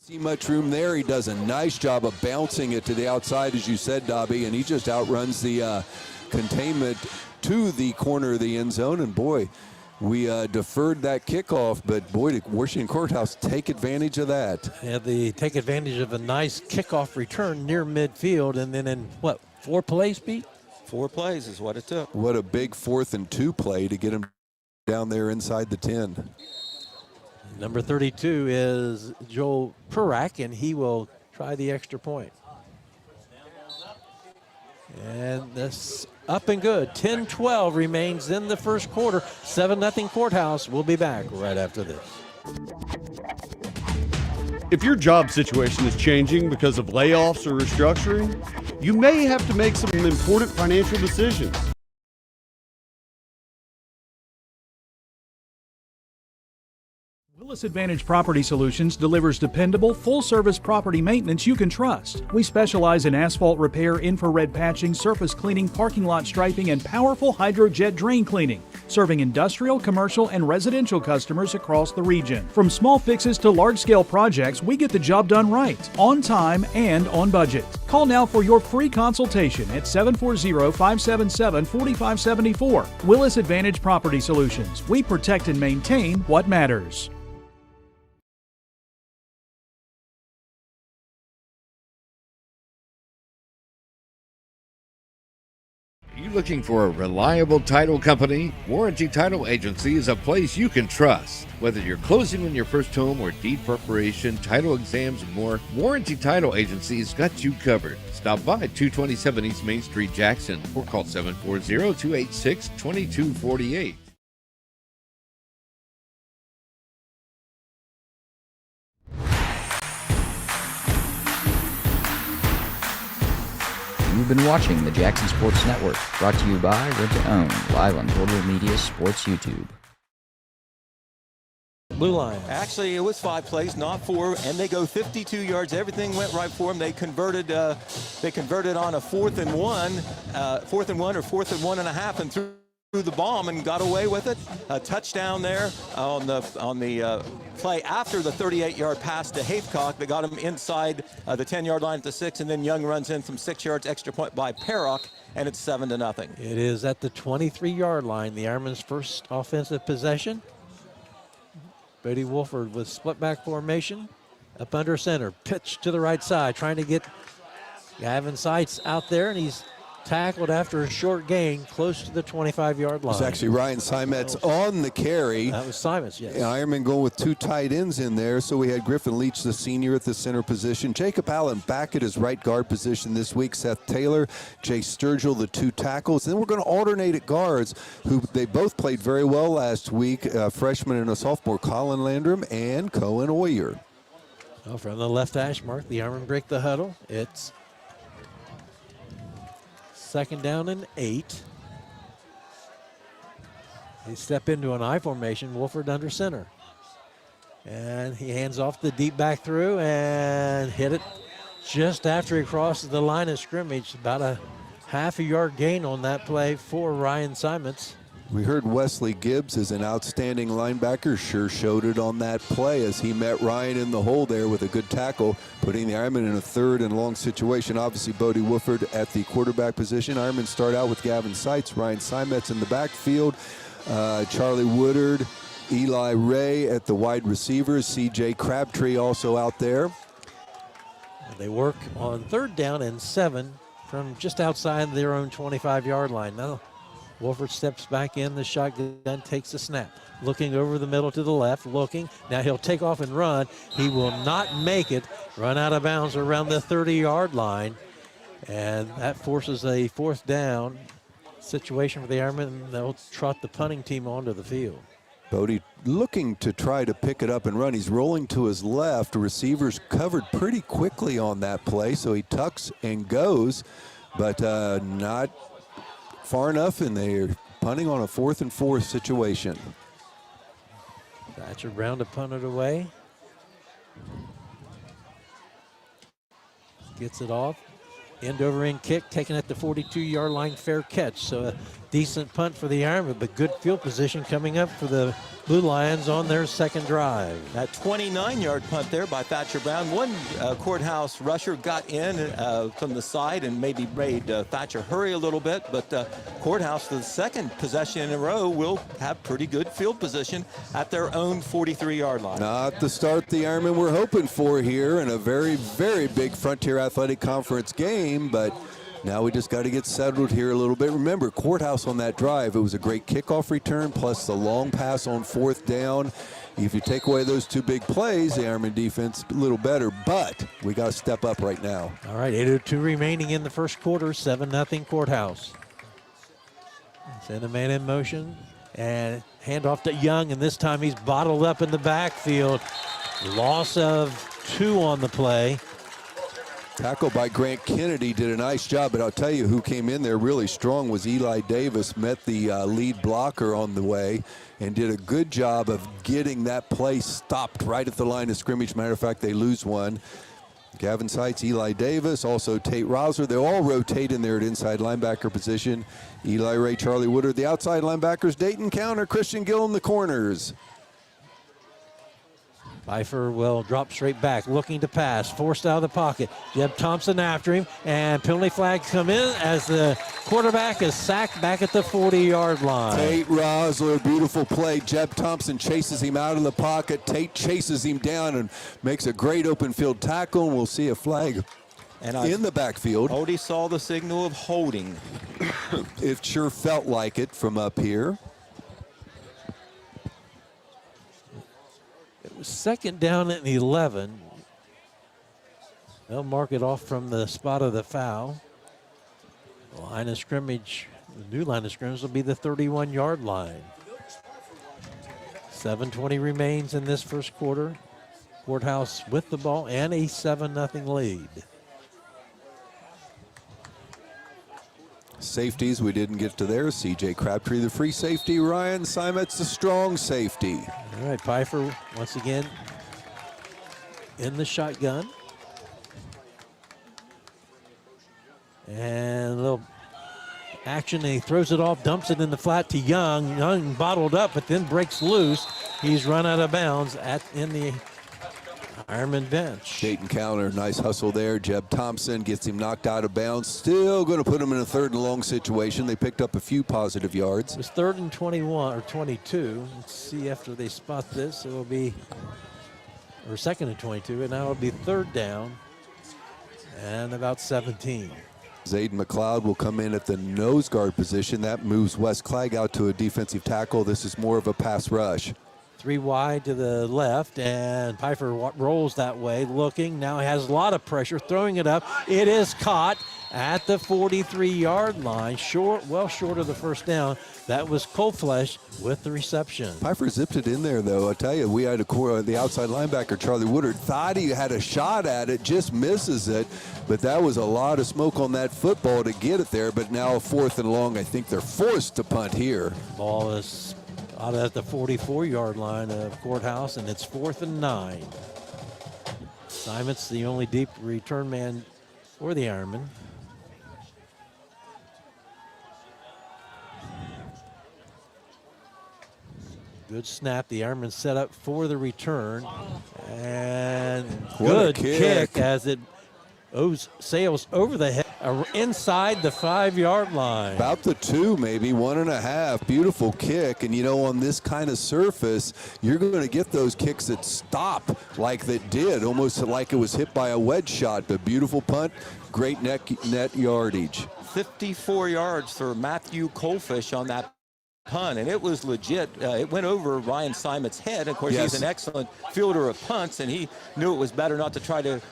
See much room there. He does a nice job of bouncing it to the outside, as you said, Dobby, and he just outruns the containment to the corner of the end zone. And boy, we deferred that kickoff, but boy, did Washington Courthouse take advantage of that. Yeah, they take advantage of a nice kickoff return near midfield, and then in, what, 4 plays, Pete? 4 plays is what it took. What a big 4th and 2 play to get him down there inside the 10. Number 32 is Joel Purak, and he will try the extra point. And this up and good. 10-12 remains in the first quarter. 7-0 Courthouse. We'll be back right after this. If your job situation is changing because of layoffs or restructuring, you may have to make some important financial decisions. Willis Advantage Property Solutions delivers dependable, full-service property maintenance you can trust. We specialize in asphalt repair, infrared patching, surface cleaning, parking lot striping, and powerful hydrojet drain cleaning, serving industrial, commercial, and residential customers across the region. From small fixes to large-scale projects, we get the job done right, on time and on budget. Call now for your free consultation at 740-577-4574. Willis Advantage Property Solutions. We protect and maintain what matters. Are you looking for a reliable title company? Warranty Title Agency is a place you can trust. Whether you're closing on your first home or deed preparation, title exams, and more, Warranty Title Agency has got you covered. Stop by 227 East Main Street, Jackson, or call 740-286-2248. You've been watching the Jackson Sports Network, brought to you by Rent-2-Own, live on Total Media Sports YouTube. Blue line. Actually, it was 5 plays, not 4, and they go 52 yards. Everything went right for them. They converted on a 4th and 1 or 4th and 1.5, and threw the bomb and got away with it. A touchdown there on the play after the 38-yard pass to Haithcock that got him inside the 10-yard line at the 6, and then Young runs in from 6 yards, extra point by Perrock, and it's 7-0. It is at the 23-yard line, the Ironmen's first offensive possession. Brady Wolford with split back formation, up under center, pitch to the right side, trying to get Gavin Seitz out there, and he's tackled after a short gain close to the 25-yard line. It's actually Ryan Simetz on the carry. That was Simetz, yes. Ironman going with 2 tight ends in there. So we had Griffin Leach, the senior, at the center position. Jacob Allen back at his right guard position this week. Seth Taylor, Jay Sturgill, the 2 tackles. Then we're going to alternate at guards, who they both played very well last week. Freshman and a sophomore, Colin Landrum and Cohen Oyer. Well, from the left hash mark, the Ironmen break the huddle. It's 2nd down and 8. They step into an I formation, Wolford under center. And he hands off the deep back through and hit it just after he crosses the line of scrimmage. About a half a yard gain on that play for Ryan Simetz. We heard Wesley Gibbs is an outstanding linebacker. Sure showed it on that play as he met Ryan in the hole there with a good tackle, putting the Ironmen in a 3rd and long situation. Obviously, Bodie Wooford at the quarterback position. Ironmen start out with Gavin Seitz, Ryan Simetz in the backfield, Charlie Woodard, Eli Ray at the wide receivers, C.J. Crabtree also out there. They work on 3rd down and 7 from just outside their own 25-yard line. Now, Wolford steps back in the shotgun, takes a snap. Looking over the middle to the left, looking. Now he'll take off and run. He will not make it. Run out of bounds around the 30-yard line. And that forces a 4th down situation for the Ironmen. They'll trot the punting team onto the field. Bodie looking to try to pick it up and run. He's rolling to his left. Receivers covered pretty quickly on that play, so he tucks and goes, but not far enough, and they're punting on a 4th and 4 situation. Thatcher Brown to punt it away. Gets it off. End over end kick taken at the 42-yard line, fair catch. So a decent punt for the Ironmen, but good field position coming up for the Blue Lions on their second drive. That 29-yard punt there by Thatcher Brown. One Courthouse rusher got in from the side and maybe made Thatcher hurry a little bit, but Courthouse, for the second possession in a row, will have pretty good field position at their own 43-yard line. Not the start the Ironmen were hoping for here in a very, very big Frontier Athletic Conference game, but now we just got to get settled here a little bit. Remember, Courthouse on that drive, it was a great kickoff return plus the long pass on fourth down. If you take away those two big plays, the Ironman defense a little better, but we got to step up right now. All right, 8:02 remaining in the first quarter, 7-0 Courthouse. Send a man in motion and hand off to Young, and this time he's bottled up in the backfield. Loss of 2 on the play. Tackle by Grant Kennedy did a nice job, but I'll tell you who came in there really strong was Eli Davis, met the lead blocker on the way and did a good job of getting that play stopped right at the line of scrimmage. Matter of fact, they lose one. Gavin Seitz, Eli Davis, also Tate Rosser. They all rotate in there at inside linebacker position. Eli Ray, Charlie Woodard, the outside linebackers. Dayton Counter, Christian Gill in the corners. Pfeiffer will drop straight back, looking to pass, forced out of the pocket. Jeb Thompson after him, and penalty flags come in as the quarterback is sacked back at the 40-yard line. Tate Rosler, beautiful play. Jeb Thompson chases him out of the pocket. Tate chases him down and makes a great open field tackle, and we'll see a flag in the backfield. Odie saw the signal of holding. It sure felt like it from up here. Second down and 11. They'll mark it off from the spot of the foul. The line of scrimmage, the new line of scrimmage will be the 31-yard line. 7:20 remains in this first quarter. Courthouse with the ball and a 7-0 lead. Safeties, we didn't get to there. C.J. Crabtree, the free safety. Ryan Simets, the strong safety. All right, Pfeiffer once again in the shotgun. And a little action, and he throws it off, dumps it in the flat to Young. Young bottled up, but then breaks loose. He's run out of bounds in the Ironman bench. Dayton Counter, nice hustle there. Jeb Thompson gets him knocked out of bounds. Still going to put him in a 3rd and long situation. They picked up a few positive yards. It was 3rd and 21 or 22. Let's see after they spot this. It will be, or 2nd and 22, and now it'll be 3rd down and about 17. Zayden McLeod will come in at the nose guard position. That moves Wes Clegg out to a defensive tackle. This is more of a pass rush. 3 wide to the left, and Pfeiffer rolls that way, looking. Now he has a lot of pressure, throwing it up. It is caught at the 43-yard line, well short of the first down. That was Coldflesh with the reception. Pfeiffer zipped it in there, though. I tell you, we had the outside linebacker, Charlie Woodard, thought he had a shot at it, just misses it. But that was a lot of smoke on that football to get it there. But now 4th and long, I think they're forced to punt here. Ball is out at the 44-yard line of Courthouse, and it's 4th and 9. Simon's the only deep return man for the Ironmen. Good snap. The Ironmen set up for the return, and good kick as it sails over the head inside the 5-yard line. About the 2, maybe 1.5. Beautiful kick. And you know, on this kind of surface, you're going to get those kicks that stop like that did, almost like it was hit by a wedge shot. But beautiful punt, great net yardage. 54 yards for Matthew Coldfish on that punt, and it was legit. It went over Ryan Simon's head. Of course, he's an excellent fielder of punts, and he knew it was better not to try to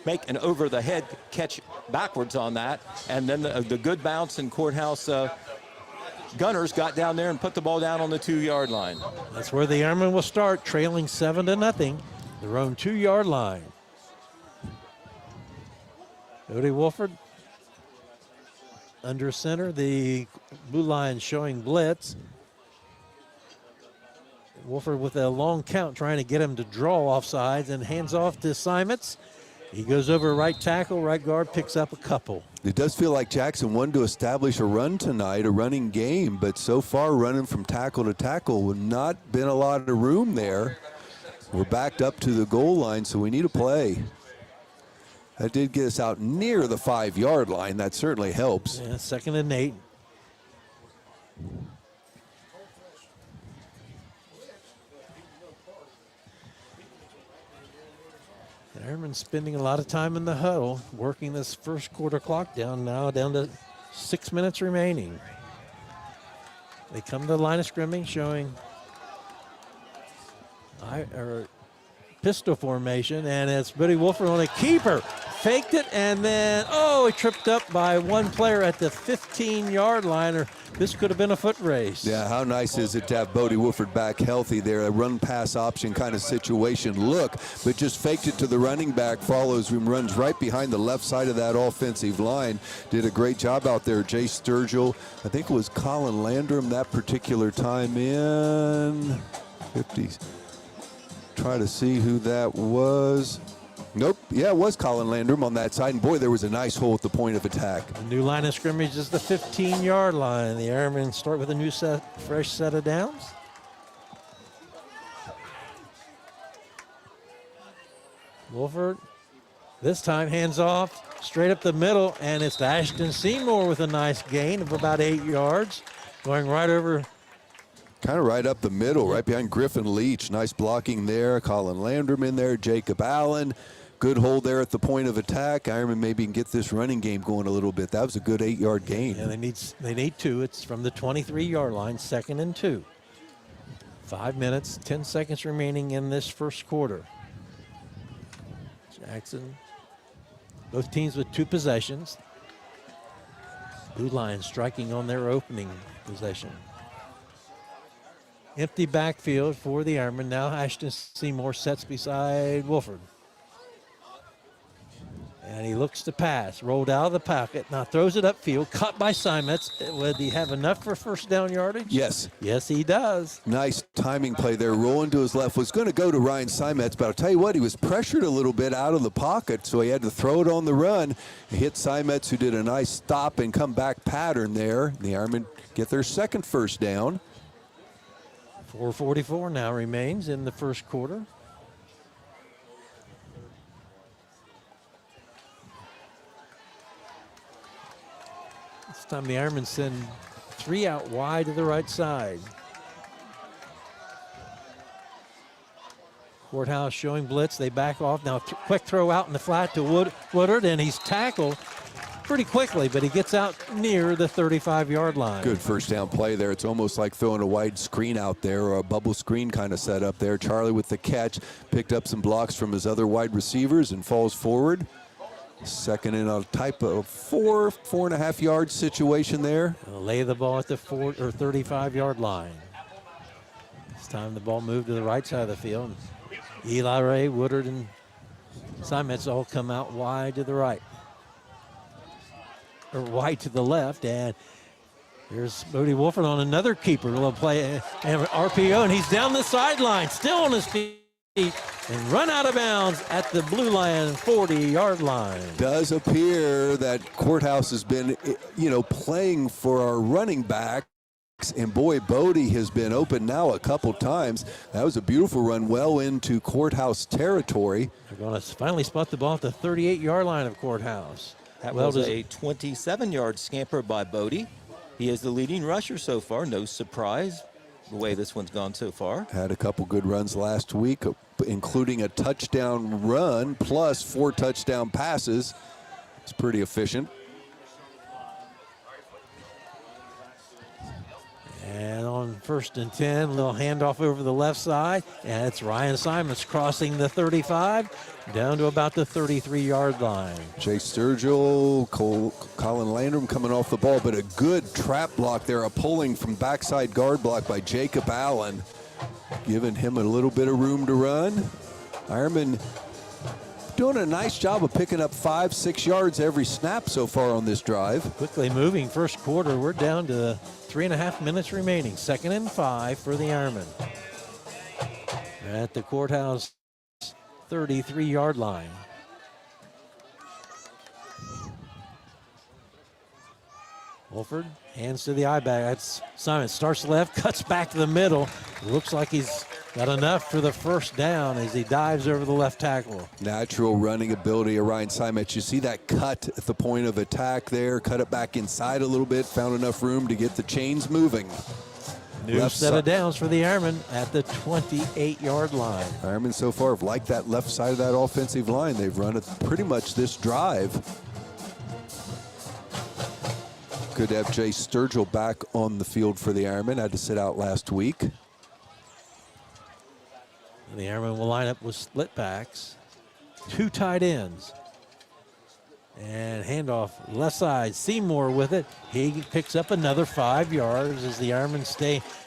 make an over-the-head catch backwards on that. And then the good bounce in Courthouse Gunners got down there and put the ball down on the 2-yard line. That's where the Ironmen will start, trailing 7-0, their own 2-yard line. Odie Wolford under center, the blue line showing blitz. Wolford with a long count trying to get him to draw offsides, and hands off to Simons. He goes over right tackle, right guard, picks up a couple. It does feel like Jackson wanted to establish a run tonight, a running game, but so far running from tackle to tackle, not been a lot of room there. We're backed up to the goal line, so we need a play. That did get us out near the 5-yard line. That certainly helps. Yeah, 2nd and 8. Ironman spending a lot of time in the huddle, working this first quarter clock down now, down to 6 minutes remaining. They come to the line of scrimmage showing pistol formation, and it's Buddy Wolford on a keeper. Faked it, and then, he tripped up by one player at the 15-yard line, or this could have been a foot race. Yeah, how nice is it to have Bodie Wolford back healthy there, a run-pass option kind of situation. Look, but just faked it to the running back, follows him, runs right behind the left side of that offensive line. Did a great job out there. Jay Sturgill, I think it was Colin Landrum that particular time in 50s. Try to see who that was. Nope. Yeah, it was Colin Landrum on that side. And boy, there was a nice hole at the point of attack. The new line of scrimmage is the 15-yard line. The Ironmen start with a fresh set of downs. Wolford, this time hands off, straight up the middle, and it's to Ashton Seymour with a nice gain of about 8 yards, going right over. Kind of right up the middle, right behind Griffin Leach. Nice blocking there. Colin Landrum in there. Jacob Allen. Good hold there at the point of attack. Ironman maybe can get this running game going a little bit. That was a good 8-yard gain. And they need 2. It's from the 23-yard line, 2nd and 2. 5 minutes, 10 seconds remaining in this first quarter. Jackson, both teams with 2 possessions. Blue line striking on their opening possession. Empty backfield for the Ironmen. Now Ashton Seymour sets beside Wolford. And he looks to pass. Rolled out of the pocket. Now throws it upfield. Caught by Simons. Would he have enough for first down yardage? Yes. Yes, he does. Nice timing play there. Rolling to his left. Was going to go to Ryan Simons, but I'll tell you what, he was pressured a little bit out of the pocket, so he had to throw it on the run. He hit Simons, who did a nice stop and come back pattern there. The Ironmen get their second first down. 4:44 now remains in the first quarter. This time the Ironmen send 3 out wide to the right side. Courthouse showing blitz. They back off. Now quick throw out in the flat to Woodard, and he's tackled pretty quickly, but he gets out near the 35-yard line. Good first down play there. It's almost like throwing a wide screen out there, or a bubble screen kind of setup there. Charlie with the catch, picked up some blocks from his other wide receivers and falls forward. Second in a type of 4.5 yard situation there. They'll lay the ball at the 35-yard line. This time the ball moved to the right side of the field. Eli Ray, Woodard, and Simons all come out wide to the right. Or wide to the left, and here's Bodie Wolford on another keeper. Little play and RPO, and he's down the sideline, still on his feet, and run out of bounds at the blue line, 40-yard line. Does appear that Courthouse has been, playing for our running back. And boy, Bodie has been open now a couple times. That was a beautiful run well into Courthouse territory. They're going to finally spot the ball at the 38-yard line of Courthouse. That was a 27-yard scamper by Bodie. He is the leading rusher so far. No surprise the way this one's gone so far. Had a couple good runs last week, including a touchdown run plus 4 touchdown passes. It's pretty efficient. And on 1st and 10, little handoff over the left side, and it's Ryan Simons crossing the 35 down to about the 33-yard line. Jay Sturgill, Colin Landrum coming off the ball, but a good trap block there, a pulling from backside guard block by Jacob Allen, giving him a little bit of room to run. Ironman doing a nice job of picking up 5-6 yards every snap so far on this drive. Quickly moving first quarter. We're down to 3.5 minutes remaining. 2nd and 5 for the Ironmen. At the Courthouse 33-yard line. Wolford hands to the eye bag. That's Simon. Starts left, cuts back to the middle. Looks like he's got enough for the first down as he dives over the left tackle. Natural running ability of Ryan Simon. You see that cut at the point of attack there, cut it back inside a little bit, found enough room to get the chains moving. New Left set of downs for the Ironmen at the 28-yard line. Ironmen so far have liked that left side of that offensive line. They've run it pretty much this drive. Good to have Jay Sturgill back on the field for the Ironmen. Had to sit out last week. And the Ironmen will line up with split backs, 2 tight ends. And handoff left side, Seymour with it. He picks up another 5 yards as the Ironmen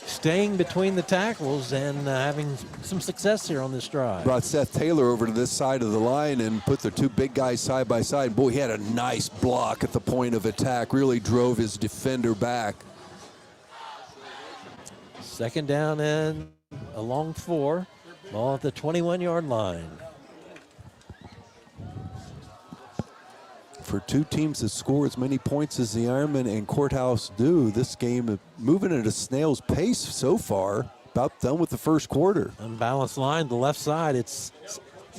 staying between the tackles and having some success here on this drive. Brought Seth Taylor over to this side of the line and put the 2 big guys side by side. Boy, he had a nice block at the point of attack. Really drove his defender back. Second down and a long 4. Ball at the 21-yard line. For 2 teams that score as many points as the Ironmen and Courthouse do, this game moving at a snail's pace so far. About done with the first quarter. Unbalanced line, the left side. It's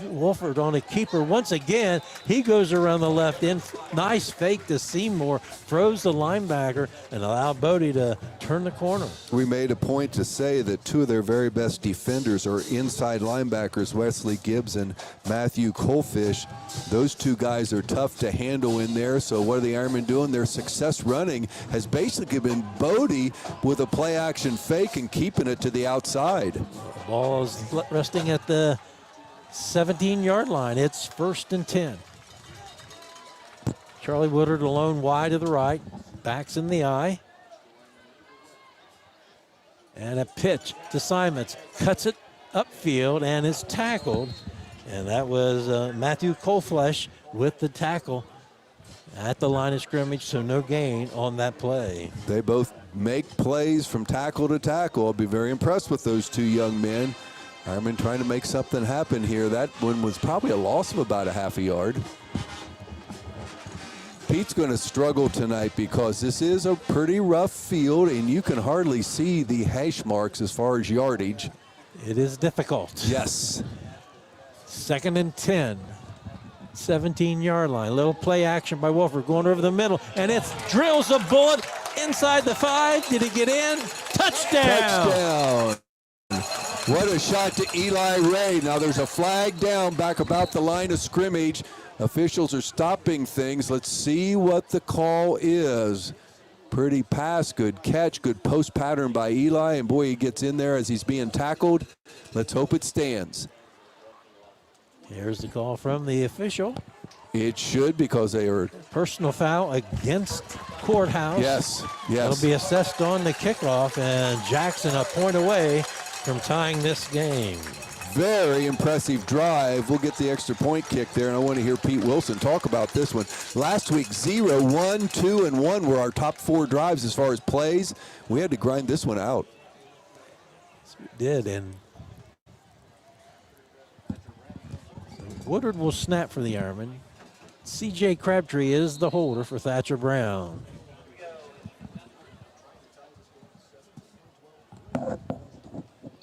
Wolford on a keeper once again. He goes around the left end. Nice fake to Seymour. Throws the linebacker and allowed Bodie to turn the corner. We made a point to say that 2 of their very best defenders are inside linebackers, Wesley Gibbs and Matthew Colfish. Those 2 guys are tough to handle in there. So what are the Ironmen doing? Their success running has basically been Bodie with a play action fake and keeping it to the outside. The ball is resting at the 17-yard line. It's 1st and 10. Charlie Woodard alone wide to the right. Backs in the eye. And a pitch to Simons. Cuts it upfield and is tackled. And that was Matthew Colflesh with the tackle at the line of scrimmage, so no gain on that play. They both make plays from tackle to tackle. I'll be very impressed with those 2 young men. Ironmen trying to make something happen here. That one was probably a loss of about a half a yard. Pete's going to struggle tonight because this is a pretty rough field and you can hardly see the hash marks as far as yardage. It is difficult. Yes. 2nd and 10. 17-yard line. Little play action by Wolford going over the middle, and it drills a bullet inside the 5. Did it get in? Touchdown! Touchdown. What a shot to Eli Ray. Now there's a flag down back about the line of scrimmage. Officials are stopping things. Let's see what the call is. Pretty pass, good catch, good post pattern by Eli, and boy, he gets in there as he's being tackled. Let's hope it stands. Here's the call from the official. It should, because they are personal foul against Courthouse. Yes. It'll be assessed on the kickoff, and Jackson a point away from tying this game. Very impressive drive. We'll get the extra point kick there, and I want to hear Pete Wilson talk about this one. Last week, 0, 1, 2, and 1 were our top 4 drives as far as plays. We had to grind this one out. Yes, we did, and Woodard will snap for the Ironmen. C.J. Crabtree is the holder for Thatcher Brown.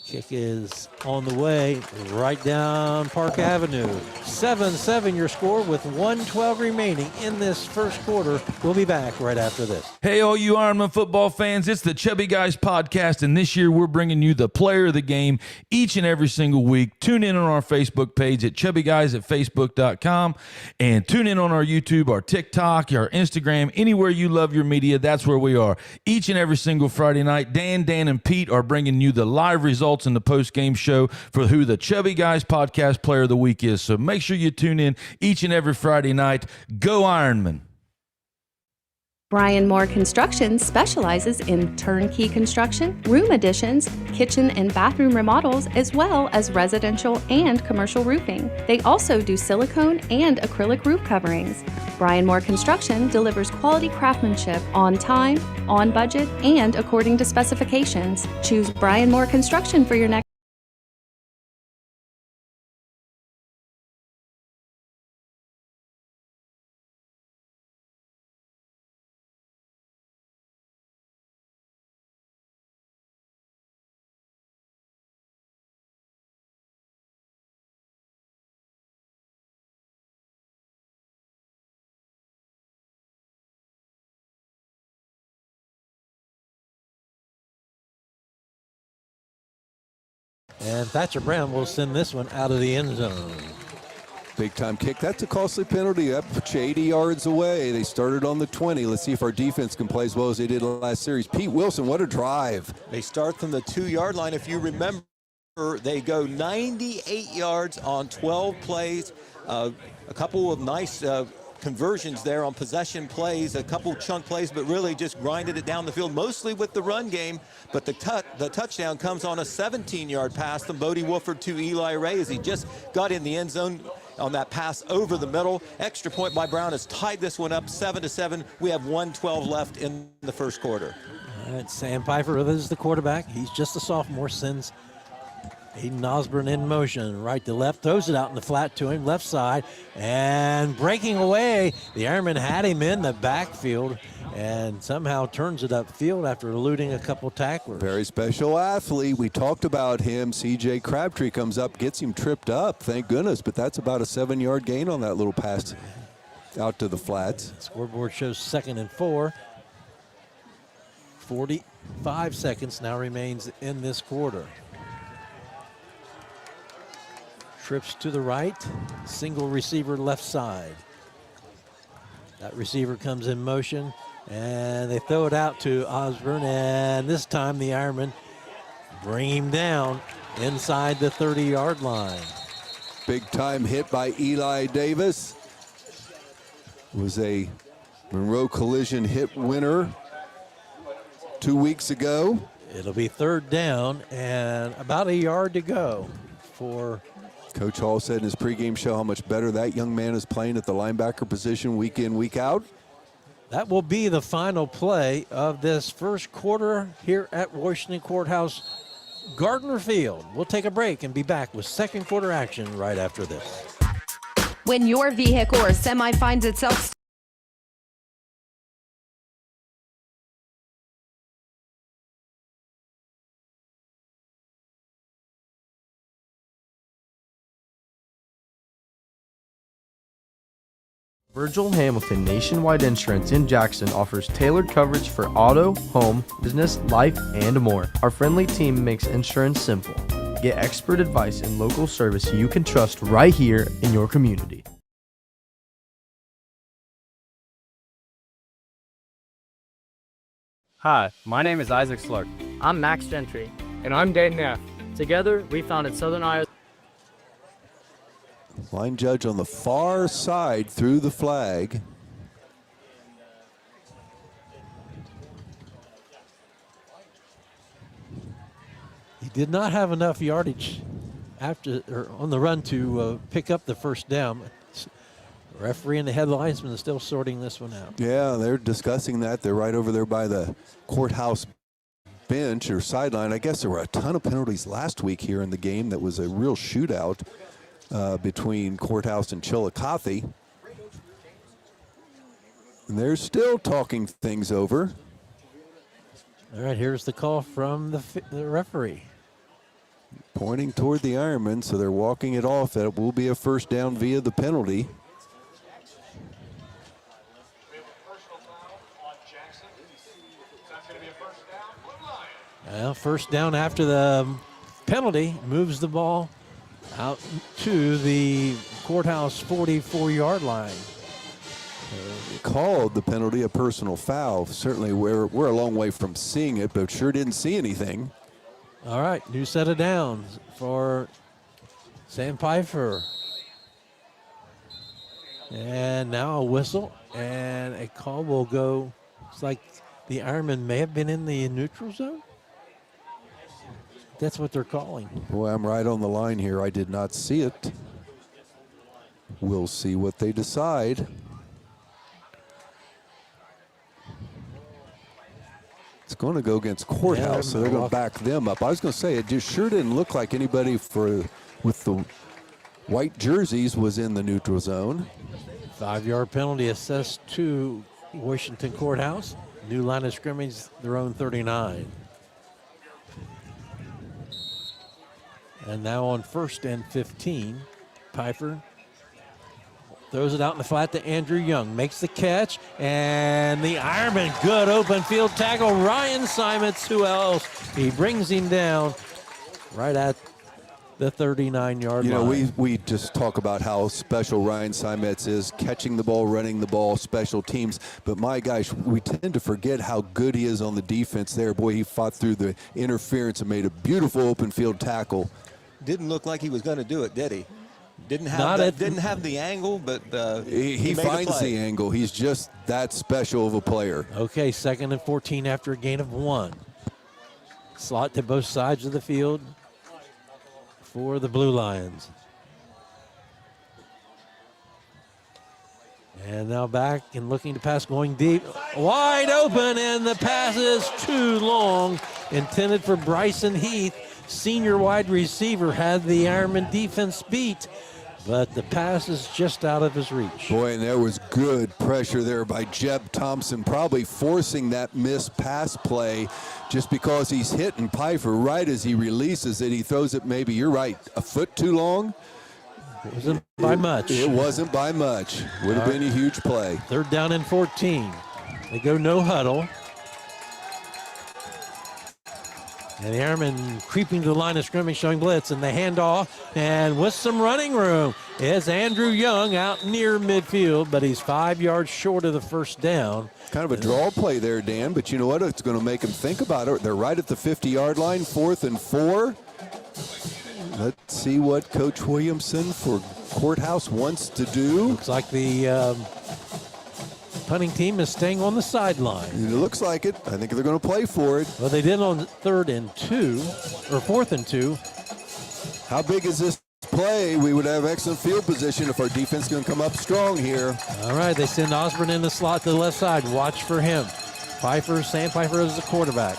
Kick is on the way, right down Park Avenue. 7-7 your score with 1:12 remaining in this first quarter. We'll be back right after this. Hey, all you Ironman football fans, it's the Chubby Guys podcast, and this year we're bringing you the player of the game each and every single week. Tune in on our Facebook page at chubbyguys@facebook.com, and tune in on our YouTube, our TikTok, our Instagram, anywhere you love your media, that's where we are. Each and every single Friday night, Dan, and Pete are bringing you the live results in the post-game show for who the Chubby Guys podcast player of the week is. So make sure you tune in each and every Friday night. Go Ironman. Brian Moore Construction specializes in turnkey construction, room additions, kitchen and bathroom remodels, as well as residential and commercial roofing. They also do silicone and acrylic roof coverings. Brian Moore Construction delivers quality craftsmanship on time, on budget, and according to specifications. Choose Brian Moore Construction for your next And Thatcher Brown will send this one out of the end zone. Big time kick. That's a costly penalty. That puts you 80 yards away. They started on the 20. Let's see if our defense can play as well as they did last series. Pete Wilson, what a drive. They start from the 2-yard line. If you remember, they go 98 yards on 12 plays. A couple of nice conversions there on possession plays, a couple chunk plays, but really just grinded it down the field, mostly with the run game. But the touchdown comes on a 17-yard pass from Bodie Wolford to Eli Ray as he just got in the end zone on that pass over the middle. Extra point by Brown has tied this one up 7-7. We have 1:12 left in the first quarter. All right, Sam Pfeiffer is the quarterback. He's just a sophomore, sends Aiden Osborne in motion, right to left, throws it out in the flat to him, left side, and breaking away. The Ironman had him in the backfield and somehow turns it upfield after eluding a couple tacklers. Very special athlete. We talked about him. C.J. Crabtree comes up, gets him tripped up, thank goodness, but that's about a 7-yard gain on that little pass out to the flats. Scoreboard shows 2nd and 4. 45 seconds now remains in this quarter. Trips to the right, single receiver left side. That receiver comes in motion, and they throw it out to Osborne, and this time the Ironmen bring him down inside the 30-yard line. Big time hit by Eli Davis. Was a Monroe Collision hit winner 2 weeks ago. It'll be 3rd down and about a yard to go for Coach Hall said in his pregame show how much better that young man is playing at the linebacker position week in, week out. That will be the final play of this first quarter here at Washington Courthouse Gardner Field. We'll take a break and be back with second quarter action right after this. When your vehicle or semi finds itself Virgil Hamilton Nationwide Insurance in Jackson offers tailored coverage for auto, home, business, life, and more. Our friendly team makes insurance simple. Get expert advice and local service you can trust right here in your community. Hi, my name is Isaac Slurk. I'm Max Gentry. And I'm Dan Neff. Together, we founded Southern Iowa. Line judge on the far side through the flag. He did not have enough yardage on the run to pick up the first down. Referee and the head linesman is still sorting this one out. Yeah, they're discussing that. They're right over there by the courthouse bench or sideline. I guess there were a ton of penalties last week here in the game. That was a real shootout between Courthouse and Chillicothe. And they're still talking things over. All right, here's the call from the referee. Pointing toward the Ironmen, so they're walking it off. That will be a first down via the penalty. Well, first down after the penalty, moves the ball out to the courthouse 44-yard line. Called the penalty a personal foul. Certainly we're a long way from seeing it, but sure didn't see anything. All right, new set of downs for Sam Pfeiffer. And now a whistle and a call will go. It's like the Ironmen may have been in the neutral zone. That's what they're calling. Boy, I'm right on the line here. I did not see it. We'll see what they decide. It's going to go against Courthouse, so they're going to back them up. I was going to say, it just sure didn't look like anybody with the white jerseys was in the neutral zone. 5-yard penalty assessed to Washington Courthouse. New line of scrimmage, their own 39. And now on 1st and 15, Pfeiffer throws it out in the flat to Andrew Young. Makes the catch, and the Ironman, good open field tackle. Ryan Simons, who else? He brings him down right at the 39-yard line. You know, we just talk about how special Ryan Simetz is, catching the ball, running the ball, special teams. But my gosh, we tend to forget how good he is on the defense there. Boy, he fought through the interference and made a beautiful open field tackle. Didn't look like he was going to do it, did he? Didn't have the angle, but he finds the angle. He's just that special of a player. Okay, 2nd and 14 after a gain of 1. Slot to both sides of the field for the Blue Lions. And now back and looking to pass, going deep, wide open, and the pass is too long, intended for Bryson Heath. Senior wide receiver had the Ironman defense beat, but the pass is just out of his reach. Boy, and there was good pressure there by Jeb Thompson, probably forcing that missed pass play just because he's hitting Pfeiffer right as he releases it. He throws it, maybe, you're right, a foot too long. It wasn't by much. It wasn't by much. Would have been a huge play. 3rd down and 14. They go no huddle. And the Ironmen creeping to the line of scrimmage, showing blitz, and the handoff, and with some running room is Andrew Young out near midfield, but he's 5 yards short of the first down. Kind of a draw play there, Dan, but you know what? It's going to make him think about it. They're right at the 50-yard line, 4th and 4. Let's see what Coach Williamson for Courthouse wants to do. Looks like the punting team is staying on the sideline. It looks like it. I think they're going to play for it. Well, they did on 3rd and 2, or 4th and 2. How big is this play? We would have excellent field position if our defense is going to come up strong here. All right, they send Osborne in the slot to the left side. Watch for him. Sam Pfeiffer is the quarterback.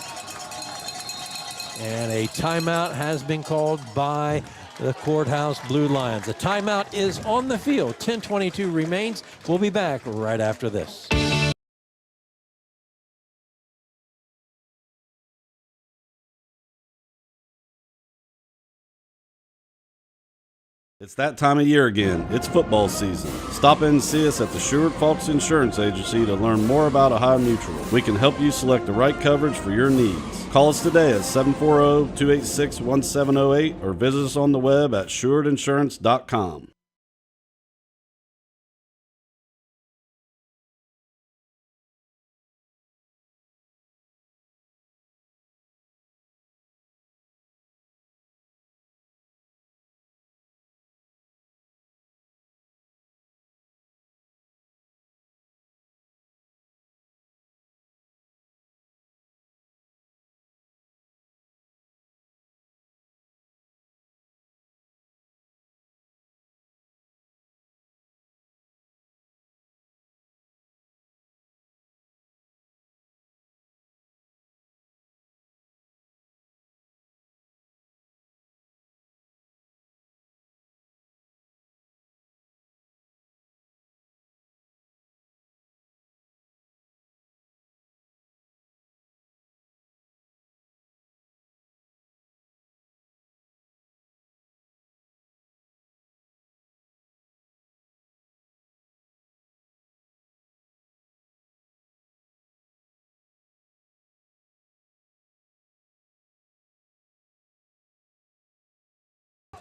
And a timeout has been called by the Courthouse Blue Lions. The timeout is on the field. 10:22 remains. We'll be back right after this. It's that time of year again. It's football season. Stop in and see us at the Sherwood-Falks Insurance Agency to learn more about Ohio Mutual. We can help you select the right coverage for your needs. Call us today at 740-286-1708 or visit us on the web at sherwoodinsurance.com.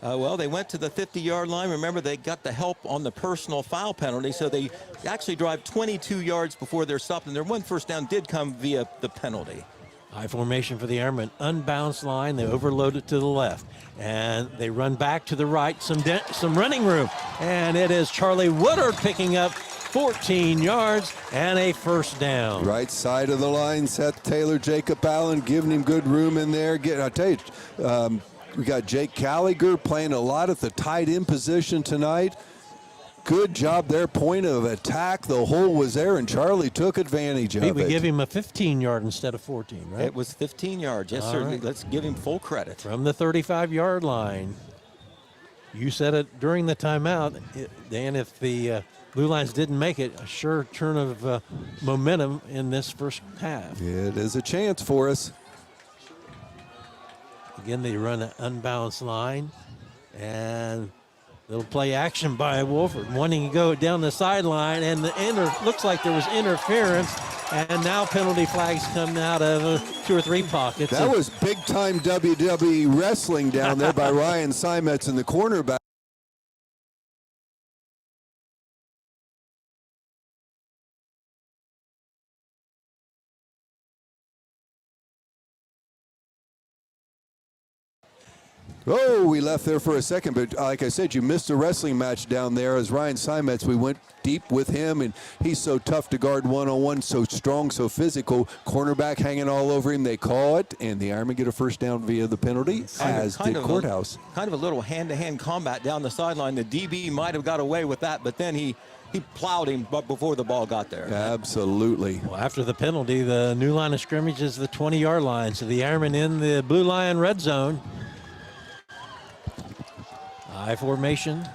Well, they went to the 50-yard line. Remember, they got the help on the personal foul penalty, so they actually drive 22 yards before they're stopped, and their one first down did come via the penalty. High formation for the Ironmen. Unbalanced line. They overload it to the left. And they run back to the right. Some running room. And it is Charlie Woodard picking up 14 yards and a first down. Right side of the line, Seth Taylor, Jacob Allen, giving him good room in there. I'll tell you, we got Jake Calliger playing a lot at the tight end position tonight. Good job there, point of attack. The hole was there, and Charlie took advantage of it. We give him a 15-yard instead of 14, right? It was 15 yards, yes, sir. Right. Let's give him full credit. From the 35-yard line. You said it during the timeout, Dan, if the Blue Lions didn't make it, a sure turn of momentum in this first half. It is a chance for us. Again, they run an unbalanced line, and Little play action by Wolford, wanting to go down the sideline, and looks like there was interference, and now penalty flags come out of 2 or 3 pockets. That was big-time WWE wrestling down there by Ryan Simets in the cornerback. Oh, we left there for a second, but like I said, you missed a wrestling match down there as Ryan Simets. We went deep with him, and he's so tough to guard one-on-one, so strong, so physical. Cornerback hanging all over him. They call it, and the Ironmen get a first down via the penalty, as did Courthouse. Kind of a little hand-to-hand combat down the sideline. The DB might have got away with that, but then he plowed him before the ball got there. Absolutely. Well, after the penalty, the new line of scrimmage is the 20-yard line, so the Ironmen in the Blue Lion red zone. I formation.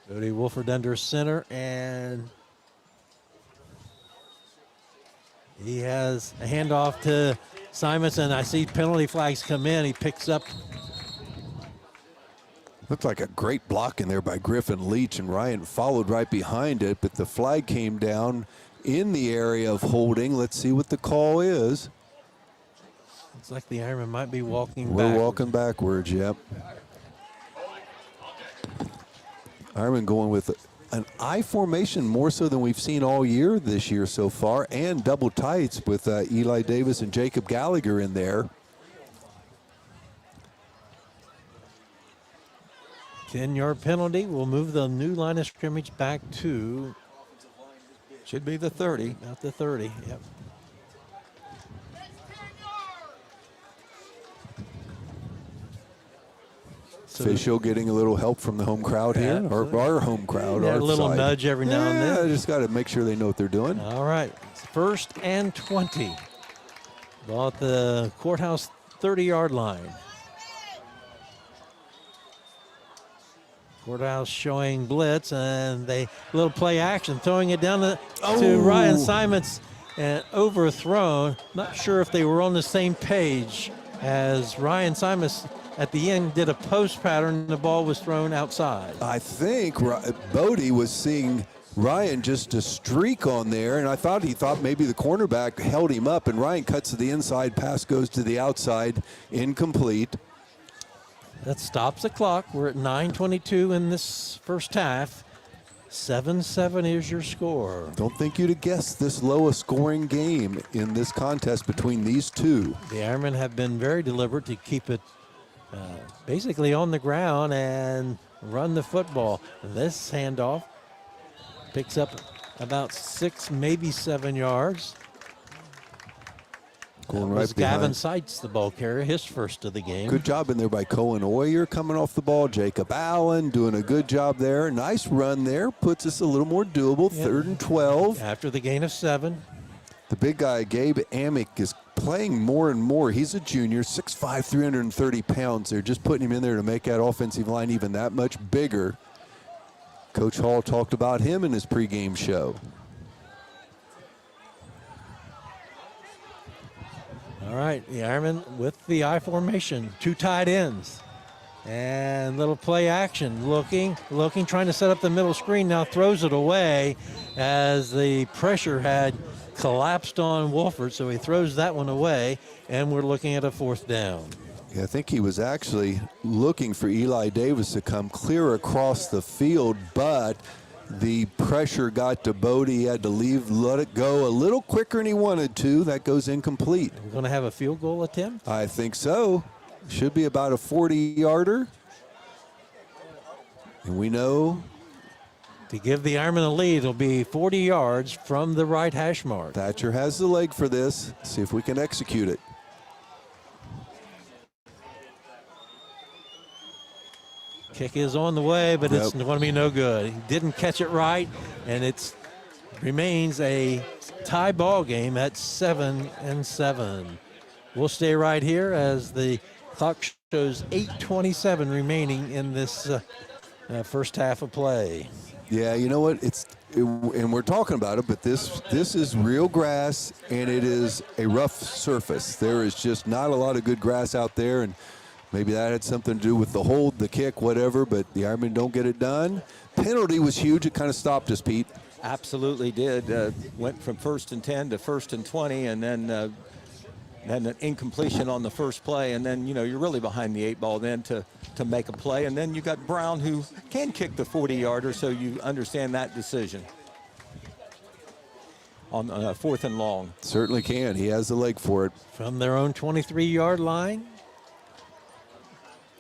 Cody Wolford under center, and he has a handoff to Simons, and I see penalty flags come in. He picks up. Looked like a great block in there by Griffin Leach, and Ryan followed right behind it, but the flag came down in the area of holding. Let's see what the call is. Looks like the Ironmen might be walking We're backwards. walking backwards, yep. Ironmen going with an I formation more so than we've seen all year this year so far, and double tights with Eli Davis and Jacob Gallagher in there. 10-yard penalty will move the new line of scrimmage back to. Should be the 30. About the 30, yep. So Official getting a little help from the home crowd here, or our home crowd. Yeah, our a little side. nudge every now and then. Just got to make sure they know what they're doing. All right, it's 1st and 20. Ball at the Courthouse 30-yard line. Courthouse showing blitz, and they little play action, throwing it down to Ryan Simons, and overthrown. Not sure if they were on the same page, as Ryan Simons at the end did a post pattern. The ball was thrown outside. I think Bodie was seeing Ryan just a streak on there, and he thought maybe the cornerback held him up, and Ryan cuts to the inside, pass goes to the outside, incomplete. That stops the clock. We're at 9:22 in this first half. 7-7 is your score. Don't think you'd have guessed this low a scoring game in this contest between these two. The Ironmen have been very deliberate to keep it basically on the ground and run the football. This handoff picks up about 6, maybe 7 yards. Going That right was behind. Gavin Seitz, the ball carrier, his first of the game. Good job in there by Cohen Oyer coming off the ball. Jacob Allen doing a good job there. Nice run there. Puts us a little more doable. 3rd and 12. After the gain of 7. The big guy, Gabe Amick, is playing more and more. He's a junior, 6'5", 330 pounds. They're just putting him in there to make that offensive line even that much bigger. Coach Hall talked about him in his pregame show. All right, the Ironmen with the I formation, 2 tight ends. And little play action, looking, trying to set up the middle screen, now throws it away as the pressure had collapsed on Wolford, so he throws that one away, and we're looking at a 4th down. Yeah, I think he was actually looking for Eli Davis to come clear across the field, but the pressure got to Bodie. He had to let it go a little quicker than he wanted to. That goes incomplete. We're going to have a field goal attempt? I think so. Should be about a 40-yarder. And we know to give the Ironmen a lead, it'll be 40 yards from the right hash mark. Thatcher has the leg for this. See if we can execute it. Kick is on the way, but it's going to be no good. He didn't catch it right, and it remains a tie ball game at 7-7. We'll stay right here as the clock shows 8:27 remaining in this first half of play. Yeah, you know what? And we're talking about it, but this is real grass, and it is a rough surface. There is just not a lot of good grass out there, and maybe that had something to do with the hold, the kick, whatever, but the Ironmen don't get it done. Penalty was huge. It kind of stopped us, Pete. Absolutely did. Went from 1st and 10 to 1st and 20, and then an incompletion on the first play, and then, you're really behind the 8 ball then to make a play. And then you got Brown, who can kick the 40-yarder, so you understand that decision on 4th and long. Certainly can. He has the leg for it. From their own 23-yard line.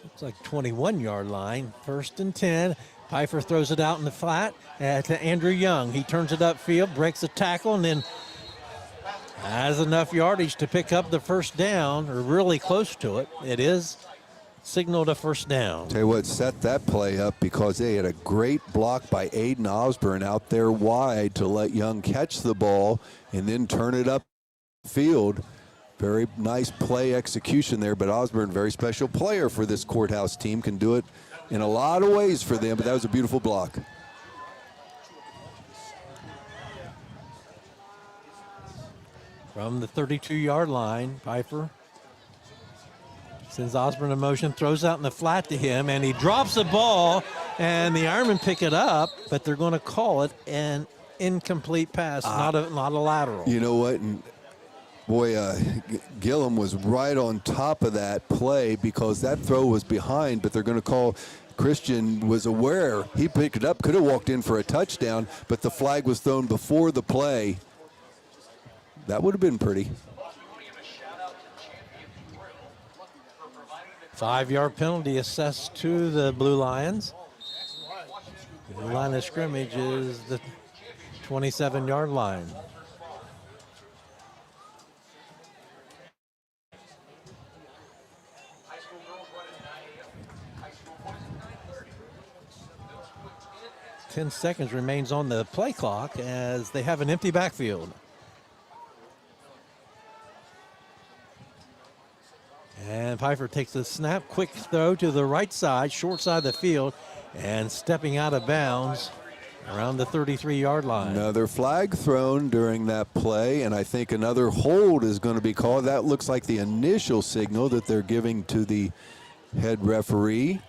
Looks like 21-yard line. 1st and 10. Pfeiffer throws it out in the flat to Andrew Young. He turns it upfield, breaks a tackle, and then has enough yardage to pick up the first down, or really close to it. It is signaled a first down. Tell you what, set that play up because they had a great block by Aiden Osborne out there wide to let Young catch the ball and then turn it up field. Very nice play execution there, but Osborne, very special player for this Courthouse team, can do it in a lot of ways for them, but that was a beautiful block. From the 32-yard line, Pfeiffer sends Osborne in motion, throws out in the flat to him, and he drops the ball, and the Ironmen pick it up, but they're going to call it an incomplete pass, not a lateral. You know what? And boy, Gillum was right on top of that play because that throw was behind, but they're going to call. Christian was aware. He picked it up, could have walked in for a touchdown, but the flag was thrown before the play. That would have been pretty. 5-yard penalty assessed to the Blue Lions. The line of scrimmage is the 27-yard line. Ten seconds remains on the play clock as they have an empty backfield. And Pfeiffer takes the snap, quick throw to the right side, short side of the field, and stepping out of bounds around the 33-yard line. Another flag thrown during that play, and I think another hold is going to be called. That looks like the initial signal that they're giving to the head referee.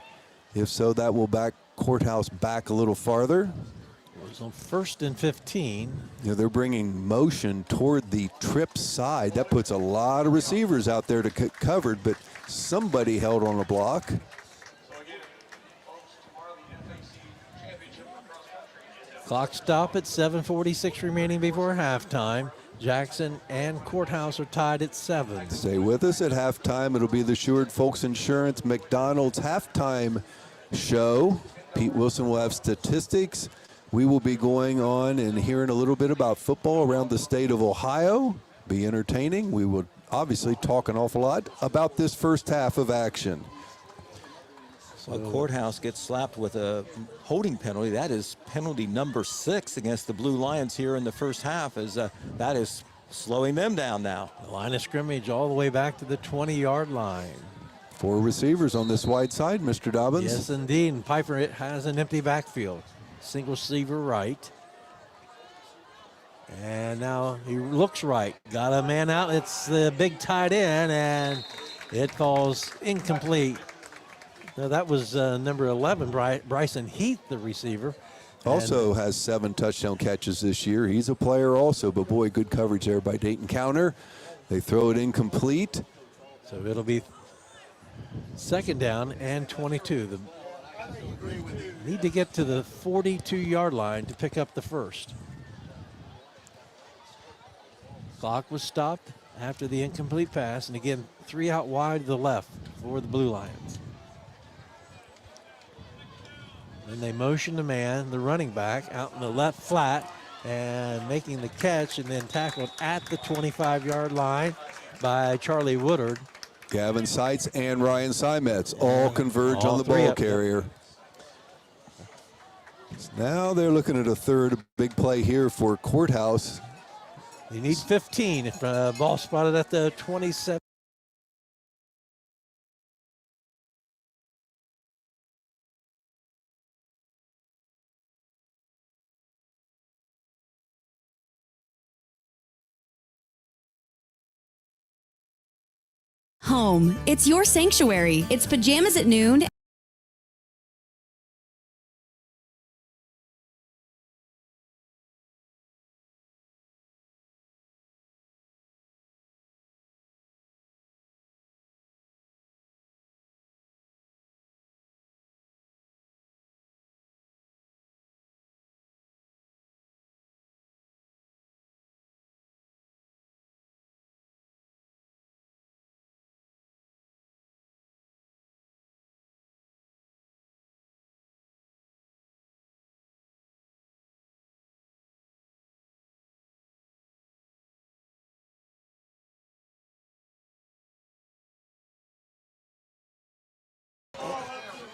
If so, that will back Courthouse back a little farther. It's on 1st and 15. They're bringing motion toward the trip side. That puts a lot of receivers out there to get covered, but somebody held on a block. Clock stop at 7:46 remaining before halftime. Jackson and Courthouse are tied at 7. Stay with us at halftime. It'll be the Sherwood Folks Insurance McDonald's halftime show. Pete Wilson will have statistics. We will be going on and hearing a little bit about football around the state of Ohio. Be entertaining. We will obviously talk an awful lot about this first half of action. So Courthouse gets slapped with a holding penalty. That is penalty number 6 against the Blue Lions here in the first half. That is slowing them down now. The line of scrimmage all the way back to the 20-yard line. 4 receivers on this wide side, Mr. Dobbins. Yes, indeed. And Pfeiffer has an empty backfield. Single receiver right. And now he looks right. Got a man out. It's the big tight end, and it falls incomplete. Now that was number 11, Bryson Heath, the receiver. Also has 7 touchdown catches this year. He's a player also, but boy, good coverage there by Dayton Counter. They throw it incomplete. So it'll be 2nd down and 22. They need to get to the 42-yard line to pick up the first. Clock was stopped after the incomplete pass, and again, 3 out wide to the left for the Blue Lions. Then they motion the man, the running back, out in the left flat and making the catch, and then tackled at the 25-yard line by Charlie Woodard. Gavin Seitz and Ryan Simetz all converge on the ball carrier. Now they're looking at a third big play here for Courthouse. They need 15 if ball spotted at the 27. home. It's your sanctuary. It's pajamas at noon.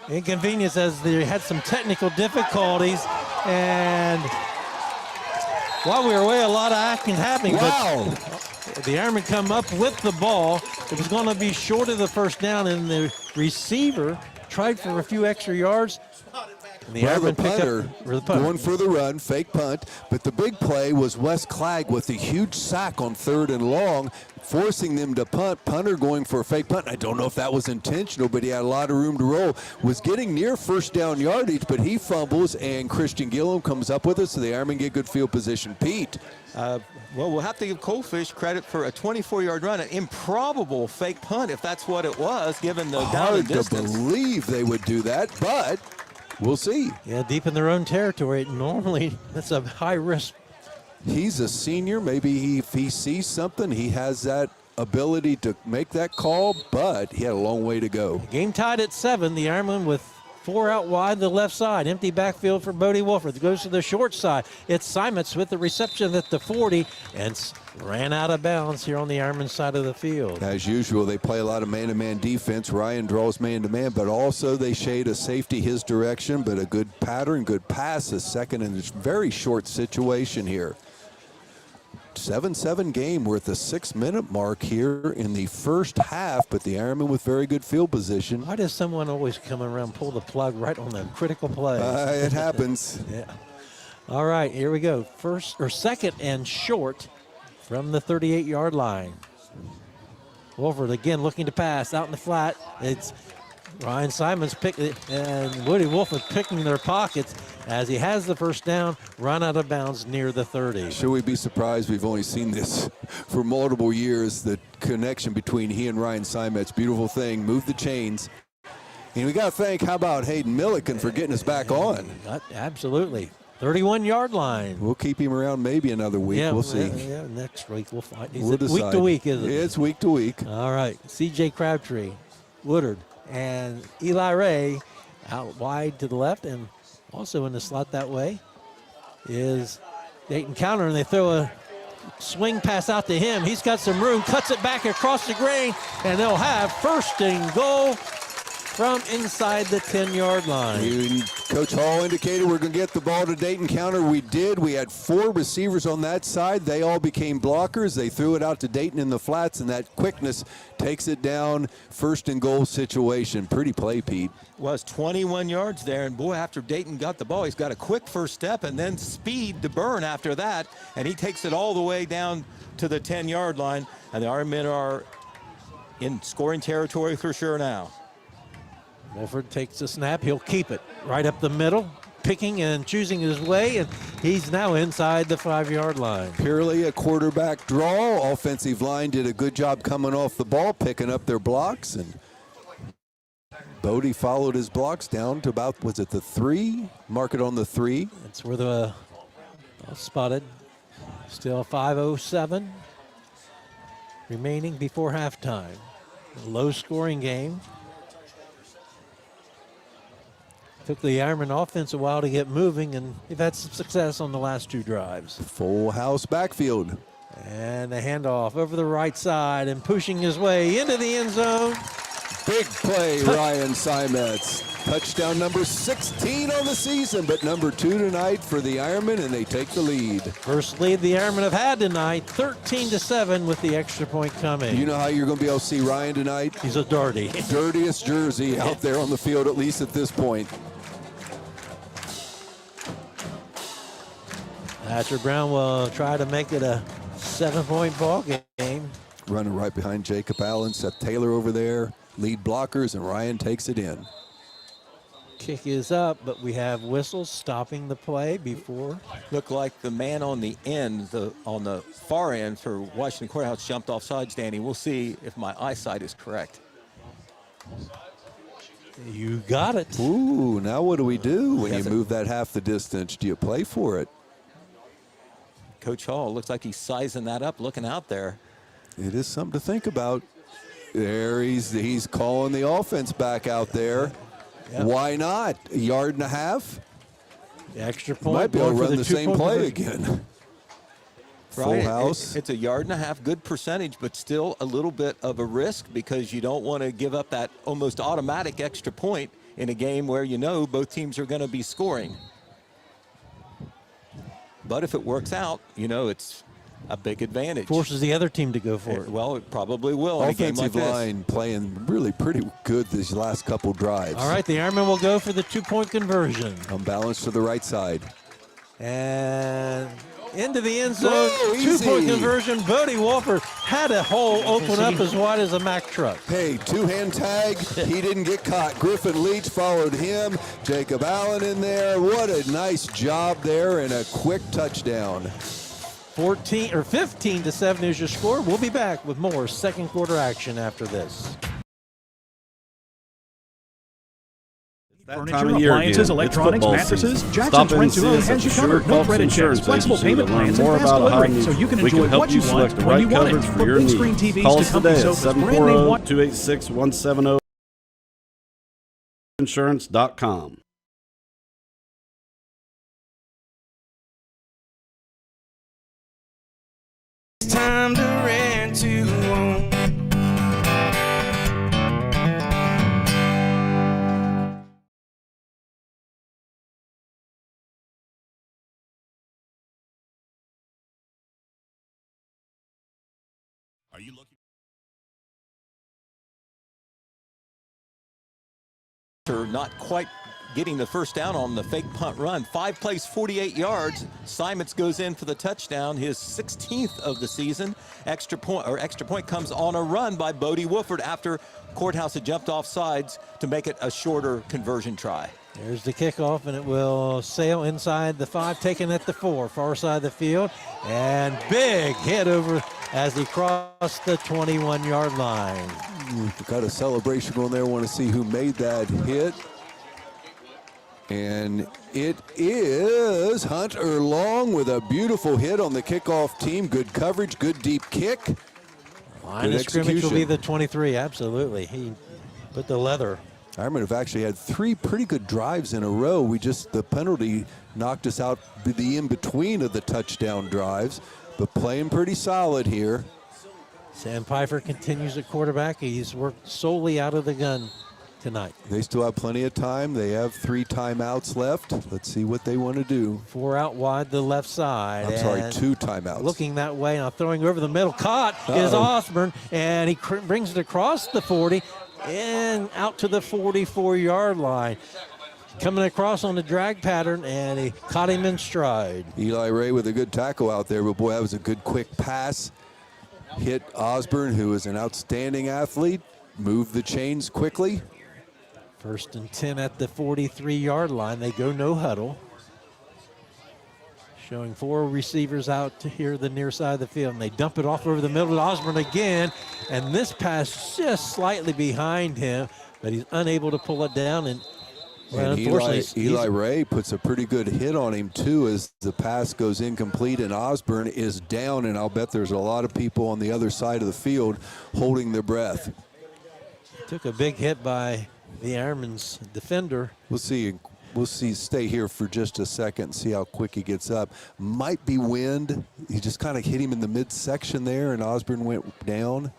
Inconvenience as they had some technical difficulties, and while we were away, a lot of action happening. Wow. But the Ironmen come up with the ball. It was going to be short of the first down, and the receiver tried for a few extra yards. And the Ironmen pick up the punt. Going for the run, fake punt. But the big play was Wes Clegg with a huge sack on 3rd and long, forcing them to punt. Punter going for a fake punt. I don't know if that was intentional, but he had a lot of room to roll. Was getting near first down yardage, but he fumbles, and Christian Gillum comes up with it, so the Ironmen get good field position. Pete. Well, we'll have to give Coalfish credit for a 24-yard run, an improbable fake punt, if that's what it was, given the down and distance. Hard to believe they would do that, but we'll see. Yeah, deep in their own territory. Normally, that's a high risk. He's a senior. Maybe if he sees something, he has that ability to make that call, but he had a long way to go. Game tied at 7. The Ironmen with 4 out wide, the left side. Empty backfield for Bodie Wolford. Goes to the short side. It's Simons with the reception at the 40 and ran out of bounds here on the Ironman side of the field. As usual, they play a lot of man-to-man defense. Ryan draws man-to-man, but also they shade a safety his direction, but a good pattern, good pass, a second in this very short situation here. 7-7 game. We're at the 6-minute mark here in the first half, but the Ironmen with very good field position. Why does someone always come around, pull the plug right on the critical play? It happens. Yeah. All right, here we go. Second and short from the 38-yard line. Wolford again looking to pass out in the flat. It's Ryan Simons and Woody Wolford picking their pockets as he has the first down, run out of bounds near the 30. Should we be surprised? We've only seen this for multiple years, the connection between he and Ryan Simons. Beautiful thing. Move the chains. And we got to thank, how about Hayden Milliken for getting us back on? Absolutely. 31-yard line. We'll keep him around maybe another week. Yeah, week. We'll see. Yeah, next week we'll find. We'll decide. Week to week, isn't it? It's week to week. All right. C.J. Crabtree, Woodard, and Eli Ray out wide to the left, and also in the slot that way is Dayton Counter, and they throw a swing pass out to him. He's got some room, cuts it back across the grain, and they'll have first and goal from inside the 10-yard line. Coach Hall indicated we're going to get the ball to Dayton Counter. We did. We had 4 receivers on that side. They all became blockers. They threw it out to Dayton in the flats, and that quickness takes it down. First and goal situation. Pretty play, Pete. Was 21 yards there, and boy, after Dayton got the ball, he's got a quick first step and then speed to burn after that, and he takes it all the way down to the 10-yard line, and the Ironmen are in scoring territory for sure now. Wolford takes the snap. He'll keep it right up the middle, picking and choosing his way, and he's now inside the 5-yard line. Purely a quarterback draw. Offensive line did a good job coming off the ball, picking up their blocks, and Bodie followed his blocks down to about, was it the 3? Mark it on the 3. That's where the spotted. Still 5:07 remaining before halftime. Low-scoring game. Took the Ironman offense a while to get moving, and they've had some success on the last 2 drives. Full house backfield. And the handoff over the right side and pushing his way into the end zone. Big play, Ryan Simons. Touchdown number 16 on the season, but number 2 tonight for the Ironmen, and they take the lead. First lead the Ironmen have had tonight, 13-7 with the extra point coming. You know how you're going to be able to see Ryan tonight? He's a dirty. Dirtiest jersey out there on the field, at least at this point. Thatcher Brown will try to make it a 7-point ball game. running right behind Jacob Allen. Seth Taylor over there, lead blockers, and Ryan takes it in. Kick is up, but we have whistles stopping the play before. Looked like the man on the end, on the far end for Washington Courthouse jumped offsides, Danny. We'll see if my eyesight is correct. You got it. Ooh, now what do we do when you move that half the distance? Do you play for it? Coach Hall looks like he's sizing that up, looking out there. It is something to think about. There he's calling the offense back out there. Yep. Why not? A yard and a half? The extra point. Might be able to run the same play again. Full house. It's a yard and a half, good percentage, but still a little bit of a risk because you don't want to give up that almost automatic extra point in a game where you know both teams are going to be scoring. But if it works out, you know, it's a big advantage. Forces the other team to go for it. Well, it probably will. Offensive line playing really pretty good these last couple drives. All right, the Ironmen will go for the 2-point conversion. Unbalanced to the right side. And into the end zone, 2-point conversion. Bodie Wolford had a hole open up as wide as a Mack truck. Hey, two-hand tag. He didn't get caught. Griffin Leach followed him. Jacob Allen in there. What a nice job there and a quick touchdown. 15-7 is your score. We'll be back with more second quarter action after this. Furniture, appliances, electronics, mattresses, Jackson's Rent-2-Own has you covered. No credit checks, flexible payment plans, and fast delivery, so you can enjoy what you want when you want it. From big screen TVs Call to us company today at sofas, brand name 740-286-170. Insurance.com. It's time to Rent-2-Own. Are you looking? Not quite getting the first down on the fake punt run. 5 plays, 48 yards. Simons goes in for the touchdown, his 16th of the season. Extra point comes on a run by Bodie Wolford after Courthouse had jumped off sides to make it a shorter conversion try. There's the kickoff, and it will sail inside the 5, taken at the 4, far side of the field. And big hit over as he crossed the 21-yard line. Got a celebration going there. Want to see who made that hit. And it is Hunter Long with a beautiful hit on the kickoff team. Good coverage, good deep kick. Line of scrimmage will be the 23, absolutely. He put the leather. Ironmen have actually had 3 pretty good drives in a row. The penalty knocked us out the in-between of the touchdown drives, but playing pretty solid here. Sam Pfeiffer continues at quarterback. He's worked solely out of the gun tonight. They still have plenty of time. They have 3 timeouts left. Let's see what they want to do. 4 out wide the left side. I'm sorry, 2 timeouts. Looking that way, now throwing over the middle. Caught is Osborne, and he brings it across the 40 and out to the 44-yard line. Coming across on the drag pattern, and he caught him in stride. Eli Ray with a good tackle out there, but boy, that was a good quick pass. Hit Osborne, who is an outstanding athlete. Moved the chains quickly. 1st and 10 at the 43-yard line. They go no huddle. Showing 4 receivers out to here the near side of the field. And they dump it off over the middle to Osborne again. And this pass just slightly behind him, but he's unable to pull it down. And unfortunately, Eli Ray puts a pretty good hit on him too as the pass goes incomplete and Osborne is down, and I'll bet there's a lot of people on the other side of the field holding their breath. Took a big hit by the Ironmen's defender. We'll see. Stay here for just a second and see how quick he gets up. Might be wind. He just kind of hit him in the midsection there, and Osborne went down.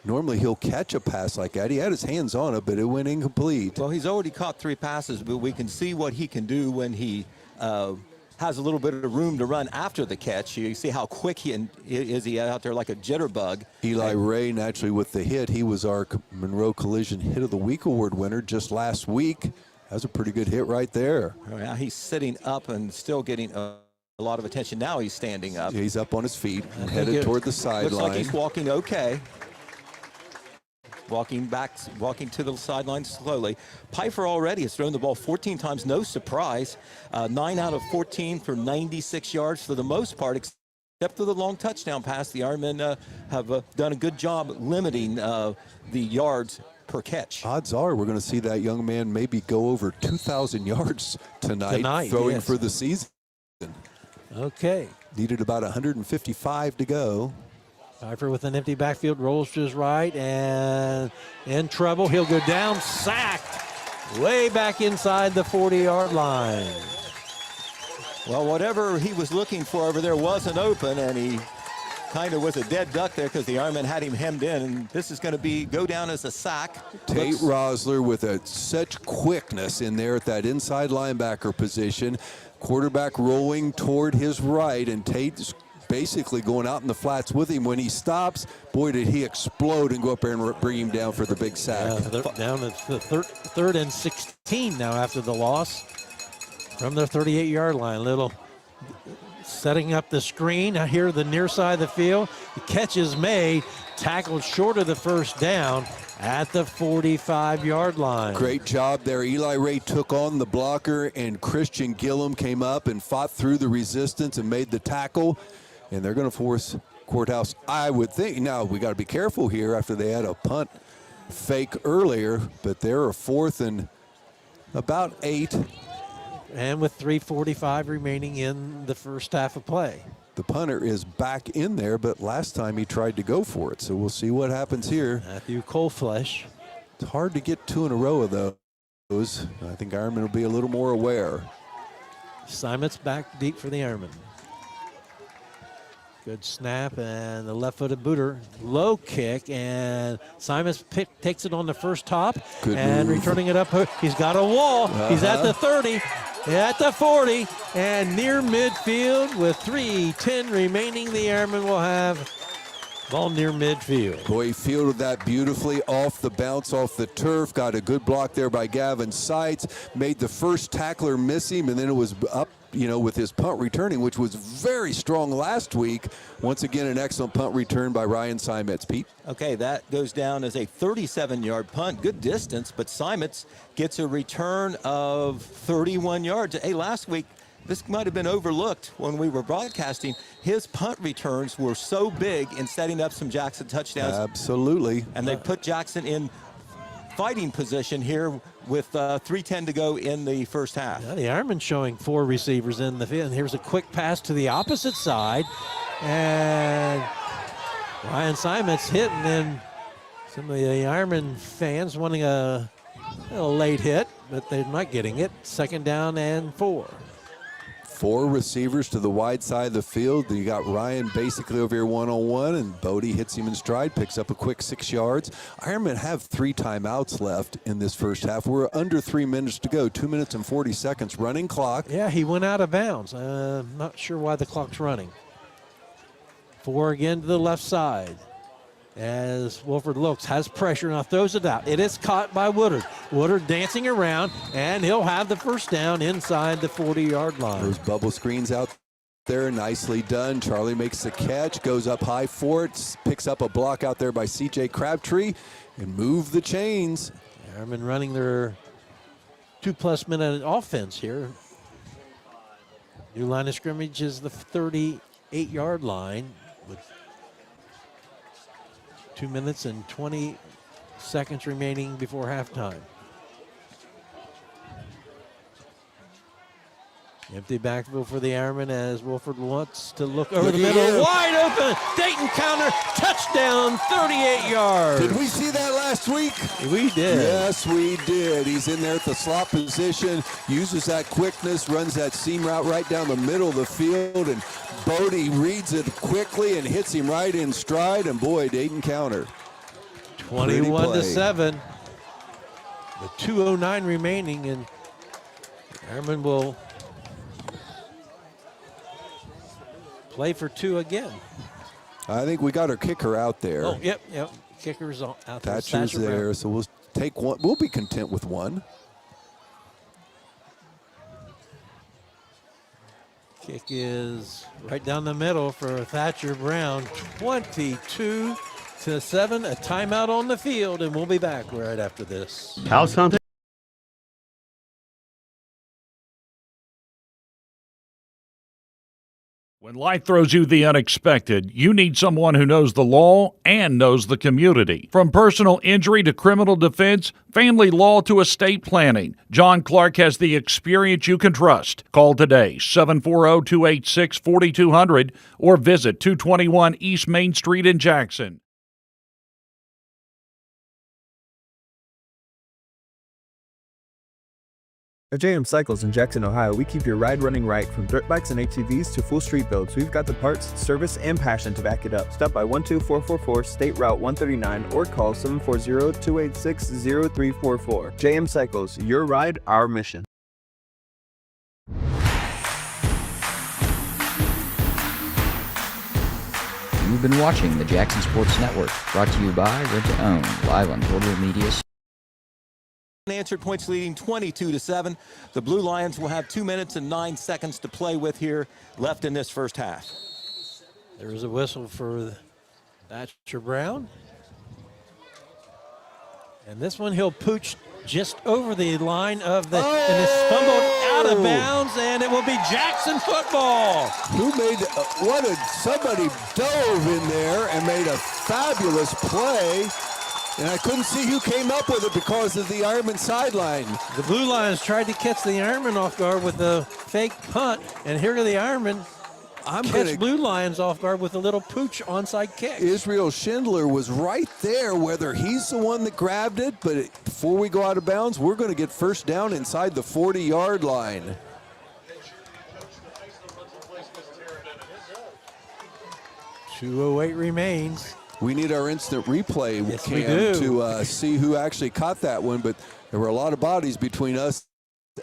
Normally he'll catch a pass like that. He had his hands on it, but it went incomplete. Well, he's already caught 3 passes, but we can see what he can do when he has a little bit of room to run after the catch. You see how quick he out there like a jitterbug. Eli Ray, naturally, with the hit, he was our Monroe Collision Hit of the Week award winner just last week. That was a pretty good hit right there. Now he's sitting up and still getting a lot of attention. Now he's standing up. He's up on his feet and headed toward the sideline. Looks like he's walking okay. Walking to the sideline slowly. Pfeiffer already has thrown the ball 14 times, no surprise. 9 out of 14 for 96 yards for the most part, except for the long touchdown pass. The Ironmen have done a good job limiting the yards per catch. Odds are we're going to see that young man maybe go over 2,000 yards tonight throwing for the season. Okay. Needed about 155 to go. Pfeiffer with an empty backfield, rolls to his right, and in trouble. He'll go down, sacked, way back inside the 40-yard line. Well, whatever he was looking for over there wasn't open, and he kind of was a dead duck there because the Ironman had him hemmed in, and this is going to go down as a sack. Tate Rosler with such quickness in there at that inside linebacker position. Quarterback rolling toward his right, and Tate's basically going out in the flats with him. When he stops, boy, did he explode and go up there and bring him down for the big sack. Down at the third and 16 now after the loss from the 38-yard line. Little setting up the screen. Now here the near side of the field. The catch is made, tackled short of the first down at the 45-yard line. Great job there. Eli Ray took on the blocker, and Christian Gillum came up and fought through the resistance and made the tackle. And they're going to force Courthouse, I would think. Now, we got to be careful here after they had a punt fake earlier, but they're a 4th and about 8. And with 3:45 remaining in the first half of play. The punter is back in there, but last time he tried to go for it. So we'll see what happens here. Matthew Coleflesh. It's hard to get 2 in a row of those. I think Ironman will be a little more aware. Simon's back deep for the Ironman. Good snap, and the left-footed booter. Low kick, and Simons takes it on the first top. Good and move. Returning it up. He's got a wall. He's at the 30, at the 40, and near midfield with 3:10 remaining. The Airmen will have ball near midfield. Boy, he fielded that beautifully off the bounce, off the turf. Got a good block there by Gavin Seitz. Made the first tackler miss him, and then it was up, with his punt returning, which was very strong last week. Once again, an excellent punt return by Ryan Simets. Pete? Okay, that goes down as a 37-yard punt. Good distance, but Simets gets a return of 31 yards. Hey, last week, this might have been overlooked when we were broadcasting. His punt returns were so big in setting up some Jackson touchdowns. Absolutely. And they put Jackson in fighting position here with 3:10 to go in the first half. Yeah, the Ironman showing 4 receivers in the field. And here's a quick pass to the opposite side. And Ryan Simons hit, and then some of the Ironman fans wanting a late hit, but they're not getting it. 2nd down and 4. 4 receivers to the wide side of the field. You got Ryan basically over here one-on-one, and Bodie hits him in stride, picks up a quick 6 yards. Ironmen have 3 timeouts left in this first half. We're under 3 minutes to go, 2 minutes and 40 seconds, running clock. Yeah, he went out of bounds. Not sure why the clock's running. 4 again to the left side. As Wolford looks, has pressure, now throws it out. It is caught by Woodard. Woodard dancing around, and he'll have the first down inside the 40-yard line. Those bubble screens out there, nicely done. Charlie makes the catch, goes up high for it, picks up a block out there by C.J. Crabtree, and move the chains. Airmen running their 2+ minute offense here. New line of scrimmage is the 38-yard line with 2 minutes and 20 seconds remaining before halftime. Empty backfield for the Ironman as Wolford wants to look over the middle. Wide open. Dayton counter. Touchdown, 38 yards. Did we see that last week? We did. Yes, we did. He's in there at the slot position, uses that quickness, runs that seam route right down the middle of the field, and Bodie reads it quickly and hits him right in stride, and boy, Dayton counter. 21-7. With 2:09 remaining, and Ironman will play for 2 again. I think we got our kicker out there. Oh, yep. Kicker's out there. Thatcher's there, so we'll take one. We'll be content with 1. Kick is right down the middle for Thatcher Brown. 22-7, a timeout on the field, and we'll be back right after this. House hunting. When life throws you the unexpected, you need someone who knows the law and knows the community. From personal injury to criminal defense, family law to estate planning, John Clark has the experience you can trust. Call today, 740-286-4200, or visit 221 East Main Street in Jackson. At JM Cycles in Jackson, Ohio, we keep your ride running right. From dirt bikes and ATVs to full street builds, we've got the parts, service, and passion to back it up. Stop by 12444 State Route 139 or call 740-286-0344. JM Cycles, your ride, our mission. You've been watching the Jackson Sports Network, brought to you by Rent-2-Own, live on Total Media. Unanswered points leading 22-7. The Blue Lions will have 2 minutes and 9 seconds to play with here left in this first half. There is a whistle for Thatcher Brown. And this one he'll pooch just over the line of the, and is fumbled out of bounds, and it will be Jackson football. Who made, somebody dove in there and made a fabulous play. And I couldn't see who came up with it because of the Ironman sideline. The Blue Lions tried to catch the Ironman off guard with a fake punt, and here are the Ironmen catch Blue Lions off guard with a little pooch onside kick. Israel Schindler was right there, whether he's the one that grabbed it, but before we go out of bounds, we're going to get first down inside the 40-yard line. .208 remains. We need our instant replay cam to see who actually caught that one, but there were a lot of bodies between us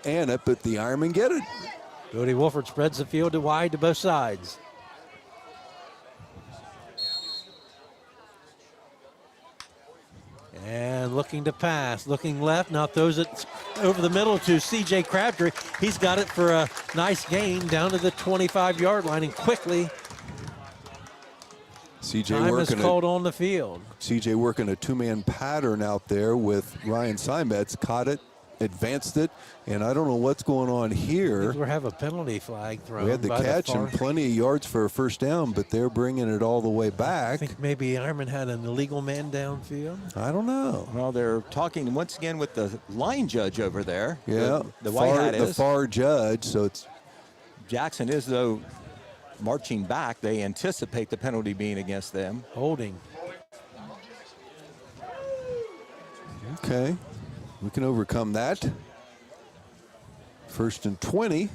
and it, but the Ironmen get it. Cody Wolford spreads the field wide to both sides. And looking to pass, looking left, now throws it over the middle to C.J. Crabtree. He's got it for a nice gain down to the 25-yard line, and quickly CJ working called on the field. CJ working a two-man pattern out there with Ryan Simets, caught it, advanced it, and I don't know what's going on here. I think we have a penalty flag thrown. We had the catch and plenty of yards for a first down, but they're bringing it all the way back. I think maybe Ironman had an illegal man downfield. I don't know. Well, they're talking once again with the line judge over there. Yeah, the white hat is. The far judge, so it's. Jackson is, though, marching back. They anticipate the penalty being against them. Holding. Okay, we can overcome that. 1st and 20.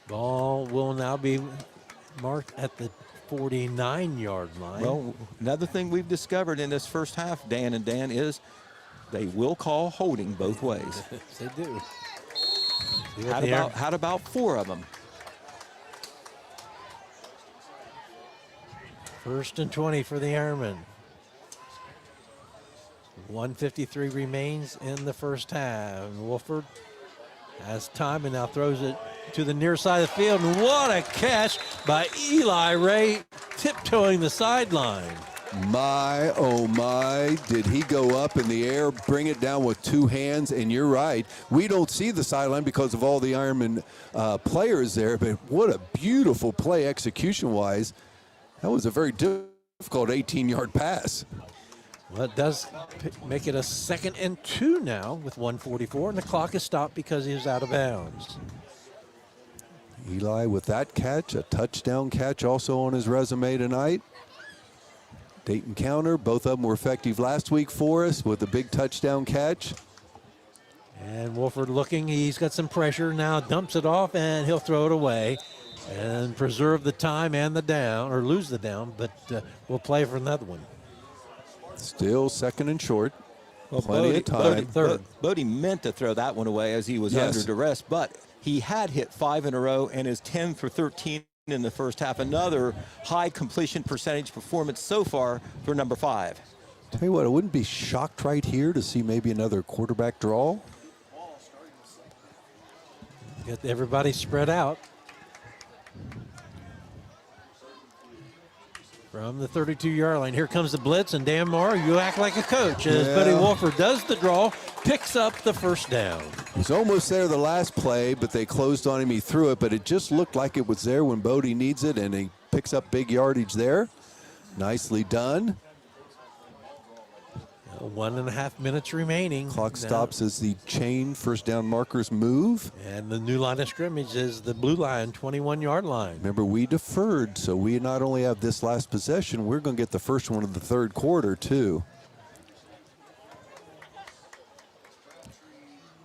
Ball will now be marked at the 49-yard line. Well, another thing we've discovered in this first half, Dan and Dan, is they will call holding both ways. They do. How about 4 of them? 1st and 20 for the Ironmen. 1:53 remains in the first half. Wolford has time and now throws it to the near side of the field. And what a catch by Eli Ray, tiptoeing the sideline. My, oh my, did he go up in the air, bring it down with 2 hands, and you're right. We don't see the sideline because of all the Ironman players there, but what a beautiful play execution-wise. That was a very difficult 18-yard pass. Well, it does make it a 2nd and 2 now with 1:44, and the clock is stopped because he was out of bounds. Eli with that catch, a touchdown catch also on his resume tonight. Dayton counter, both of them were effective last week for us with a big touchdown catch. And Wolford looking, he's got some pressure now, dumps it off, and he'll throw it away and preserve the time and the down, or lose the down, but we'll play for another one. Still 2nd and short. Well, plenty of time. Bodie meant to throw that one away as he was under duress, but he had hit 5 in a row and is 10 for 13 in the first half. Another high completion percentage performance so far for number 5. Tell you what, I wouldn't be shocked right here to see maybe another quarterback draw. Get everybody spread out. From the 32-yard line, here comes the blitz, and Dan Moore, you act like a coach as Buddy Wolford does the draw, picks up the first down. He was almost there the last play, but they closed on him. He threw it, but it just looked like it was there when Bodie needs it, and he picks up big yardage there. Nicely done. 1.5 minutes remaining. Clock stops as the chain first down markers move. And the new line of scrimmage is the blue line, 21-yard line. Remember, we deferred, so we not only have this last possession, we're going to get the first one of the third quarter, too.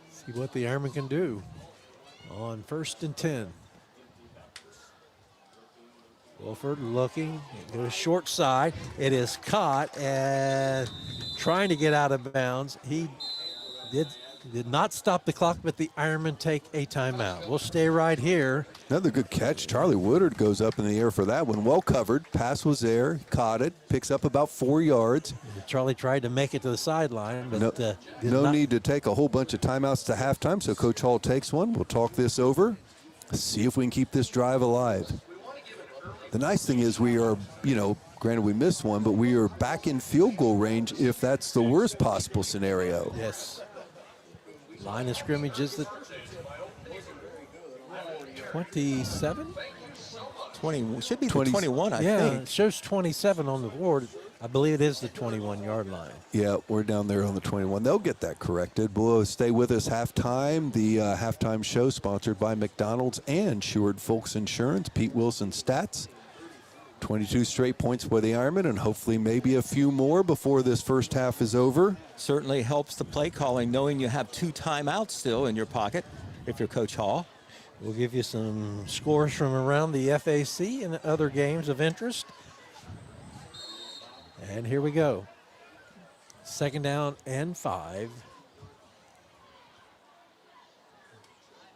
See what the Ironmen can do on 1st and 10. Wolford looking, goes short side. It is caught and trying to get out of bounds. He did not stop the clock, but the Ironmen take a timeout. We'll stay right here. Another good catch. Charlie Woodard goes up in the air for that one. Well covered. Pass was there. Caught it. Picks up about 4 yards. Charlie tried to make it to the sideline, but no need to take a whole bunch of timeouts to halftime, so Coach Hall takes one. We'll talk this over. See if we can keep this drive alive. The nice thing is we are, granted we missed one, but we are back in field goal range if that's the worst possible scenario. Yes. Line of scrimmage is the 27? 20, should be the 21, I think. Yeah, it shows 27 on the board. I believe it is the 21-yard line. Yeah, we're down there on the 21. They'll get that corrected. We'll stay with us halftime. The halftime show sponsored by McDonald's and Sherwood Folks Insurance. Pete Wilson Stats. 22 straight points for the Ironmen, and hopefully maybe a few more before this first half is over. Certainly helps the play calling, knowing you have 2 timeouts still in your pocket if you're Coach Hall. We'll give you some scores from around the FAC and other games of interest. And here we go. 2nd down and 5.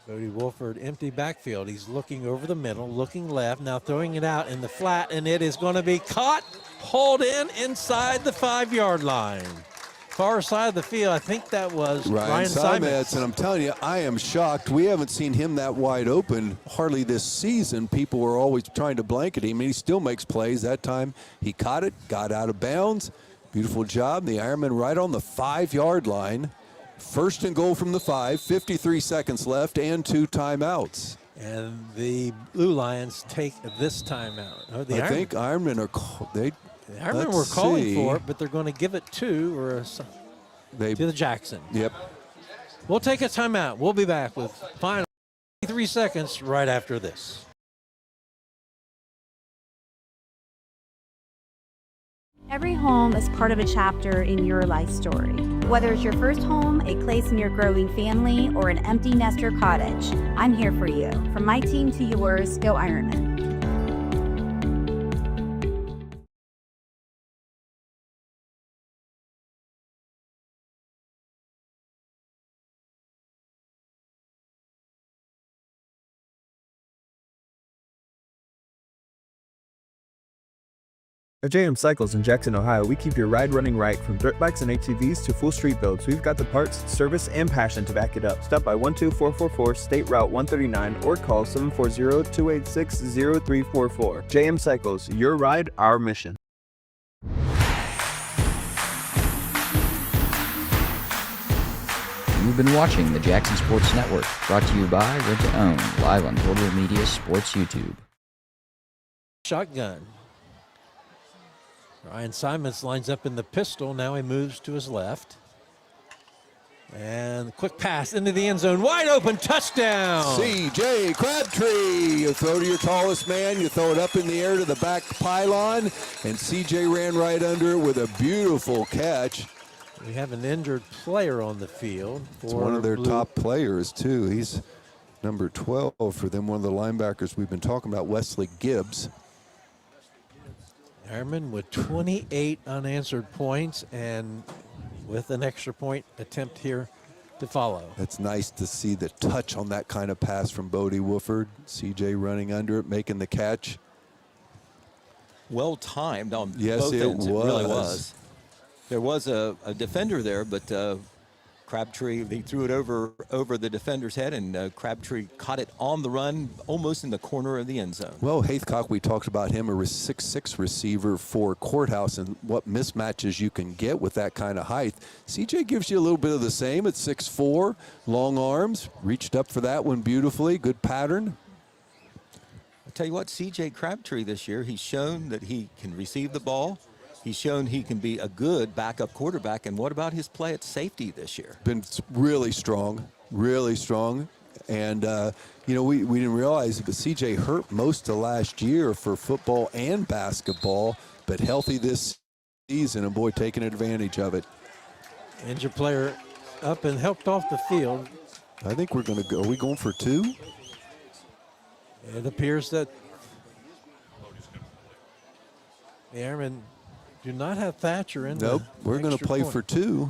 Bodie Wolford, empty backfield. He's looking over the middle, looking left, now throwing it out in the flat, and it is going to be caught, hauled in inside the 5-yard line. Far side of the field, I think that was Ryan Simons. And I'm telling you, I am shocked. We haven't seen him that wide open hardly this season. People were always trying to blanket him, and he still makes plays. That time he caught it, got out of bounds. Beautiful job. The Ironmen right on the 5-yard line. 1st and goal from the 5, 53 seconds left, and 2 timeouts. And the Blue Lions take this timeout. I think Ironmen are the Ironmen were calling for it, but they're going to give it to the Jackson. Yep. We'll take a timeout. We'll be back with final 3 seconds right after this. Every home is part of a chapter in your life story. Whether it's your first home, a place in your growing family, or an empty nester cottage, I'm here for you. From my team to yours, go Ironmen. At JM Cycles in Jackson, Ohio, we keep your ride running right. From dirt bikes and ATVs to full street builds, we've got the parts, service, and passion to back it up. Stop by 12444 State Route 139 or call 740-286-0344. JM Cycles, your ride, our mission. You've been watching the Jackson Sports Network, brought to you by Rent-2-Own, live on Total Media Sports YouTube. Shotgun. Ryan Simons lines up in the pistol. Now he moves to his left. And quick pass into the end zone. Wide open, touchdown. C.J. Crabtree. You throw to your tallest man. You throw it up in the air to the back pylon. And C.J. ran right under it with a beautiful catch. We have an injured player on the field. It's one of their top players, too. He's number 12 for them, one of the linebackers we've been talking about, Wesley Gibbs. Ironmen with 28 unanswered points and with an extra point attempt here to follow. It's nice to see the touch on that kind of pass from Bodie Wolford. CJ running under it, making the catch. Well timed on both ends. It really was. There was a defender there, but Crabtree, they threw it over the defender's head, and Crabtree caught it on the run, almost in the corner of the end zone. Well, Haithcock, we talked about him, a 6'6" receiver for Courthouse, and what mismatches you can get with that kind of height. CJ gives you a little bit of the same at 6'4", long arms, reached up for that one beautifully, good pattern. I'll tell you what, CJ Crabtree this year, he's shown that he can receive the ball. He's shown he can be a good backup quarterback. And what about his play at safety this year? Been really strong, really strong. And, you know, we didn't realize it, but CJ hurt most of last year for football and basketball, but healthy this season, and boy, taking advantage of it. Injured player up and helped off the field. I think we're going to go. Are we going for 2? It appears that the Ironmen do not have Thatcher in. Nope, we're going to play point. for 2.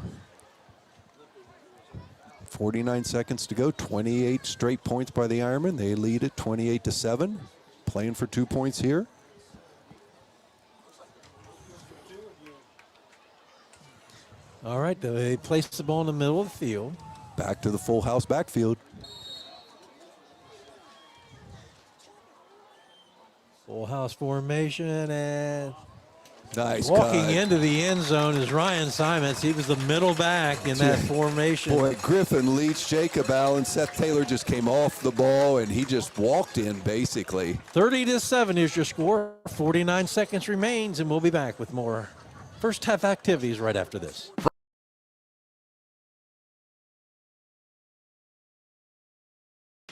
49 seconds to go, 28 straight points by the Ironmen. They lead it 28-7, playing for 2 points here. All right, they place the ball in the middle of the field. Back to the full house backfield. Full house formation, and nice walking cut. into the end zone is Ryan Simons. He was the middle back in that formation. Boy, Griffin leads Jacob Allen. Seth Taylor just came off the ball, and he just walked in, basically. 30-7 is your score. 49 seconds remains, and we'll be back with more first half activities right after this.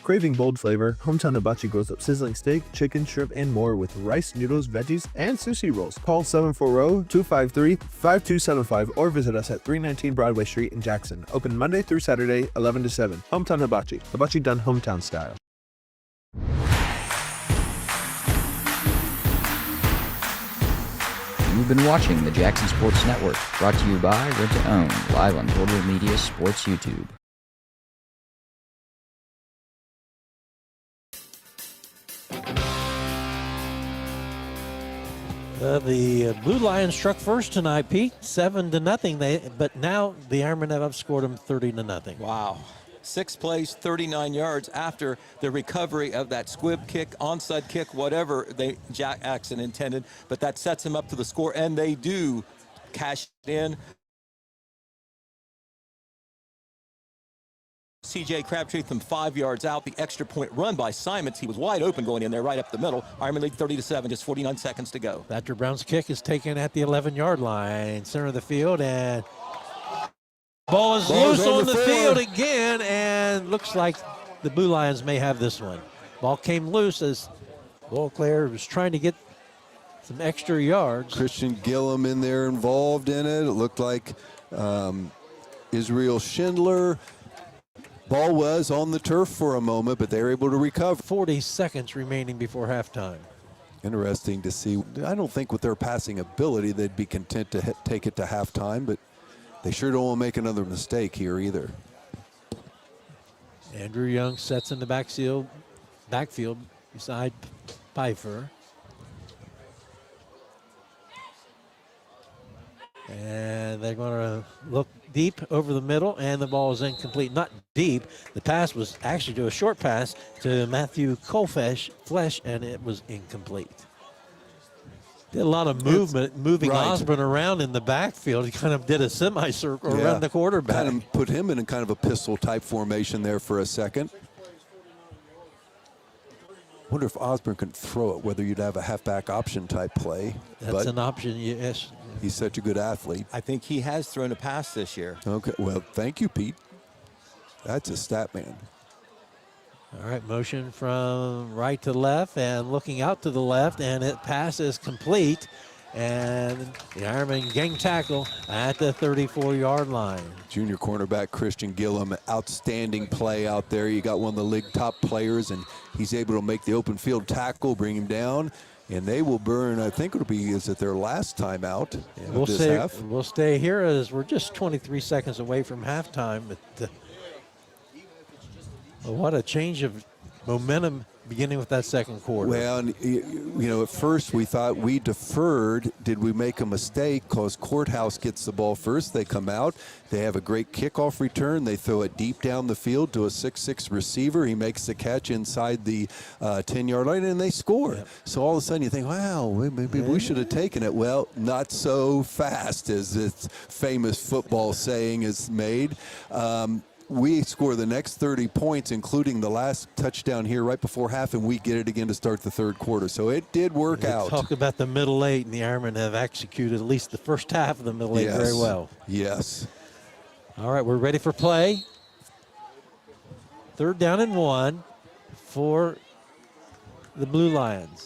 Craving bold flavor, Hometown Hibachi grows up sizzling steak, chicken, shrimp, and more with rice, noodles, veggies, and sushi rolls. Call 740-253-5275 or visit us at 319 Broadway Street in Jackson. Open Monday through Saturday, 11 to 7. Hometown Hibachi. Hibachi done hometown style. You've been watching the Jackson Sports Network, brought to you by Rent-2-Own, live on Total Media Sports YouTube. The Blue Lions struck first tonight, Pete, 7-0. But now the Ironmen have outscored them 30-0. Wow. 6 plays, 39 yards after the recovery of that squib kick, onside kick, whatever Jackson intended. But that sets them up to the score, and they do cash it in. CJ Crabtree from 5 yards out, the extra point run by Simons. He was wide open going in there right up the middle. Ironman lead 30-7, just 49 seconds to go. Thatcher Brown's kick is taken at the 11-yard line, center of the field, and ball is loose on the field again, and looks like the Blue Lions may have this one. Ball came loose as Beauclair was trying to get some extra yards. Christian Gillum in there involved in it. It looked like Israel Schindler. Ball was on the turf for a moment, but they were able to recover. 40 seconds remaining before halftime. Interesting to see. I don't think with their passing ability they'd be content to take it to halftime, but they sure don't want to make another mistake here either. Andrew Young sets in the backfield beside Pfeiffer. And they're going to look deep over the middle, and the ball is incomplete. Not deep. The pass was actually to a short pass to Matthew Flesh, and it was incomplete. Did a lot of movement, moving Osborne around in the backfield. He kind of did a semicircle around the quarterback. Kind of put him in a kind of a pistol-type formation there for a second. Wonder if Osborne can throw it, whether you'd have a halfback option type play. That's an option, yes. He's such a good athlete. I think he has thrown a pass this year. Okay, well, thank you, Pete. That's a stat man. All right, motion from right to left and looking out to the left, and it passes complete. And the Ironman gang tackle at the 34-yard line. Junior cornerback Christian Gillum, outstanding play out there. You got one of the league top players, and he's able to make the open field tackle, bring him down, and they will burn, I think it'll be, is it their last time out of this half? We'll stay here as we're just 23 seconds away from halftime. But what a change of momentum beginning with that second quarter. Well, at first we thought we deferred. Did we make a mistake? Because Courthouse gets the ball first. They come out. They have a great kickoff return. They throw it deep down the field to a 6'6" receiver. He makes the catch inside the 10-yard line, and they score. Yep. So all of a sudden you think, wow, maybe we should have taken it. Well, not so fast, as this famous football saying is made. We score the next 30 points, including the last touchdown here right before half, and we get it again to start the third quarter. So it did work out. Talk about the middle eight, and the Ironmen have executed at least the first half of the middle eight very well. Yes. All right, we're ready for play. 3rd down and 1 for the Blue Lions.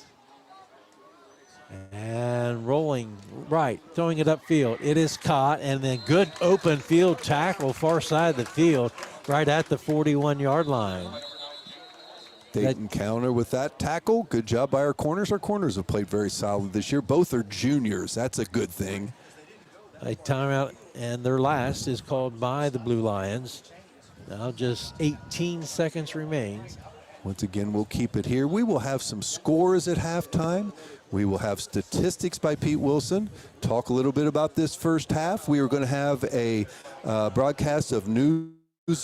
And rolling right, throwing it upfield. It is caught, and then good open field tackle, far side of the field, right at the 41-yard line. Dayton counter with that tackle. Good job by our corners. Our corners have played very solid this year. Both are juniors. That's a good thing. A timeout, and their last is called by the Blue Lions. Now just 18 seconds remains. Once again, we'll keep it here. We will have some scores at halftime. We will have statistics by Pete Wilson, talk a little bit about this first half. We are going to have a broadcast of news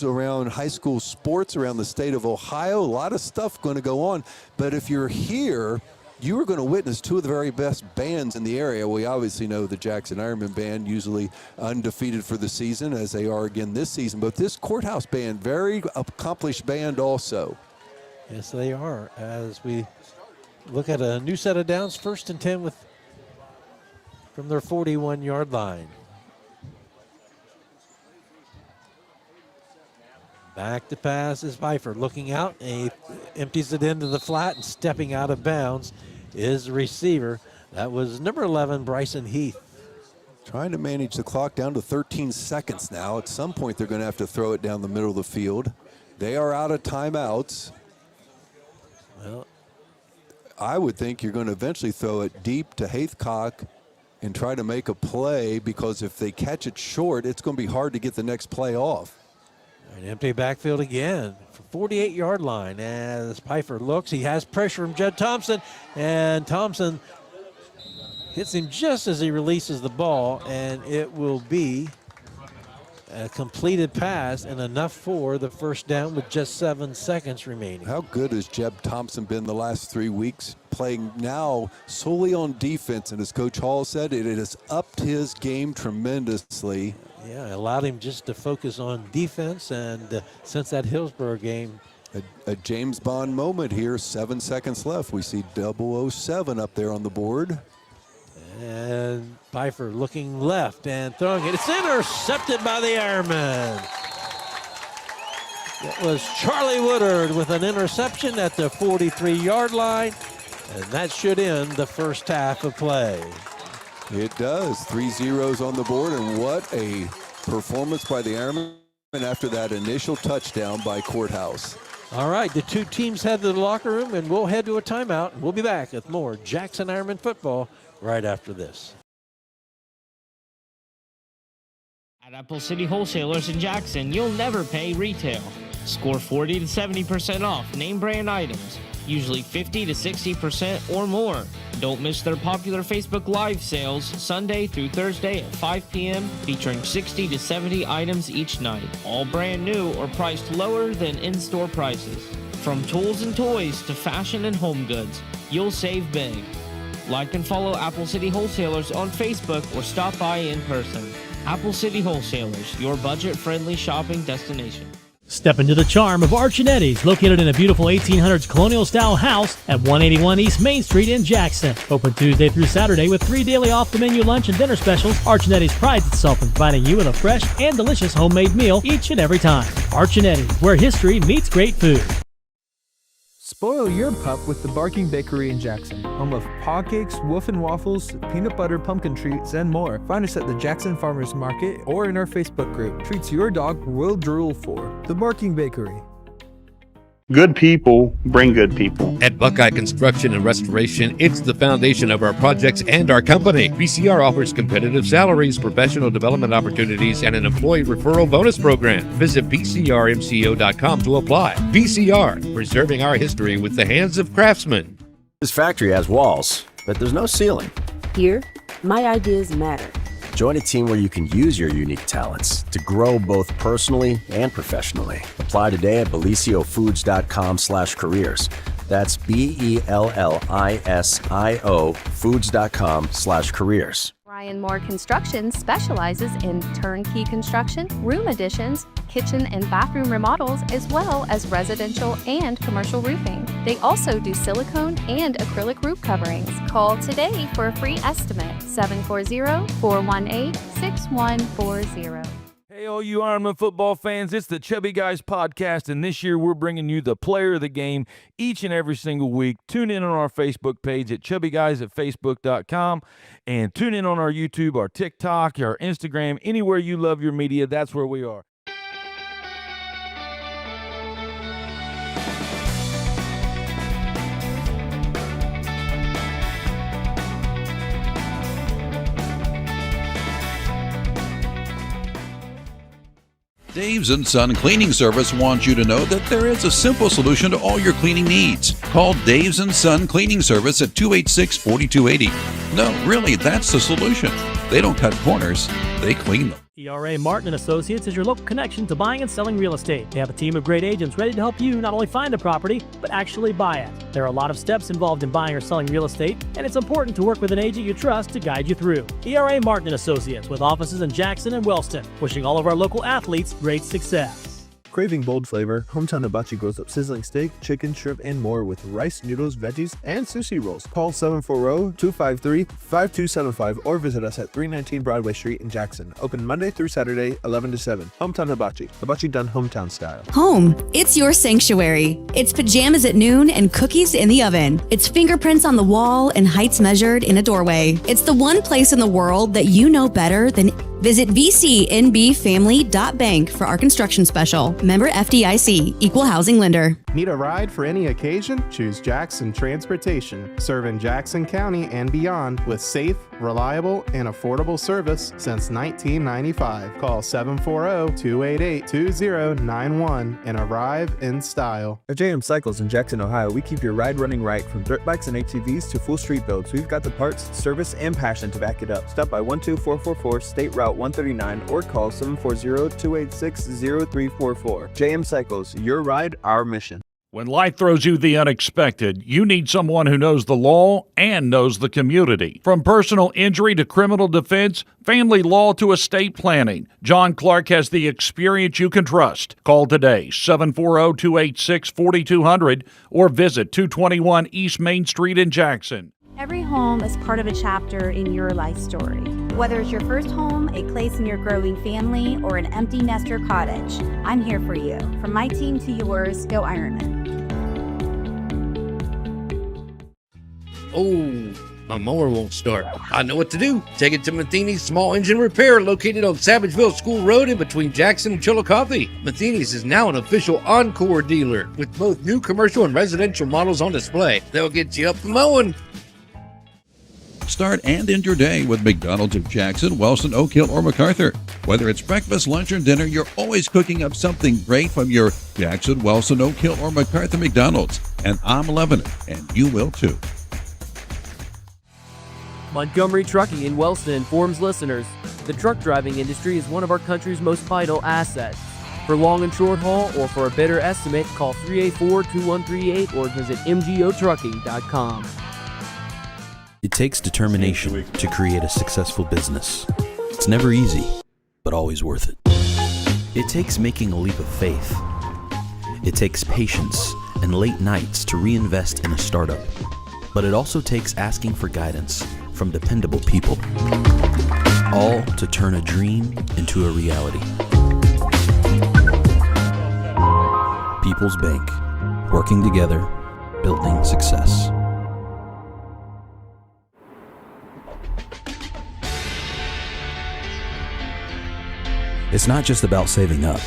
around high school sports around the state of Ohio. A lot of stuff going to go on. But if you're here, you are going to witness two of the very best bands in the area. We obviously know the Jackson Ironmen band, usually undefeated for the season, as they are again this season. But this Courthouse band, very accomplished band also. Yes, they are, as we look at a new set of downs, 1st and 10 from their 41-yard line. Back to pass is Pfeiffer looking out. He empties it into the flat, and stepping out of bounds is the receiver. That was number 11, Bryson Heath. Trying to manage the clock down to 13 seconds now. At some point, they're going to have to throw it down the middle of the field. They are out of timeouts. Well, I would think you're going to eventually throw it deep to Haithcock and try to make a play, because if they catch it short, it's going to be hard to get the next play off. An empty backfield again, 48-yard line. As Pfeiffer looks, he has pressure from Judd Thompson, and Thompson hits him just as he releases the ball, and it will be a completed pass and enough for the first down with just 7 seconds remaining. How good has Jeb Thompson been the last 3 weeks, playing now solely on defense? And as Coach Hall said, it has upped his game tremendously. Yeah, allowed him just to focus on defense, and since that Hillsborough game. A James Bond moment here, 7 seconds left. We see 007 up there on the board. And Pfeiffer looking left and throwing it. It's intercepted by the Ironmen. It was Charlie Woodard with an interception at the 43-yard line, and that should end the first half of play. It does. 3 zeros on the board, and what a performance by the Ironmen after that initial touchdown by Courthouse. All right, the two teams head to the locker room, and we'll head to a timeout. We'll be back with more Jackson Ironmen football right after this. At Apple City Wholesalers in Jackson, you'll never pay retail. Score 40 to 70% off name brand items, usually 50 to 60% or more. Don't miss their popular Facebook Live sales Sunday through Thursday at 5 p.m. featuring 60 to 70 items each night. All brand new or priced lower than in-store prices. From tools and toys to fashion and home goods, you'll save big. Like and follow Apple City Wholesalers on Facebook or stop by in person. Apple City Wholesalers, your budget-friendly shopping destination. Step into the charm of Archinetti's, located in a beautiful 1800s colonial-style house at 181 East Main Street in Jackson. Open Tuesday through Saturday with 3 daily off-the-menu lunch and dinner specials. Archinetti's prides itself in providing you with a fresh and delicious homemade meal each and every time. Archinetti's, where history meets great food. Spoil your pup with the Barking Bakery in Jackson, home of paw cakes, wolf and waffles, peanut butter pumpkin treats, and more. Find us at the Jackson Farmers Market or in our Facebook group. Treats your dog will drool for. The Barking Bakery. Good people bring good people. At Buckeye Construction and Restoration, it's the foundation of our projects and our company. VCR offers competitive salaries, professional development opportunities, and an employee referral bonus program. Visit VCRMCO.com to apply. VCR, preserving our history with the hands of craftsmen. This factory has walls, but there's no ceiling. Here, my ideas matter. Join a team where you can use your unique talents to grow both personally and professionally. Apply today at belisiofoods.com/careers. That's BELLISIO foods.com/careers. Ryan Moore Construction specializes in turnkey construction, room additions, kitchen and bathroom remodels, as well as residential and commercial roofing. They also do silicone and acrylic roof coverings. Call today for a free estimate, 740-418-6140. Hey, all you Ironman football fans, it's the Chubby Guys podcast, and this year we're bringing you the player of the game each and every single week. Tune in on our Facebook page at chubbyguys@facebook.com, and tune in on our YouTube, our TikTok, our Instagram, anywhere you love your media, that's where we are. Dave's & Son Cleaning Service wants you to know that there is a simple solution to all your cleaning needs. Call Dave's & Son Cleaning Service at 286-4280. No, really, that's the solution. They don't cut corners, they clean them. ERA Martin & Associates is your local connection to buying and selling real estate. They have a team of great agents ready to help you not only find a property, but actually buy it. There are a lot of steps involved in buying or selling real estate, and it's important to work with an agent you trust to guide you through. ERA Martin & Associates, with offices in Jackson and Wellston, wishing all of our local athletes great success. Craving bold flavor, Hometown Hibachi grows up sizzling steak, chicken, shrimp, and more with rice, noodles, veggies, and sushi rolls. Call 740-253-5275 or visit us at 319 Broadway Street in Jackson. Open Monday through Saturday, 11 to 7. Hometown Hibachi. Hibachi done hometown style. Home, it's your sanctuary. It's pajamas at noon and cookies in the oven. It's fingerprints on the wall and heights measured in a doorway. It's the one place in the world that you know better than. Visit VCNBFamily.bank for our construction special. Member FDIC, Equal Housing Lender. Need a ride for any occasion? Choose Jackson Transportation, serving Jackson County and beyond with safe, reliable, and affordable service since 1995. Call 740-288-2091 and arrive in style. At JM Cycles in Jackson, Ohio, we keep your ride running right from dirt bikes and ATVs to full street builds. We've got the parts, service, and passion to back it up. Stop by 12444 State Route 139 or call 740-286-0344. JM Cycles, your ride, our mission. When life throws you the unexpected, you need someone who knows the law and knows the community. From personal injury to criminal defense, family law to estate planning, John Clark has the experience you can trust. Call today, 740-286-4200 or visit 221 East Main Street in Jackson. Every home is part of a chapter in your life story. Whether it's your first home, a place in your growing family, or an empty nester cottage, I'm here for you. From my team to yours, go Ironmen. Oh, my mower won't start. I know what to do. Take it to Matheny's Small Engine Repair, located on Savageville School Road in between Jackson and Chillicothe. Matheny's is now an official Encore dealer with both new commercial and residential models on display. They'll get you up and mowing. Start and end your day with McDonald's of Jackson, Wellston, Oak Hill, or MacArthur. Whether it's breakfast, lunch, or dinner, you're always cooking up something great from your Jackson, Wellston, Oak Hill, or MacArthur McDonald's. And I'm loving it, and you will too. Montgomery Trucking in Wellston informs listeners the truck driving industry is one of our country's most vital assets. For long and short haul or for a better estimate, call 384-2138 or visit mgotrucking.com. It takes determination to create a successful business. It's never easy, but always worth it. It takes making a leap of faith. It takes patience and late nights to reinvest in a startup. But it also takes asking for guidance from dependable people. All to turn a dream into a reality. People's Bank. Working together, building success. It's not just about saving up.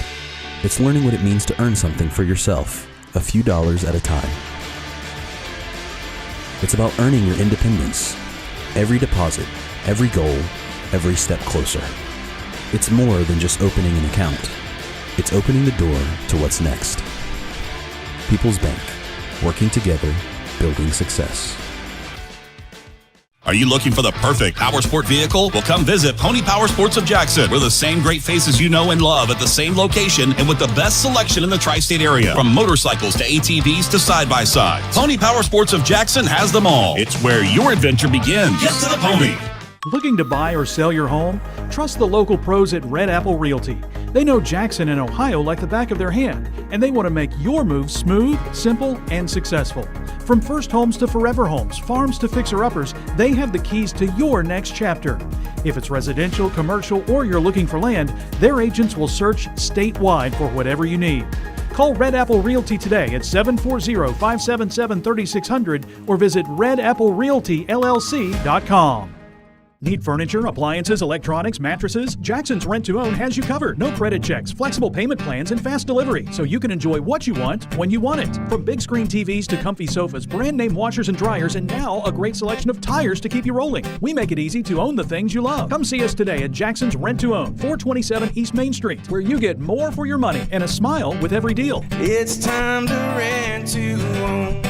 It's learning what it means to earn something for yourself. a few dollars at a time. It's about earning your independence. Every deposit, every goal, every step closer. It's more than just opening an account. It's opening the door to what's next. People's Bank, working together, building success. Are you looking for the perfect power sport vehicle? Well, come visit Pony Power Sports of Jackson. We're the same great faces you know and love at the same location and with the best selection in the tri-state area. From motorcycles to ATVs to side-by-sides. Pony Power Sports of Jackson has them all. It's where your adventure begins. Get to the pony. Looking to buy or sell your home? Trust the local pros at Red Apple Realty. They know Jackson and Ohio like the back of their hand, and they want to make your move smooth, simple, and successful. From first homes to forever homes, farms to fixer-uppers, they have the keys to your next chapter. If it's residential, commercial, or you're looking for land, their agents will search statewide for whatever you need. Call Red Apple Realty today at 740-577-3600 or visit redapplerealtyllc.com. Need furniture, appliances, electronics, mattresses? Jackson's Rent-2-Own has you covered. No credit checks, flexible payment plans, and fast delivery, so you can enjoy what you want when you want it. From big screen TVs to comfy sofas, brand name washers and dryers, and now a great selection of tires to keep you rolling. We make it easy to own the things you love. Come see us today at Jackson's Rent-2-Own, 427 East Main Street, where you get more for your money and a smile with every deal. It's time to Rent-2-Own.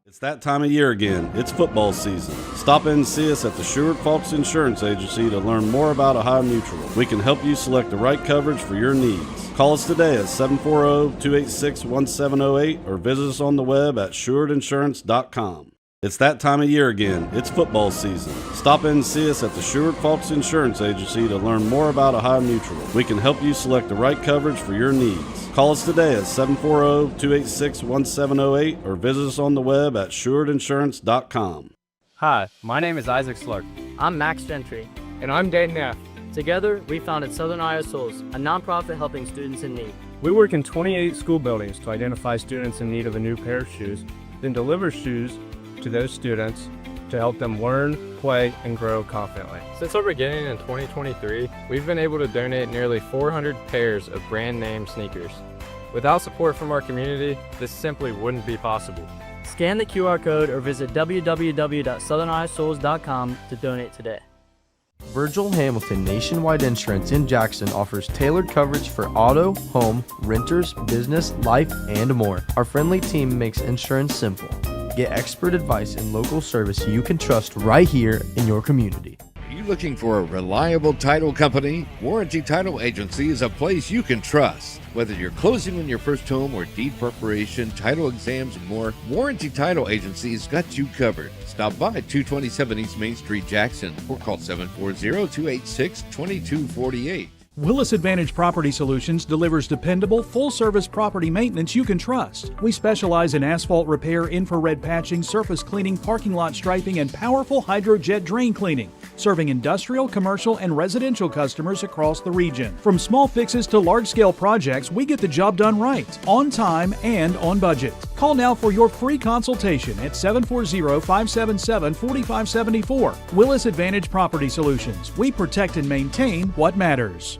It's that time of year again. It's football season. Stop in and see us at the Sherwood-Falks Insurance Agency to learn more about Ohio Mutual. We can help you select the right coverage for your needs. Call us today at 740-286-1708 or visit us on the web at SherwoodInsurance.com. It's that time of year again. It's football season. Stop in and see us at the Sherwood-Falks Insurance Agency to learn more about Ohio Mutual. We can help you select the right coverage for your needs. Call us today at 740-286-1708 or visit us on the web at SherwoodInsurance.com. Hi, my name is Isaac Slark. I'm Max Gentry. And I'm Dan Neff. Together, we founded Southern Iowa Souls, a nonprofit helping students in need. We work in 28 school buildings to identify students in need of a new pair of shoes, then deliver shoes to those students to help them learn, play, and grow confidently. Since our beginning in 2023, we've been able to donate nearly 400 pairs of brand name sneakers. Without support from our community, this simply wouldn't be possible. Scan the QR code or visit www.southerniowasouls.com to donate today. Virgil Hamilton Nationwide Insurance in Jackson offers tailored coverage for auto, home, renters, business, life, and more. Our friendly team makes insurance simple. Get expert advice and local service you can trust right here in your community. Are you looking for a reliable title company? Warranty Title Agency is a place you can trust. Whether you're closing on your first home or deed preparation, title exams, and more, Warranty Title Agency's got you covered. Stop by 227 East Main Street, Jackson, or call 740-286-2248. Willis Advantage Property Solutions delivers dependable, full-service property maintenance you can trust. We specialize in asphalt repair, infrared patching, surface cleaning, parking lot striping, and powerful hydrojet drain cleaning, serving industrial, commercial, and residential customers across the region. From small fixes to large-scale projects, we get the job done right, on time, and on budget. Call now for your free consultation at 740-577-4574. Willis Advantage Property Solutions. We protect and maintain what matters.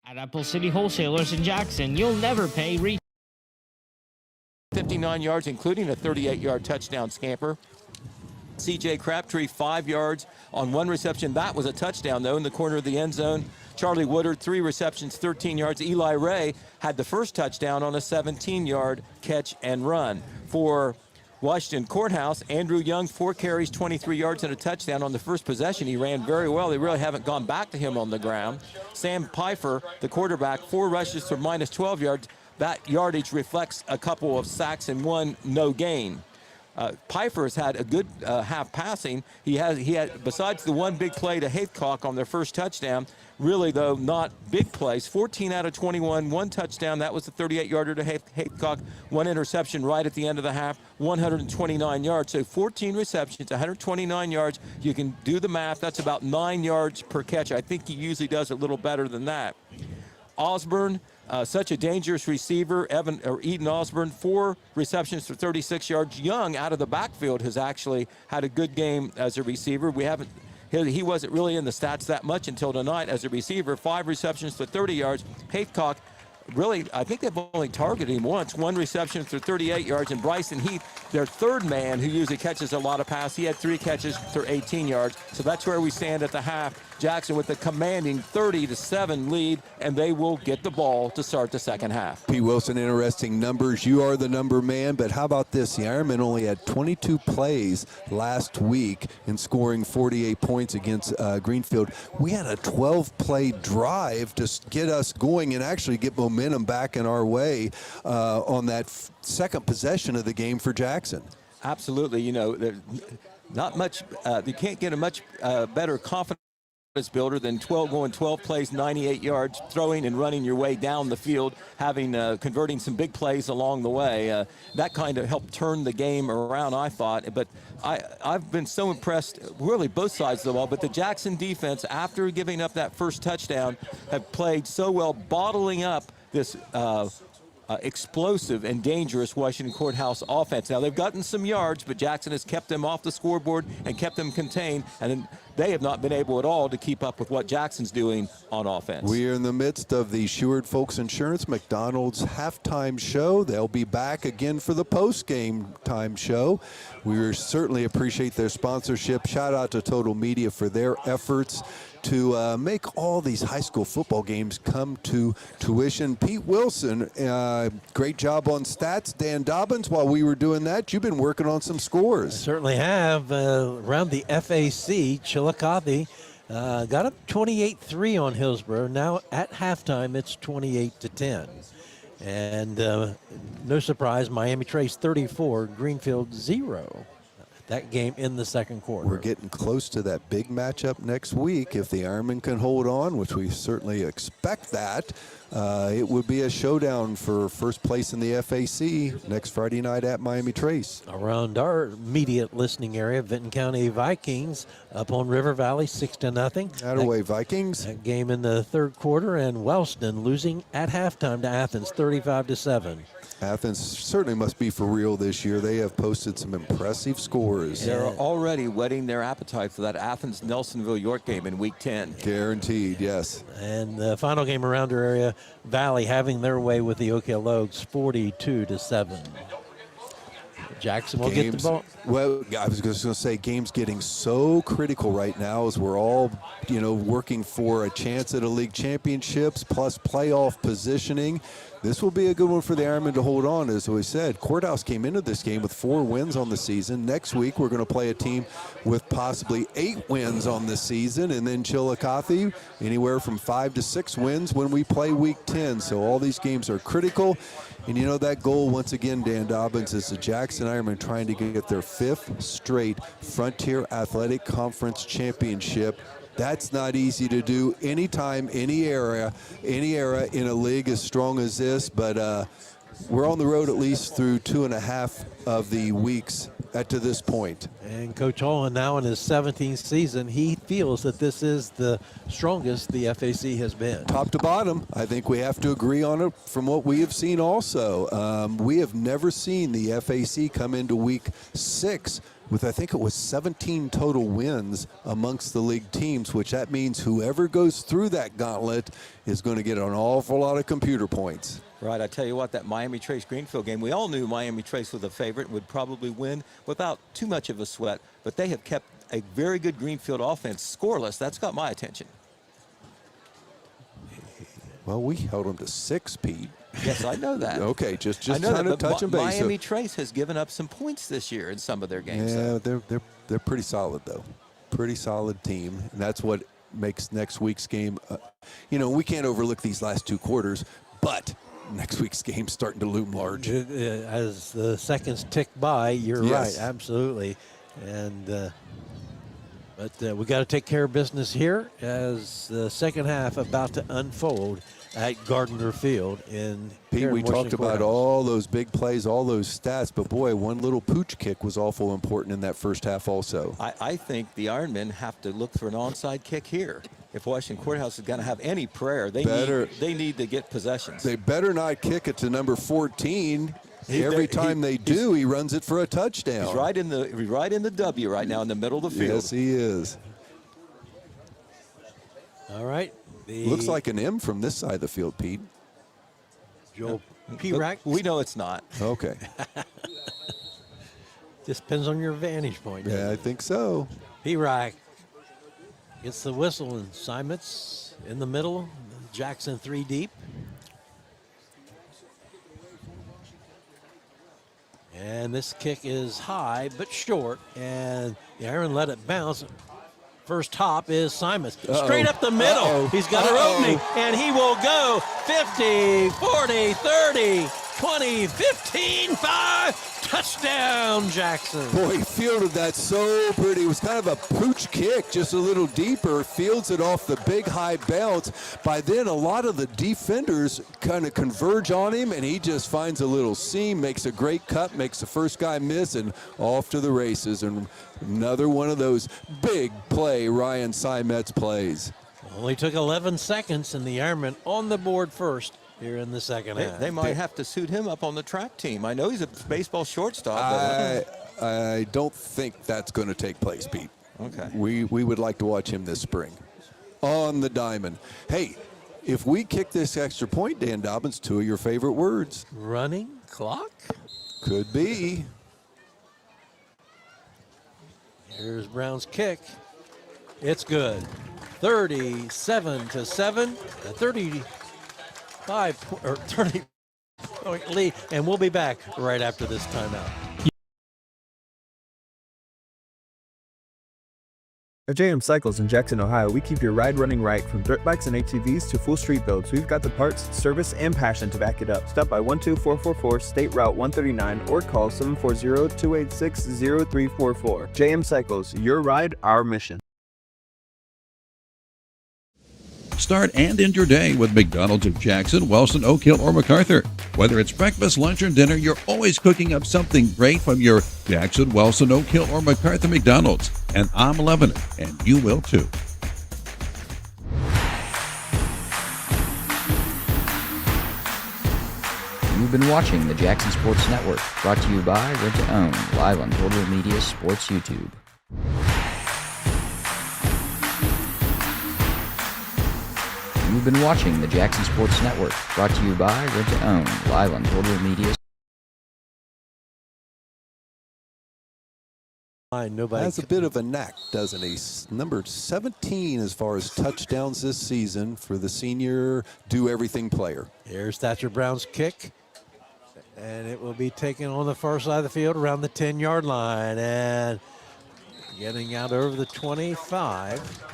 At Apple City Wholesalers in Jackson, you'll never pay 59 yards, including a 38-yard touchdown scamper. C.J. Crabtree, 5 yards on one reception. That was a touchdown, though, in the corner of the end zone. Charlie Woodard, 3 receptions, 13 yards. Eli Ray had the first touchdown on a 17-yard catch and run. For Washington Courthouse, Andrew Young, 4 carries, 23 yards and a touchdown on the first possession. He ran very well. They really haven't gone back to him on the ground. Sam Pfeiffer, the quarterback, 4 rushes for minus 12 yards. That yardage reflects a couple of sacks and 1 no gain. Pfeiffer has had a good half passing. He had, besides the 1 big play to Haycock on their first touchdown, really, though, not big plays. 14 out of 21, 1 touchdown. That was the 38-yarder to Haycock. 1 interception right at the end of the half, 129 yards. So 14 receptions, 129 yards. You can do the math. That's about 9 yards per catch. I think he usually does a little better than that. Osborne, such a dangerous receiver. Eden Osborne, 4 receptions for 36 yards. Young, out of the backfield, has actually had a good game as a receiver. He wasn't really in the stats that much until tonight as a receiver. 5 receptions for 30 yards. Haycock, really, I think they've only targeted him once. 1 reception for 38 yards. And Bryson Heath, their third man who usually catches a lot of passes, he had 3 catches for 18 yards. So that's where we stand at the half. Jackson with a commanding 30-7 lead, and they will get the ball to start the second half. P. Wilson, interesting numbers. You are the number man, but how about this? The Ironmen only had 22 plays last week in scoring 48 points against Greenfield. We had a 12-play drive to get us going and actually get momentum back in our way on that second possession of the game for Jackson. Absolutely. You know, not much. You can't get a much better confidence builder than going 12 plays, 98 yards, throwing and running your way down the field, converting some big plays along the way. That kind of helped turn the game around, I thought. But I've been so impressed, really both sides of the ball, but the Jackson defense, after giving up that first touchdown, have played so well, bottling up this explosive and dangerous Washington Courthouse offense. Now, they've gotten some yards, but Jackson has kept them off the scoreboard and kept them contained, and they have not been able at all to keep up with what Jackson's doing on offense. We are in the midst of the Seward Folks Insurance McDonald's halftime show. They'll be back again for the post-game time show. We certainly appreciate their sponsorship. Shout out to Total Media for their efforts to make all these high school football games come to tuition. Pete Wilson, great job on stats. Dan Dobbins, while we were doing that, you've been working on some scores. Certainly have. Around the FAC, Chillicothe got up 28-3 on Hillsborough. Now at halftime, it's 28-10. And no surprise, Miami Trace 34, Greenfield 0. That game in the second quarter. We're getting close to that big matchup next week. If the Ironmen can hold on, which we certainly expect that, it would be a showdown for first place in the FAC next Friday night at Miami Trace. Around our immediate listening area, Vinton County Vikings up on River Valley 6-0. Attaway Vikings. That game in the third quarter, and Wellston losing at halftime to Athens 35-7. Athens certainly must be for real this year. They have posted some impressive scores. They're already whetting their appetite for that Athens-Nelsonville-York game in Week 10. Guaranteed, yes. And the final game around our area, Valley having their way with the Oak Hill Oaks 42-7. Jackson will get the ball. Well, I was just going to say, games getting so critical right now as we're all, working for a chance at a league championships plus playoff positioning. This will be a good one for the Ironmen to hold on. As we said, Courthouse came into this game with 4 wins on the season. Next week, we're going to play a team with possibly 8 wins on the season, and then Chillicothe anywhere from 5 to 6 wins when we play Week 10. So all these games are critical. And that goal, once again, Dan Dobbins, is the Jackson Ironmen trying to get their 5th straight Frontier Athletic Conference championship. That's not easy to do anytime, any era in a league as strong as this, but we're on the road at least through 2.5 of the weeks to this point. And Coach Holland, now in his 17th season, he feels that this is the strongest the FAC has been. Top to bottom, I think we have to agree on it from what we have seen also. We have never seen the FAC come into Week 6 with, I think it was 17 total wins amongst the league teams, which that means whoever goes through that gauntlet is going to get an awful lot of computer points. Right, I tell you what, that Miami Trace Greenfield game, we all knew Miami Trace was a favorite and would probably win without too much of a sweat, but they have kept a very good Greenfield offense scoreless. That's got my attention. Well, we held them to 6, Pete. Yes, I know that. Okay, just I know kind of touching base. Miami Trace has given up some points this year in some of their games. Yeah, they're pretty solid though. Pretty solid team, and that's what makes next week's game. We can't overlook these last 2 quarters, but next week's game's starting to loom large. As the seconds tick by, you're Yes. right, absolutely. And but we got to take care of business here as the second half about to unfold at Gardner Field in Pete, here in we Washington talked about Courthouse. all those big plays, all those stats, but boy, one little pooch kick was awful important in that first half also. I think the Ironmen have to look for an onside kick here. If Washington Courthouse is going to have any prayer, they need to get possessions. They better not kick it to number 14. Every time they do, he runs it for a touchdown. He's right in the W right now in the middle of the field. Yes, he is. All right. Looks like an M from this side of the field, Pete. Joel P-Rack. We know it's not. Okay. Just depends on your vantage point. Yeah, I think so. P-Rack gets the whistle, and Simons in the middle. Jackson 3 deep. And this kick is high but short, and the Iron let it bounce. First hop is Simons. Straight up the middle. He's got an opening, and he will go 50, 40, 30, 20, 15, 5. Touchdown, Jackson. Boy, he fielded that so pretty. It was kind of a pooch kick, just a little deeper. Fields it off the big high bounce. By then, a lot of the defenders kind of converge on him, and he just finds a little seam, makes a great cut, makes the first guy miss, and off to the races. And another one of those big play Ryan Simets plays. Only took 11 seconds, and the Ironmen on the board first here in the second half. They might have to suit him up on the track team. I know he's a baseball shortstop. I don't think that's going to take place, Pete. Okay. We would like to watch him this spring on the diamond. Hey, if we kick this extra point, Dan Dobbins, 2 of your favorite words. Running clock? Could be. Here's Brown's kick. It's good. 37-7. A 30 point lead, and we'll be back right after this timeout. At JM Cycles in Jackson, Ohio, we keep your ride running right. From dirt bikes and ATVs to full street builds, we've got the parts, service, and passion to back it up. Stop by 12444 State Route 139 or call 740-286-0344. JM Cycles, your ride, our mission. Start and end your day with McDonald's of Jackson, Wellston, Oak Hill, or MacArthur. Whether it's breakfast, lunch, or dinner, you're always cooking up something great from your Jackson, Wellston, Oak Hill, or MacArthur McDonald's. And I'm loving it, and you will too. You've been watching the Jackson Sports Network, brought to you by Rent-2-Own, live on Total Media Sports YouTube. You've been watching the Jackson Sports Network, brought to you by Rent-2-Own, live on Total Media. Nobody has a bit of a knack, doesn't he? Number 17 as far as touchdowns this season for the senior do-everything player. Here's Thatcher Brown's kick, and it will be taken on the far side of the field around the 10-yard line, and getting out over the 25.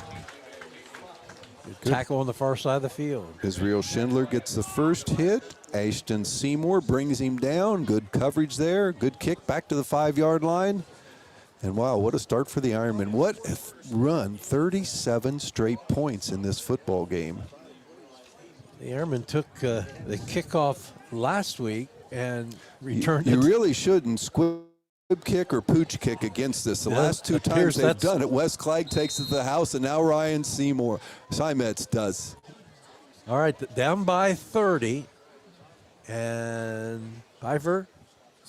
Good tackle on the far side of the field. Israel Schindler gets the first hit. Ashton Seymour brings him down. Good coverage there. Good kick back to the 5-yard line. And wow, what a start for the Ironmen. What a run, 37 straight points in this football game. The Ironmen took the kickoff last week and returned You it. really shouldn't squib kick or pooch kick against this. The last 2 times they've done it, Wes Clegg takes it to the house, and now Ryan Seymour, Simets does. All right, down by 30. And Pfeiffer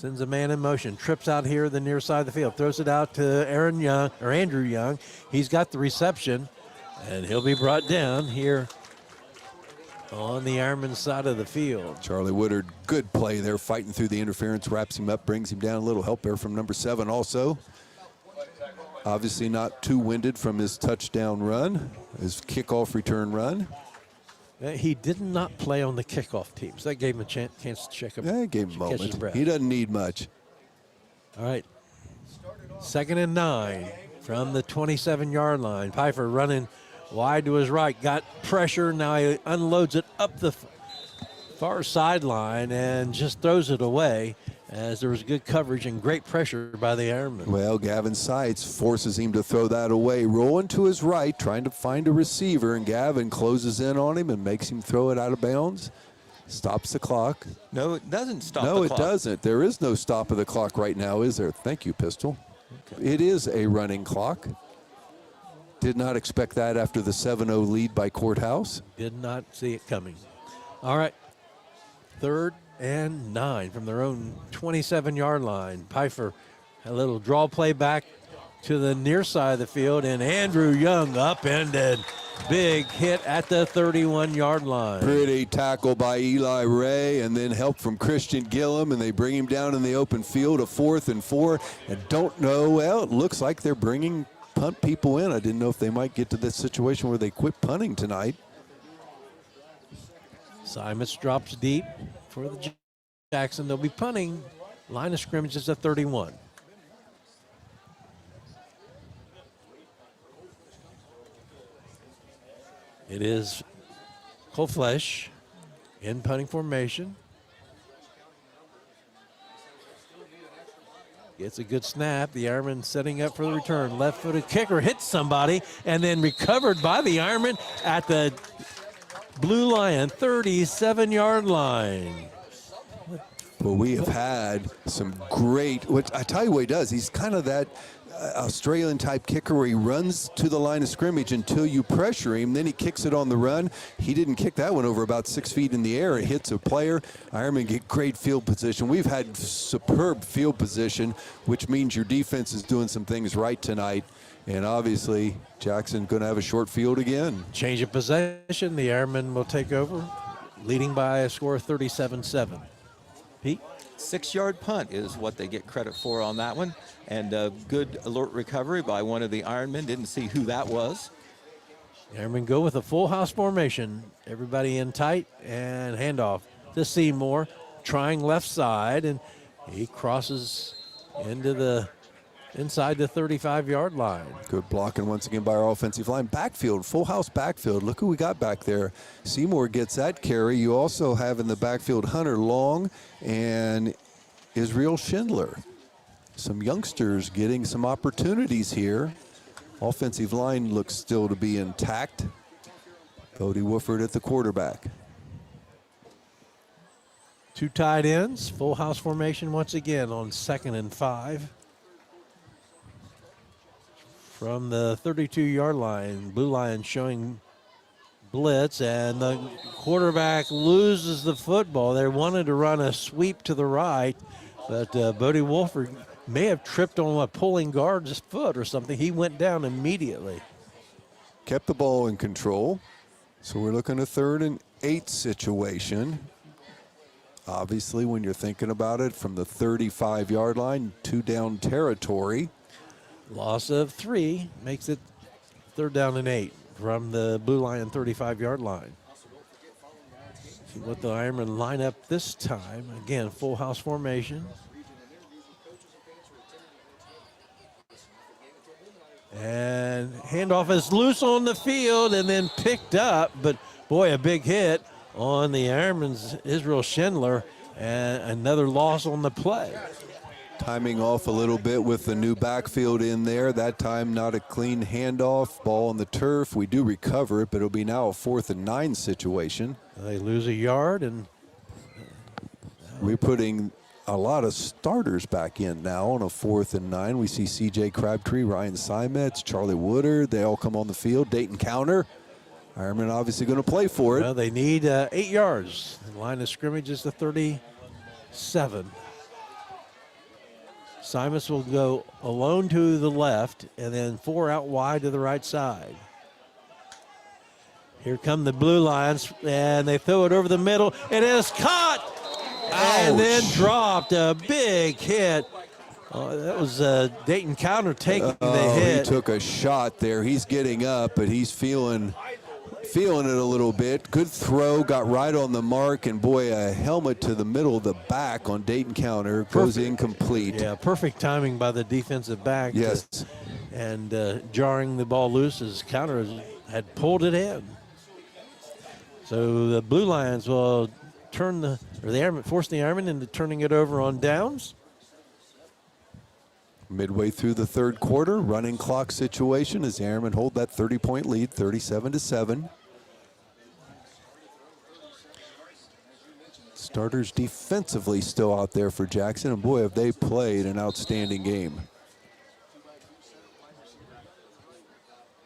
Sends a man in motion, trips out here the near side of the field, throws it out to Andrew Young. He's got the reception, and he'll be brought down here on the Ironman side of the field. Charlie Woodard, good play there, fighting through the interference, wraps him up, brings him down. A little help there from number 7 also. Obviously not too winded from his touchdown run, his kickoff return run. He did not play on the kickoff team, so that gave him a chance to check up. Yeah, gave him a moment. He doesn't need much. All right. 2nd and 9 from the 27-yard line. Pfeiffer running wide to his right, got pressure. Now he unloads it up the far sideline and just throws it away, as there was good coverage and great pressure by the Ironman. Well, Gavin Seitz forces him to throw that away, rolling to his right, trying to find a receiver, and Gavin closes in on him and makes him throw it out of bounds. Stops the clock. No, it doesn't stop the clock. No, clock. it doesn't. There is no stop of the clock right now, is there? Thank you, Pistol. Okay. It is a running clock. Did not expect that after the 7-0 lead by Courthouse. Did not see it coming. All right. 3rd and 9 from their own 27-yard line. Pfeiffer, a little draw play back to the near side of the field, and Andrew Young upended. Big hit at the 31-yard line. Pretty tackle by Eli Ray, and then help from Christian Gillum, and they bring him down in the open field, a 4th and 4. And don't know, well, it looks like they're bringing punt people in. I didn't know if they might get to this situation where they quit punting tonight. Simons drops deep for the Jackson. They'll be punting. Line of scrimmage is at 31. It is Colflesh in punting formation. Gets a good snap. The Ironman setting up for the return. Left-footed kicker hits somebody and then recovered by the Ironman at the Blue Lion 37-yard line. Well, we have had some great, what I tell you what he does, he's kind of that Australian type kicker where he runs to the line of scrimmage until you pressure him, then he kicks it on the run. He didn't kick that one over about 6 feet in the air. It hits a player. Ironman get great field position. We've had superb field position, which means your defense is doing some things right tonight. And obviously, Jackson going to have a short field again. Change of possession. The Ironman will take over, leading by a score of 37-7. Pete? 6-yard punt is what they get credit for on that one. And a good alert recovery by one of the Ironmen. Didn't see who that was. The Ironmen go with a full house formation. Everybody in tight, and handoff to Seymour, trying left side, and he crosses into the inside the 35-yard line. Good blocking once again by our offensive line. Backfield, full house backfield. Look who we got back there. Seymour gets that carry. You also have in the backfield Hunter Long and Israel Schindler. Some youngsters getting some opportunities here. Offensive line looks still to be intact. Cody Wooford at the quarterback. 2 tight ends, full house formation once again on 2nd and 5. From the 32-yard line, Blue Lions showing blitz, and the quarterback loses the football. They wanted to run a sweep to the right, but Bodie Wolford may have tripped on a pulling guard's foot or something. He went down immediately. Kept the ball in control. So we're looking at 3rd and 8 situation. Obviously, when you're thinking about it, from the 35-yard line, 2 down territory. Loss of 3 makes it 3rd down and 8 from the Blue Lion 35-yard line. See what the Ironmen line up this time. Again, full house formation. And handoff is loose on the field and then picked up, but boy, a big hit on the Ironman's Israel Schindler, and another loss on the play. Timing off a little bit with the new backfield in there. That time not a clean handoff, ball on the turf. We do recover it, but it'll be now a 4th and 9 situation. They lose a yard, and we're putting a lot of starters back in now on a 4th and 9. We see C.J. Crabtree, Ryan Simets, Charlie Woodard. They all come on the field. Dayton Counter. Ironman obviously going to play for it. Well, they need 8 yards. The line of scrimmage is the 37. Simus will go alone to the left and then 4 out wide to the right side. Here come the Blue Lions, and they throw it over the middle. It is caught and then dropped. A big hit. That was Dayton Counter taking the hit. He took a shot there. He's getting up, but he's feeling it a little bit. Good throw, got right on the mark, and boy, a helmet to the middle of the back on Dayton Counter goes incomplete. Yeah, perfect timing by the defensive back. Yes. And jarring the ball loose as Counter had pulled it in. So the Blue Lions will force the Ironmen into turning it over on downs. Midway through the third quarter, running clock situation as the Ironmen hold that 30-point lead, 37-7. Starters defensively still out there for Jackson, and boy, have they played an outstanding game.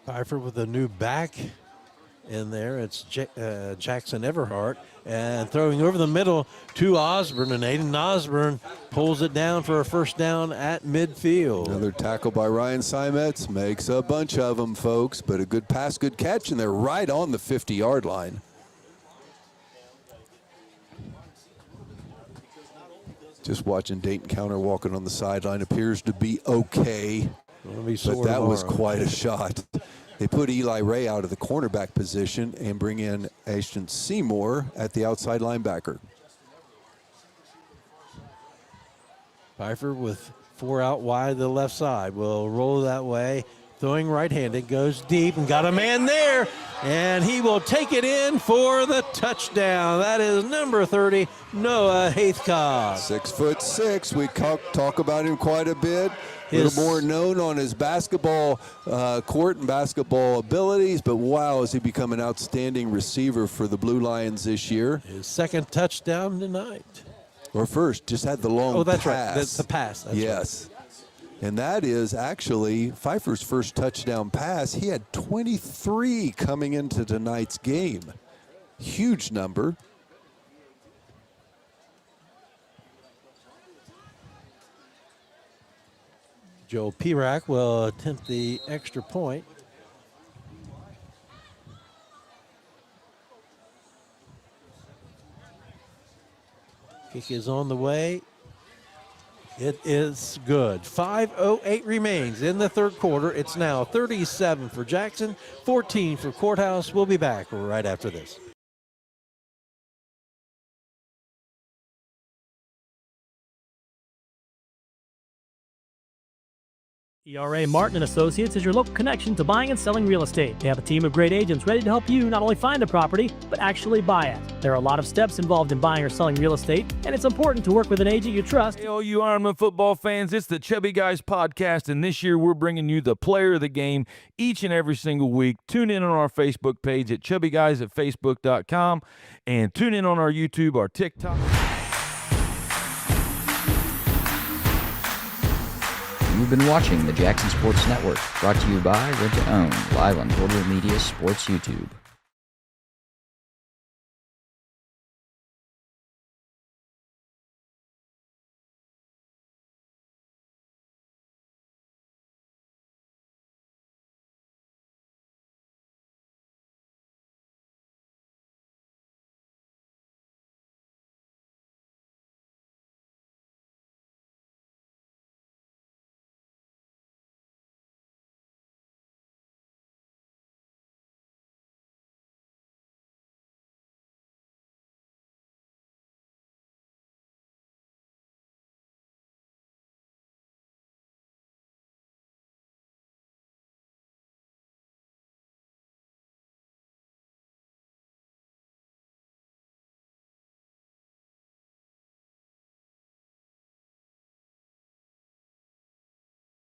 Pfeiffer with a new back in there. It's Jackson Everhart, and throwing over the middle to Osborne, and Aiden Osborne pulls it down for a first down at midfield. Another tackle by Ryan Simets, makes a bunch of them, folks, but a good pass, good catch, and they're right on the 50-yard line. Just watching Dayton Counter walking on the sideline, appears to be okay, but that was quite a shot. They put Eli Ray out of the cornerback position and bring in Ashton Seymour at the outside linebacker. Pfeiffer with 4 out wide to the left side will roll that way. Throwing right-handed, goes deep and got a man there, and he will take it in for the touchdown. That is number 30, Noah Haithcock. 6'6". We talk about him quite a bit. A little more known on his basketball court and basketball abilities, but wow, has he become an outstanding receiver for the Blue Lions this year. His second touchdown tonight. Or first, just had the long pass. Oh, that's right. That's the pass. That's yes. Right. And that is actually Pfeiffer's first touchdown pass. He had 23 coming into tonight's game. Huge number. Joe Pirac will attempt the extra point. Kick is on the way. It is good. 5:08 remains in the third quarter. It's now 37 for Jackson, 14 for Courthouse. We'll be back right after this. ERA Martin & Associates is your local connection to buying and selling real estate. They have a team of great agents ready to help you not only find a property, but actually buy it. There are a lot of steps involved in buying or selling real estate, and it's important to work with an agent you trust. Hey, all you Ironman football fans, it's the Chubby Guys podcast, and this year we're bringing you the player of the game each and every single week. Tune in on our Facebook page at chubbyguys@facebook.com, and tune in on our YouTube, our TikTok. You've been watching the Jackson Sports Network, brought to you by Rent-2-Own, live on Total Media Sports YouTube.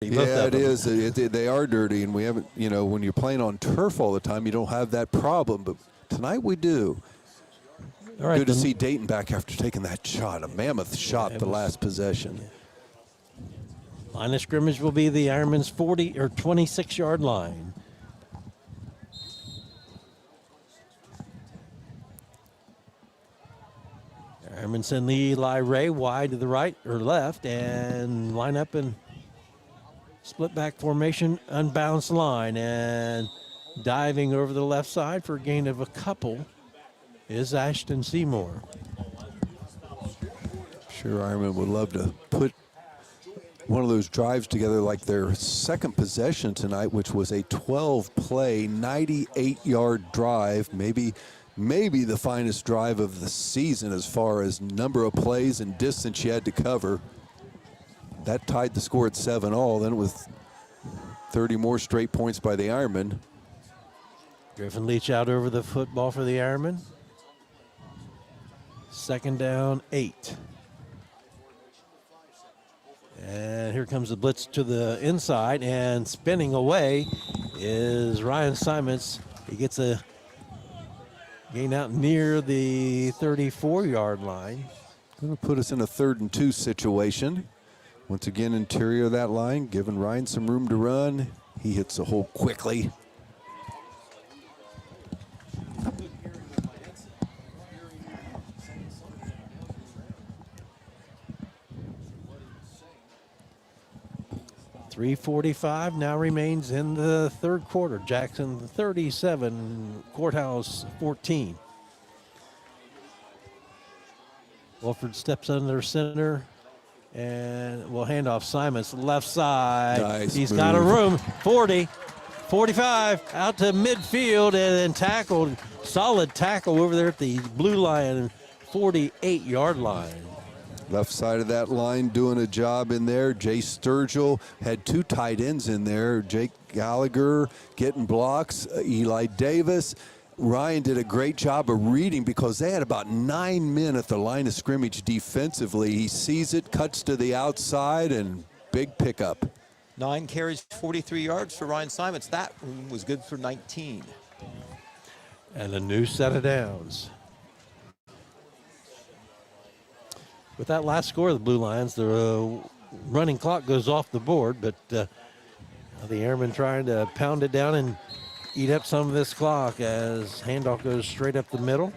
Yeah, it is. They are dirty, and we haven't, when you're playing on turf all the time, you don't have that problem. But tonight we do. All right, good to see Dayton back after taking that shot, a mammoth shot, the last possession. Line of scrimmage will be the Ironmen's 40 or 26-yard line. Ironmen send Eli Ray wide to the right or left and line up in split back formation, unbalanced line, and diving over the left side for a gain of a couple is Ashton Seymour. Sure, Ironman would love to put one of those drives together like their second possession tonight, which was a 12-play, 98-yard drive, maybe the finest drive of the season as far as number of plays and distance you had to cover. That tied the score at 7-all. Then with 30 more straight points by the Ironmen. Griffin Leach out over the football for the Ironmen. 2nd down, 8. And here comes the blitz to the inside, and spinning away is Ryan Simons. He gets a gain out near the 34-yard line. Going to put us in a 3rd and 2 situation. Once again, interior of that line, giving Ryan some room to run. He hits the hole quickly. .345 now remains in the 3rd quarter. Jackson 37, Courthouse 14. Wolford steps under center and will hand off Simons left side. Nice He's move. got a room. 40, 45, out to midfield and then tackled. Solid tackle over there at the blue line, 48-yard line. Left side of that line doing a job in there. Jay Sturgill had 2 tight ends in there. Jake Gallagher getting blocks. Eli Davis. Ryan did a great job of reading because they had about 9 men at the line of scrimmage defensively. He sees it, cuts to the outside, and big pickup. 9 carries, 43 yards for Ryan Simons. That one was good for 19. And a new set of downs. With that last score of the Blue Lions, the running clock goes off the board, but the Airmen trying to pound it down and eat up some of this clock as handoff goes straight up the middle.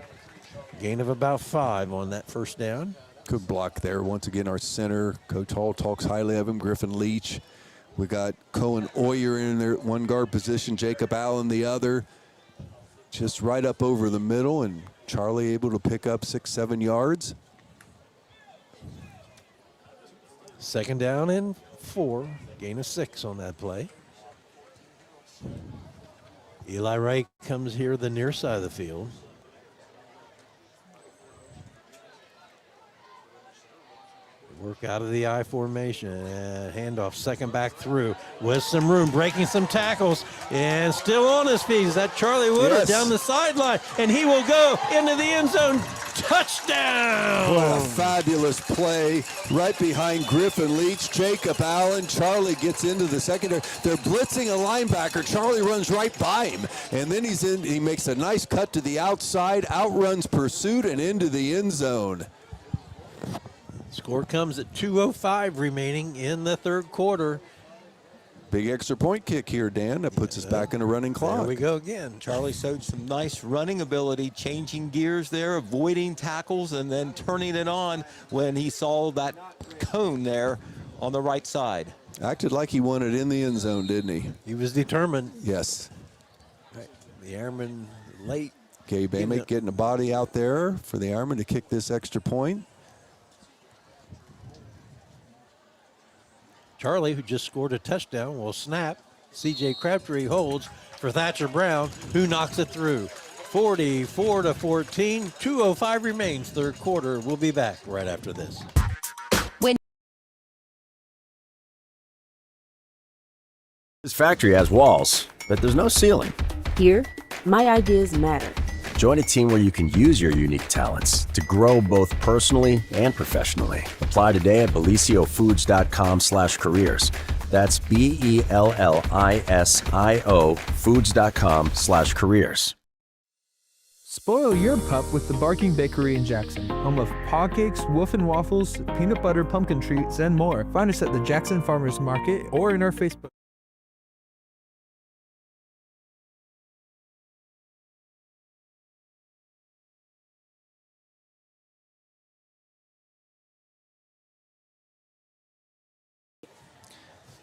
Gain of about 5 on that 1st down. Good block there. Once again, our center, Coach Hall talks highly of him, Griffin Leach. We got Cohen Oyer in there at 1 guard position, Jacob Allen the other. Just right up over the middle, and Charlie able to pick up 6-7 yards. 2nd down and 4, gain of 6 on that play. Eli Ray comes here the near side of the field. Work out of the I formation and handoff, 2nd back through with some room, breaking some tackles and still on his feet. Is that Charlie Woodard down the sideline, and he will go into the end zone. Touchdown! What a fabulous play right behind Griffin Leach. Jacob Allen. Charlie gets into the secondary. They're blitzing a linebacker. Charlie runs right by him, and then he's in. He makes a nice cut to the outside, outruns pursuit, and into the end zone. Score comes at 2:05 remaining in the 3rd quarter. Big extra point kick here, Dan. That puts us back in a running clock. There we go again. Charlie showed some nice running ability, changing gears there, avoiding tackles, and then turning it on when he saw that cone there on the right side. Acted like he wanted in the end zone, didn't he? He was determined. Yes. Right. The Airmen late. Gabe Amick getting a body out there for the Airmen to kick this extra point. Charlie, who just scored a touchdown, will snap. C.J. Crabtree holds for Thatcher Brown, who knocks it through. 44-14, 2:05 remains, 3rd quarter. We'll be back right after this. This factory has walls, but there's no ceiling. Here, my ideas matter. Join a team where you can use your unique talents to grow both personally and professionally. Apply today at belisiofoods.com/careers. That's BELLISIO foods.com/careers. Spoil your pup with the Barking Bakery in Jackson, home of paw cakes, wolf and waffles, peanut butter pumpkin treats, and more. Find us at the Jackson Farmers Market or in our Facebook.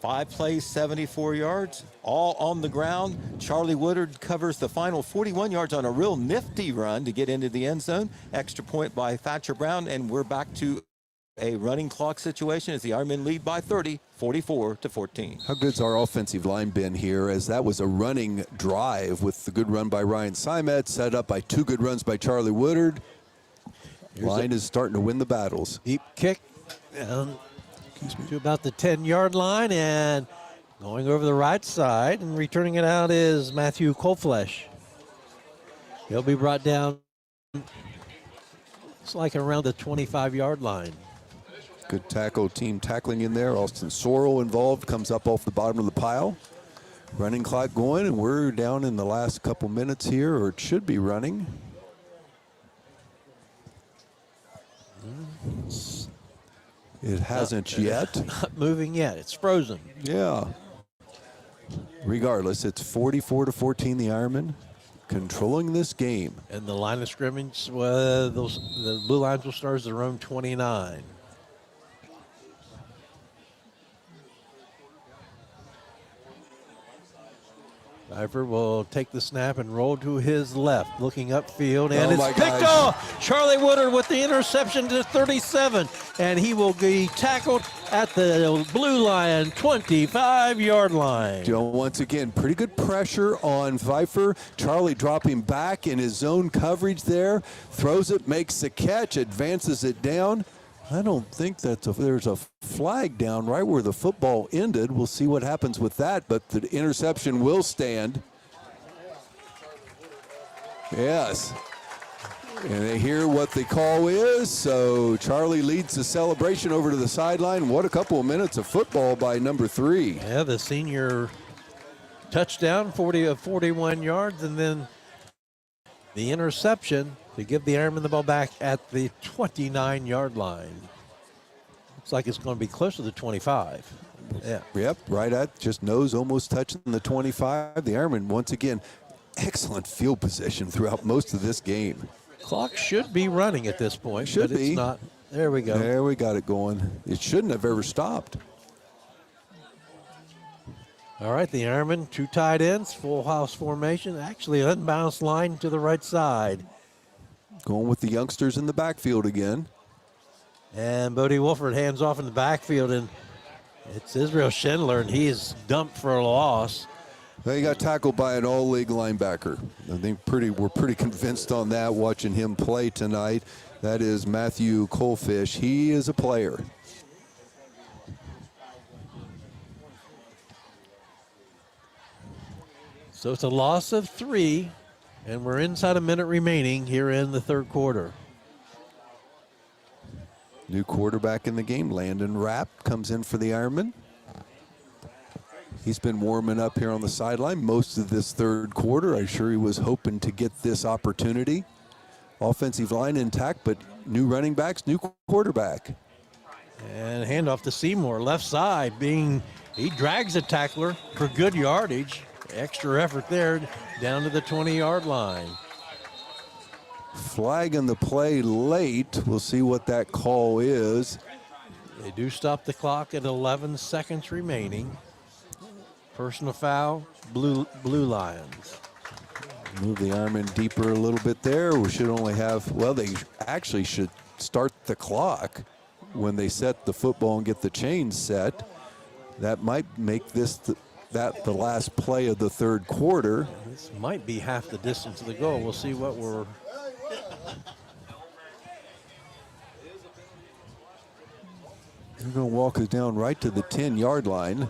5 plays, 74 yards, all on the ground. Charlie Woodard covers the final 41 yards on a real nifty run to get into the end zone. Extra point by Thatcher Brown, and we're back to a running clock situation as the Ironmen lead by 30, 44-14. How good's our offensive line been here, as that was a running drive with the good run by Ryan Simet, set up by 2 good runs by Charlie Woodard. Line is starting to win the battles. Deep kick down to about the 10-yard line, and going over the right side and returning it out is Matthew Colflesh. He'll be brought down, it's like around the 25-yard line. Good tackle, team tackling in there. Austin Sorrell involved, comes up off the bottom of the pile. Running clock going, and we're down in the last couple minutes here, or it should be running. It hasn't yet. Not moving yet. It's frozen. Yeah. Regardless, it's 44-14, the Ironmen controlling this game. And the line of scrimmage, the Blue Lions will start as their own 29. Pfeiffer will take the snap and roll to his left, looking upfield, and it's picked off. Charlie Woodard with the interception to 37, and he will be tackled at the Blue Lion 25-yard line. Once again, pretty good pressure on Pfeiffer. Charlie dropping back in his zone coverage there, throws it, makes the catch, advances it down. I don't think there's a flag down right where the football ended. We'll see what happens with that, but the interception will stand. Yes. And they hear what the call is, so Charlie leads the celebration over to the sideline. What a couple of minutes of football by number 3. Yeah, the senior touchdown, 41 yards, and then the interception to give the Ironmen the ball back at the 29-yard line. Looks like it's going to be close to the 25. Yeah. Yep, right at just nose, almost touching the 25. The Ironmen, once again, excellent field position throughout most of this game. Clock should be running at this point, Should but be. It's not. There we go. There we got it going. It shouldn't have ever stopped. All right, the Ironmen, 2 tight ends, full house formation. Actually, unbalanced line to the right side. Going with the youngsters in the backfield again. And Bodie Wolford hands off in the backfield, and it's Israel Schindler, and he is dumped for a loss. He got tackled by an all-league linebacker. I think we're pretty convinced on that watching him play tonight. That is Matthew Colfish. He is a player. So it's a loss of 3, and we're inside a minute remaining here in the third quarter. New quarterback in the game, Landon Rapp, comes in for the Ironmen. He's been warming up here on the sideline most of this third quarter. I'm sure he was hoping to get this opportunity. Offensive line intact, but new running backs, new quarterback. And handoff to Seymour, left side, he drags a tackler for good yardage. Extra effort there, down to the 20-yard line. Flagging the play late. We'll see what that call is. They do stop the clock at 11 seconds remaining. Personal foul, Blue Lions. Move the Ironmen deeper a little bit there. We should only have, well, they actually should start the clock when they set the football and get the chains set. That might make this the last play of the third quarter. This might be half the distance of the goal. We'll see what we're... They're going to walk us down right to the 10-yard line.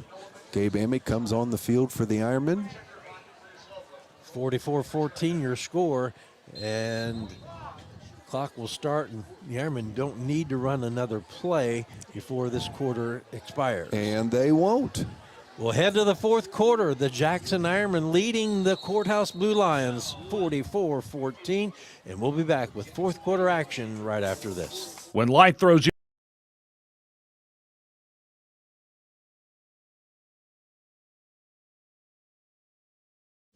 Gabe Amick comes on the field for the Ironmen. 44-14 your score, and clock will start, and the Ironmen don't need to run another play before this quarter expires. And they won't. We'll head to the fourth quarter. The Jackson Ironmen leading the Courthouse Blue Lions 44-14, and we'll be back with fourth quarter action right after this. When life throws you.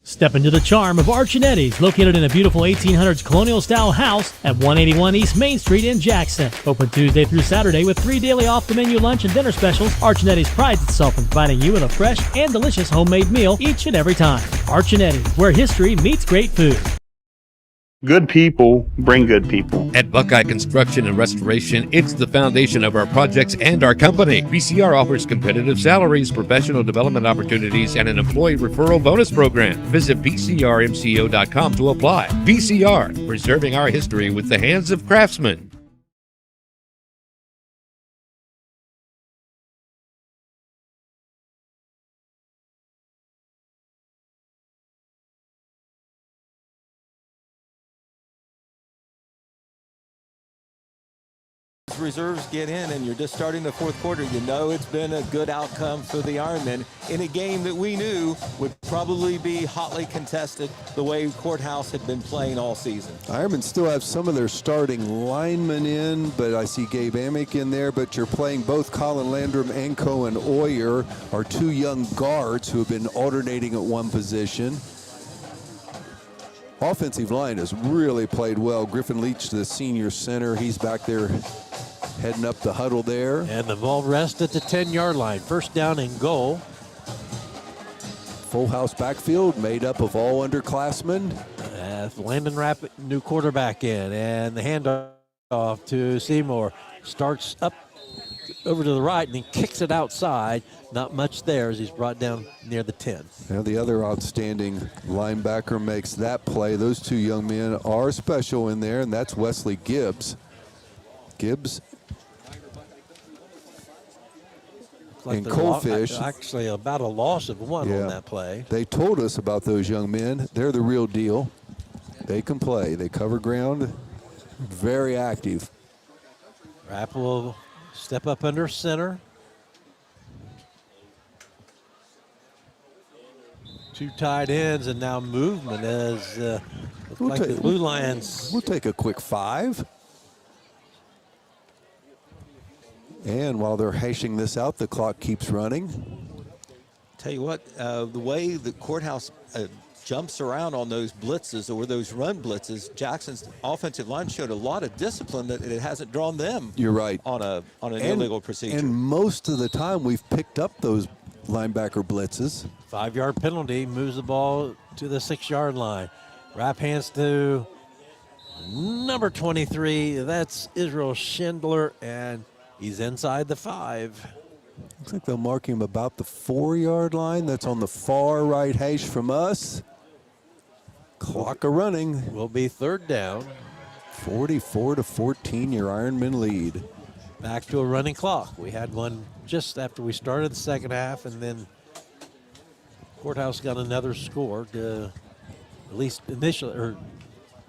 Step into the charm of Archinetti's, located in a beautiful 1800s colonial-style house at 181 East Main Street in Jackson. Open Tuesday through Saturday with 3 daily off-the-menu lunch and dinner specials, Archinetti's prides itself in providing you with a fresh and delicious homemade meal each and every time. Archinetti's, where history meets great food. Good people bring good people. At Buckeye Construction and Restoration, it's the foundation of our projects and our company. VCR offers competitive salaries, professional development opportunities, and an employee referral bonus program. Visit VCRMCO.com to apply. VCR, preserving our history with the hands of craftsmen. Reserves get in and you're just starting the fourth quarter, you know it's been a good outcome for the Ironmen in a game that we knew would probably be hotly contested the way Courthouse had been playing all season. Ironmen still have some of their starting linemen in, but I see Gabe Amick in there, but you're playing both Colin Landrum and Cohen Oyer, our 2 young guards who have been alternating at one position. Offensive line has really played well. Griffin Leach, the senior center, he's back there heading up the huddle there. And the ball rests at the 10-yard line. First down and goal. Full house backfield made up of all underclassmen. Landon Rapp, new quarterback in, and the handoff to Seymour. Starts up over to the right and then kicks it outside. Not much there as he's brought down near the 10. Now the other outstanding linebacker makes that play. Those 2 young men are special in there, and that's Wesley Gibbs. Gibbs and Coalfish. Actually, about a loss of 1 on that play. They told us about those young men. They're the real deal. They can play. They cover ground. Very active. Rapp will step up under center. 2 tight ends, and now movement as looks like the Blue Lions. We'll take a quick 5. And while they're hashing this out, the clock keeps running. Tell you what, the way the Courthouse jumps around on those blitzes or those run blitzes, Jackson's offensive line showed a lot of discipline that it hasn't drawn them. You're right. On an illegal procedure. And most of the time we've picked up those linebacker blitzes. 5-yard penalty, moves the ball to the 6-yard line. Rapp hands to number 23. That's Israel Schindler, and he's inside the 5. Looks like they'll mark him about the 4-yard line. That's on the far right hash from us. Clock a running. Will be 3rd down. 44-14, your Ironmen lead. Back to a running clock. We had one just after we started the second half, and then Courthouse got another score to at least initially or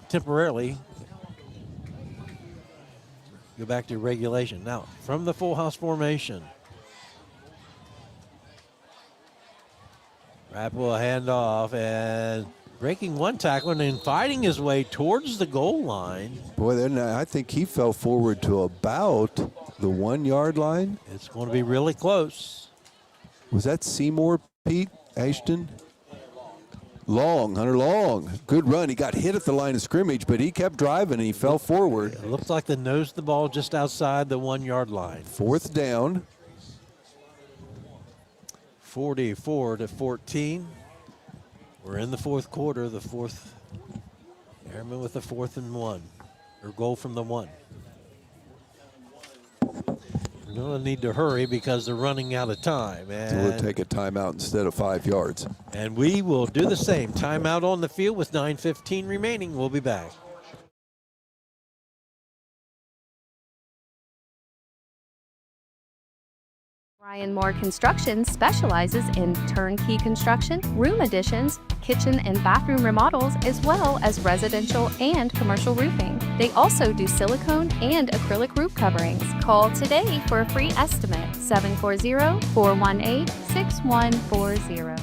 temporarily go back to regulation. Now, from the full house formation, Rapp will hand off and breaking one tackle and then fighting his way towards the goal line. Boy, then I think he fell forward to about the 1-yard line. It's going to be really close. Was that Seymour, Pete Ashton? Long, Hunter Long. Good run. He got hit at the line of scrimmage, but he kept driving and he fell forward. It looks like they nosed the ball just outside the 1-yard line. 4th down. 44-14. We're in the 4th quarter. The Airmen with the 4th and 1, or goal from the 1. We're going to need to hurry because they're running out of time. And So we'll take a timeout instead of 5 yards. And we will do the same. Timeout on the field with 9:15 remaining. We'll be back. Ryan Moore Construction specializes in turnkey construction, room additions, kitchen and bathroom remodels, as well as residential and commercial roofing. They also do silicone and acrylic roof coverings. Call today for a free estimate, 740-418-6140.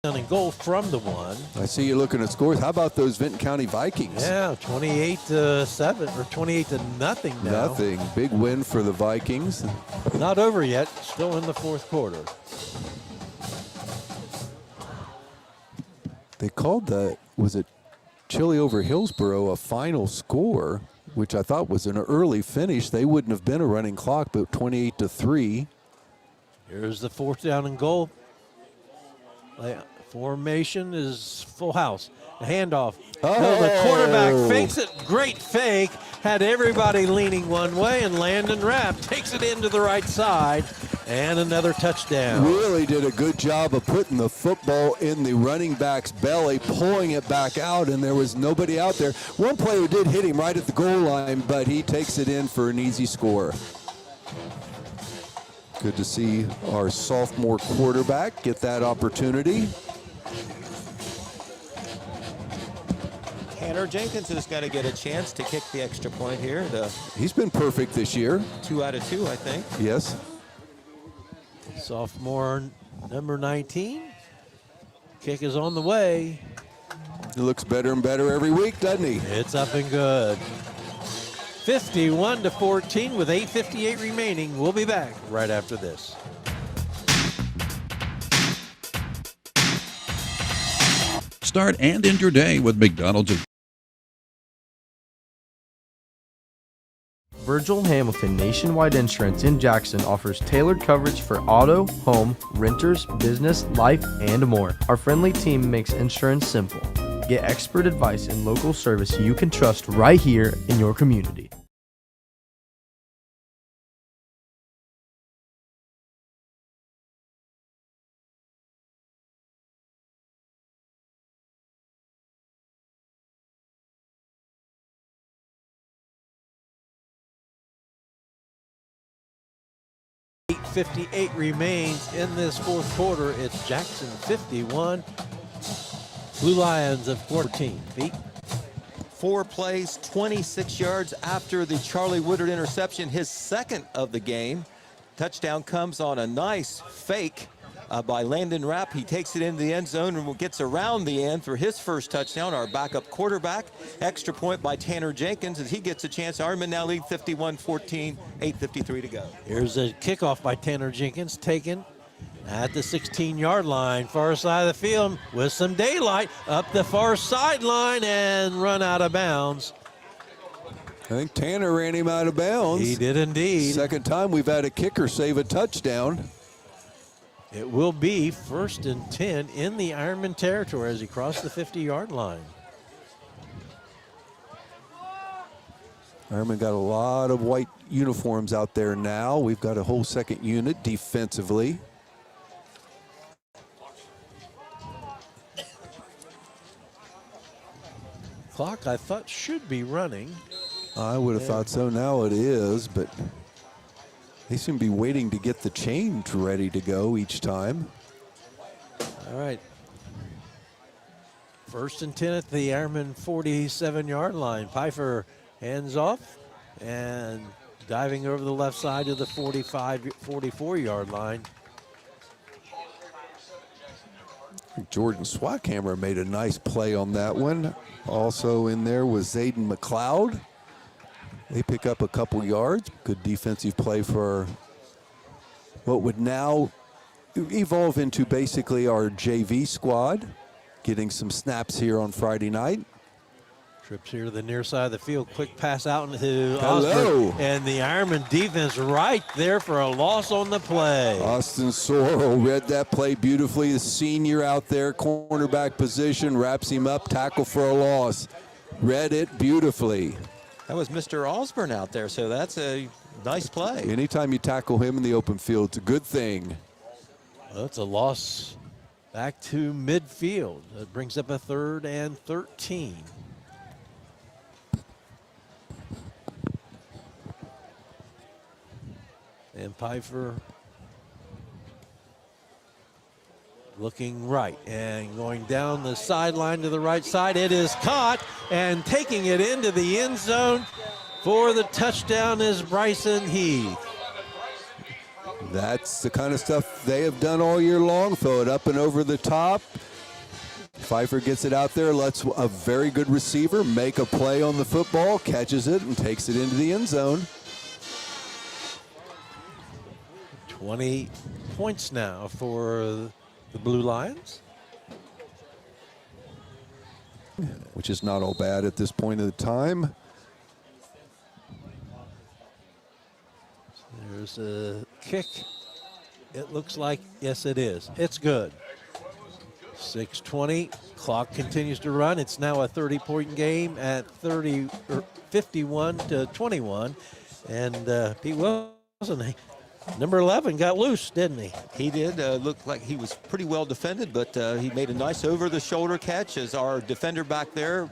and goal from the one. I see you looking at scores. How about those Vinton County Vikings? Yeah, 28-7 or 28-0 now. Nothing. Big win for the Vikings. Not over yet. Still in the fourth quarter. They called the, was it Chile over Hillsborough, a final score, which I thought was an early finish. They wouldn't have been a running clock, but 28-3. Here's the fourth down and goal. Formation is full house. The handoff. Oh. No, the quarterback fakes it. Great fake. Had everybody leaning one way, and Landon Rapp takes it into the right side. And another touchdown. Really did a good job of putting the football in the running back's belly, pulling it back out, and there was nobody out there. One player did hit him right at the goal line, but he takes it in for an easy score. Good to see our sophomore quarterback get that opportunity. Tanner Jenkins has got to get a chance to kick the extra point here. He's been perfect this year. 2 out of 2, I think. Yes. Sophomore number 19. Kick is on the way. He looks better and better every week, doesn't he? It's up and good. 51-14 with 8:58 remaining. We'll be back right after this. Start and end your day with McDonald's. Virgil Hamilton Nationwide Insurance in Jackson offers tailored coverage for auto, home, renters, business, life, and more. Our friendly team makes insurance simple. Get expert advice and local service you can trust right here in your community. .58 remains in this fourth quarter. It's Jackson 51, Blue Lions of 14. Pete? 4 plays, 26 yards after the Charlie Woodard interception, his second of the game. Touchdown comes on a nice fake by Landon Rapp. He takes it into the end zone and gets around the end for his first touchdown, our backup quarterback. Extra point by Tanner Jenkins as he gets a chance. Ironmen now lead 51-14, 8:53 to go. Here's a kickoff by Tanner Jenkins, taken at the 16-yard line, far side of the field with some daylight, up the far sideline and run out of bounds. I think Tanner ran him out of bounds. He did indeed. Second time we've had a kicker save a touchdown. It will be 1st and 10 in the Ironman territory as he crossed the 50-yard line. Ironman got a lot of white uniforms out there now. We've got a whole second unit defensively. Clock, I thought, should be running. I would have thought so. Now it is, but they seem to be waiting to get the change ready to go each time. All right. 1st and 10 at the Ironman 47-yard line. Pfeiffer hands off and diving over the left side to the 44-yard line. Jordan Swackhammer made a nice play on that one. Also in there was Zayden McLeod. They pick up a couple yards. Good defensive play for what would now evolve into basically our JV squad, getting some snaps here on Friday night. Trips here to the near side of the field. Quick pass out into Hello. Osborne. And the Ironman defense right there for a loss on the play. Austin Sorrell read that play beautifully. The senior out there, cornerback position, wraps him up, tackle for a loss. Read it beautifully. That was Mr. Osborne out there, so that's a nice play. Anytime you tackle him in the open field, it's a good thing. Well, it's a loss back to midfield. That brings up a 3rd and 13. And Pfeiffer looking right and going down the sideline to the right side. It is caught and taking it into the end zone for the touchdown is Bryson Heath. That's the kind of stuff they have done all year long. Throw it up and over the top. Pfeiffer gets it out there, lets a very good receiver make a play on the football, catches it, and takes it into the end zone. 20 points now for the Blue Lions. Which is not all bad at this point of the time. There's a kick. It looks like, yes, it is. It's good. 6:20. Clock continues to run. It's now a 30-point game at 51-21. And Pete Wilson, number 11, got loose, didn't he? He did. Looked like he was pretty well defended, but he made a nice over-the-shoulder catch as our defender back there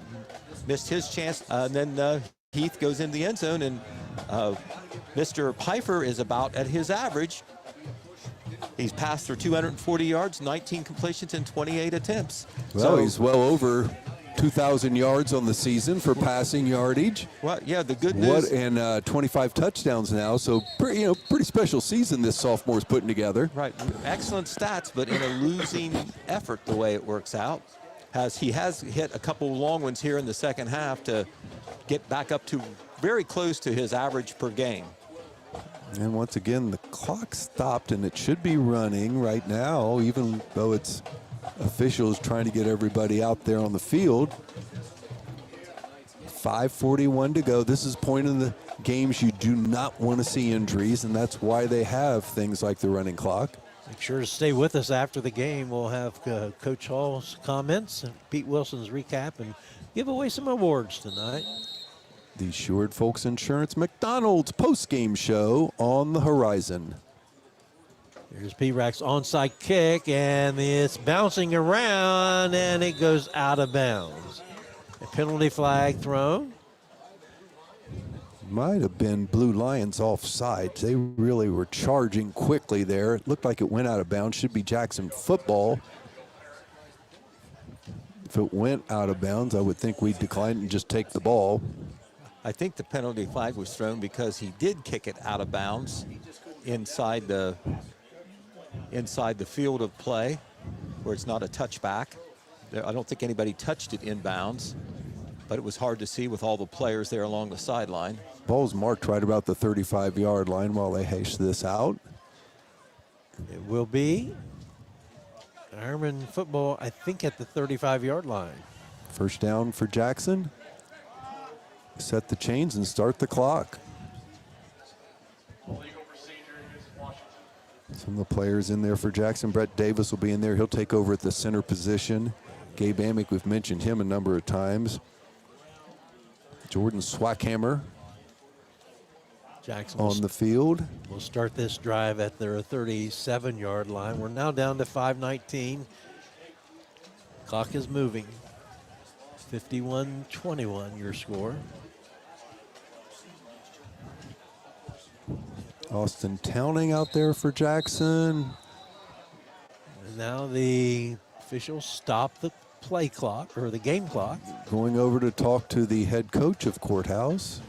missed his chance. And then Heath goes in the end zone, and Mr. Pfeiffer is about at his average. He's passed for 240 yards, 19 completions, and 28 attempts. Well, he's well over 2,000 yards on the season for passing yardage. Well, yeah, the good news. And 25 touchdowns now, so pretty special season this sophomore's putting together. Right, excellent stats, but in a losing effort the way it works out. He has hit a couple long ones here in the second half to get back up to very close to his average per game. And once again, the clock stopped, and it should be running right now, even though it's officials trying to get everybody out there on the field. 5:41 to go. This is point in the games you do not want to see injuries, and that's why they have things like the running clock. Make sure to stay with us after the game. We'll have Coach Hall's comments and Pete Wilson's recap and give away some awards tonight. The Sherwood Folks Insurance McDonald's post-game show on the horizon. Here's P-Rack's onside kick, and it's bouncing around, and it goes out of bounds. A penalty flag thrown. Might have been Blue Lions offside. They really were charging quickly there. It looked like it went out of bounds. Should be Jackson football. If it went out of bounds, I would think we'd decline and just take the ball. I think the penalty flag was thrown because he did kick it out of bounds inside the field of play where it's not a touchback. I don't think anybody touched it inbounds, but it was hard to see with all the players there along the sideline. Ball's marked right about the 35-yard line while they hash this out. It will be Ironmen football, I think, at the 35-yard line. First down for Jackson. Set the chains and start the clock. Some of the players in there for Jackson. Brett Davis will be in there. He'll take over at the center position. Gabe Amick, we've mentioned him a number of times. Jordan Swackhammer Jackson on the field. We'll start this drive at their 37-yard line. We're now down to 5:19. Clock is moving. 51-21, your score. Austin Towning out there for Jackson. And now the officials stop the play clock, or the game clock. Going over to talk to the head coach of Courthouse.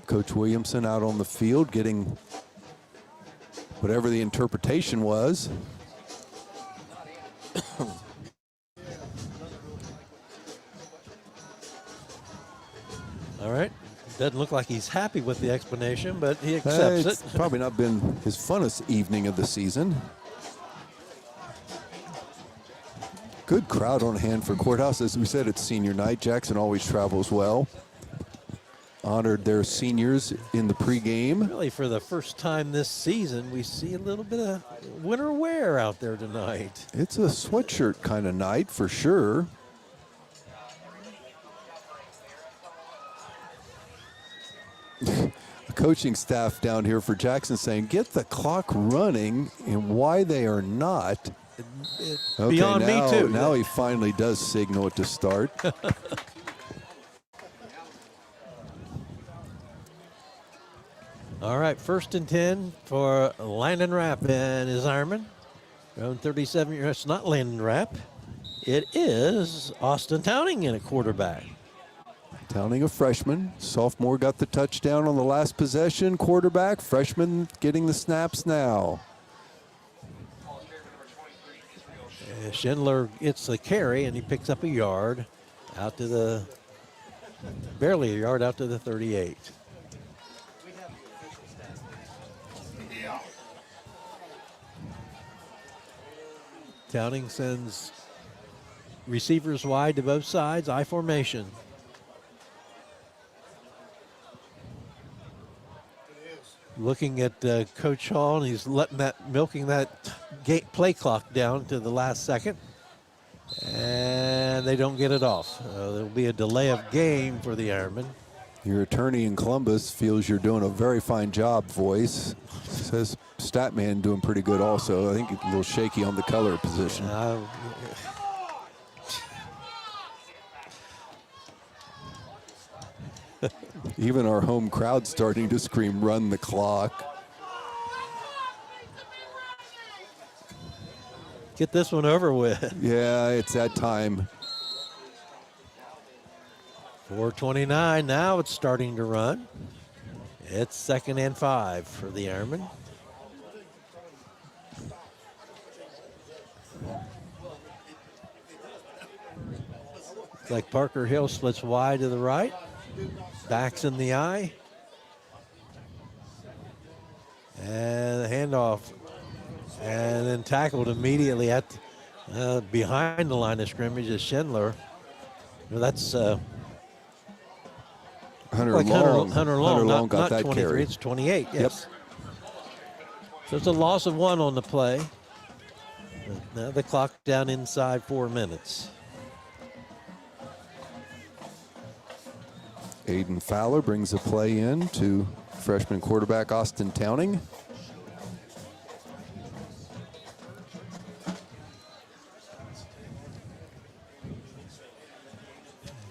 Coach Williamson out on the field getting whatever the interpretation was. All right. Doesn't look like he's happy with the explanation, but he accepts It's it. probably not been his funnest evening of the season. Good crowd on hand for Courthouse. As we said, it's senior night. Jackson always travels well. Honored their seniors in the pregame. Really, for the first time this season, we see a little bit of winter wear out there tonight. It's a sweatshirt kind of night for sure. A coaching staff down here for Jackson saying, get the clock running, and why they are not. Okay, beyond me, too. Now he finally does signal it to start. All right, 1st and 10 for Landon Rapp and his Ironman. Around 37 years. It's not Landon Rapp. It is Austin Towning in a quarterback. Towning, a freshman. Sophomore got the touchdown on the last possession. Quarterback, freshman getting the snaps now. Schindler gets the carry, and he picks up a yard out to the, barely a yard out to the 38. Towning sends receivers wide to both sides, I formation. Looking at Coach Hall, and he's milking that play clock down to the last second. And they don't get it off. There'll be a delay of game for the Ironmen. Your attorney in Columbus feels you're doing a very fine job, Voice. Says Statman doing pretty good also. I think a little shaky on the color position. Even our home crowd starting to scream, run the clock. Get this one over with. Yeah, it's that time. 4:29, now it's starting to run. It's 2nd and 5 for the Ironmen. Looks like Parker Hill splits wide to the right. Backs in the eye. And the handoff. And then tackled immediately at behind the line of scrimmage is Schindler. Well, that's Hunter Long. Hunter Long got not that 23, carry. it's 28, yes. Yep. So it's a loss of 1 on the play. Now the clock down inside 4 minutes. Aiden Fowler brings the play in to freshman quarterback Austin Towning.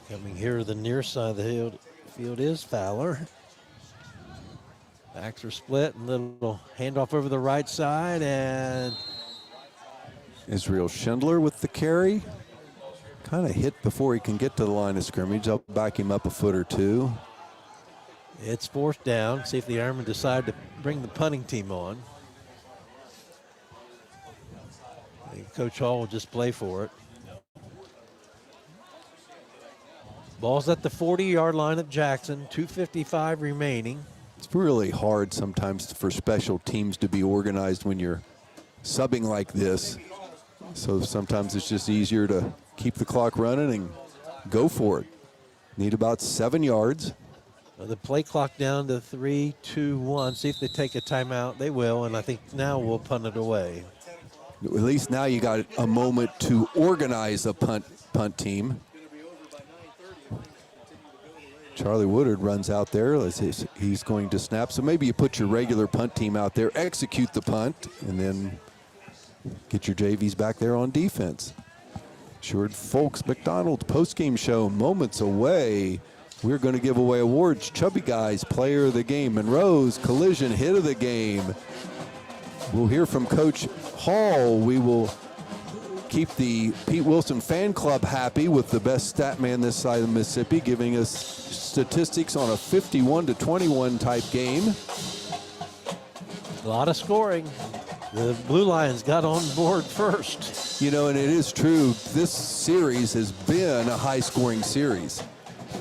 Coming here to the near side of the field is Fowler. Backs are split, and little handoff over the right side, and Israel Schindler with the carry. Kind of hit before he can get to the line of scrimmage. I'll back him up a foot or two. it's 4th down. See if the Ironmen decide to bring the punting team on. I think Coach Hall will just play for it. Ball's at the 40-yard line of Jackson, 2:55 remaining. It's really hard sometimes for special teams to be organized when you're subbing like this. So sometimes it's just easier to keep the clock running and go for it. Need about 7 yards. The play clock down to 3, 2, 1. See if they take a timeout. They will, and I think now we'll punt it away. At least now you got a moment to organize a punt team. Charlie Woodard runs out there. He's going to snap. So maybe you put your regular punt team out there, execute the punt, and then get your JVs back there on defense. Sherwood Folks McDonald postgame show moments away. We're going to give away awards. Chubby Guys Player of the Game. Monroe's Collision Hit of the Game. We'll hear from Coach Hall. We will keep the Pete Wilson fan club happy with the best stat man this side of the Mississippi, giving us statistics on a 51-21 type game. A lot of scoring. The Blue Lions got on board first. You know, and it is true, this series has been a high-scoring series.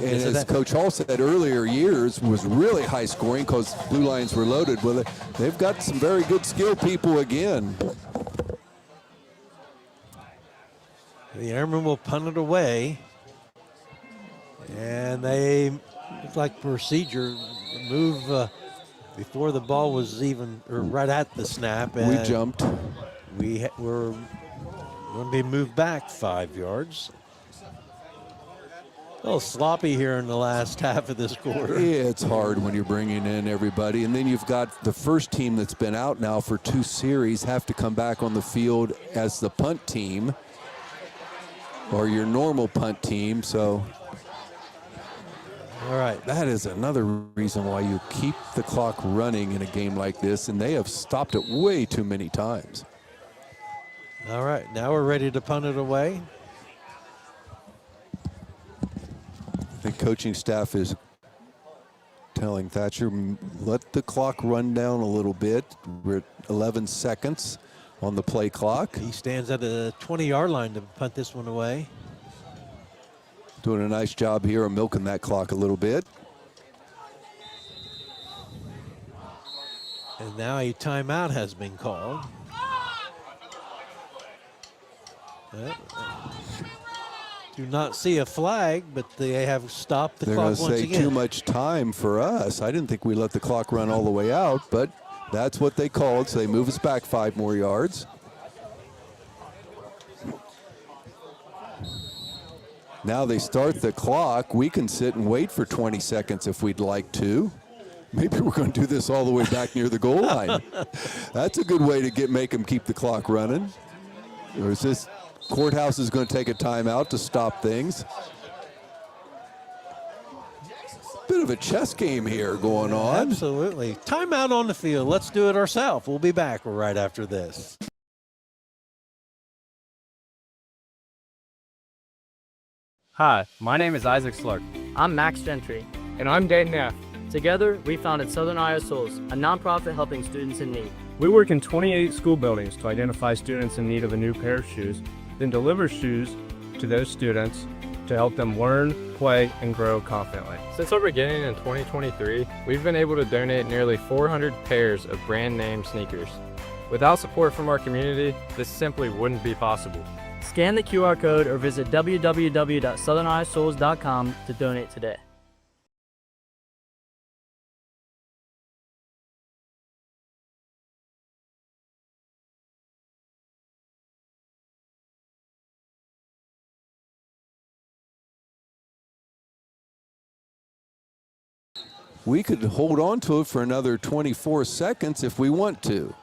And as Coach Hall said earlier years, was really high scoring because Blue Lions were loaded with it. They've got some very good skill people again. The Airmen will punt it away. And they look like procedure move before the ball was even, or right at the snap. And we jumped. We're going to be moved back 5 yards. A little sloppy here in the last half of this quarter. Yeah, it's hard when you're bringing in everybody. And then you've got the first team that's been out now for 2 series have to come back on the field as the punt team or your normal punt team. So, all right. That is another reason why you keep the clock running in a game like this. And they have stopped it way too many times. All right, now we're ready to punt it away. The coaching staff is telling Thatcher, let the clock run down a little bit. We're at 11 seconds on the play clock. He stands at a 20-yard line to punt this one away. Doing a nice job here of milking that clock a little bit. And now a timeout has been called. Do not see a flag, but they have stopped the They're clock going once to say again. too much time for us. I didn't think we let the clock run all the way out, but that's what they called, so they move us back 5 more yards. Now they start the clock. We can sit and wait for 20 seconds if we'd like to. Maybe we're going to do this all the way back near the goal line. That's a good way to make them keep the clock running. Or is this courthouse is going to take a timeout to stop things? Bit of a chess game here going on. Absolutely. Timeout on the field. Let's do it ourselves. We'll be back right after this. Hi, my name is Isaac Slark. I'm Max Gentry. And I'm Dayton Neff. Together, we founded Southern Iowa Souls, a nonprofit helping students in need. We work in 28 school buildings to identify students in need of a new pair of shoes, then deliver shoes to those students to help them learn, play, and grow confidently. Since our beginning in 2023, we've been able to donate nearly 400 pairs of brand name sneakers. Without support from our community, this simply wouldn't be possible. Scan the QR code or visit www.southerniowasouls.com to donate today. We could hold on to it for another 24 seconds if we want to.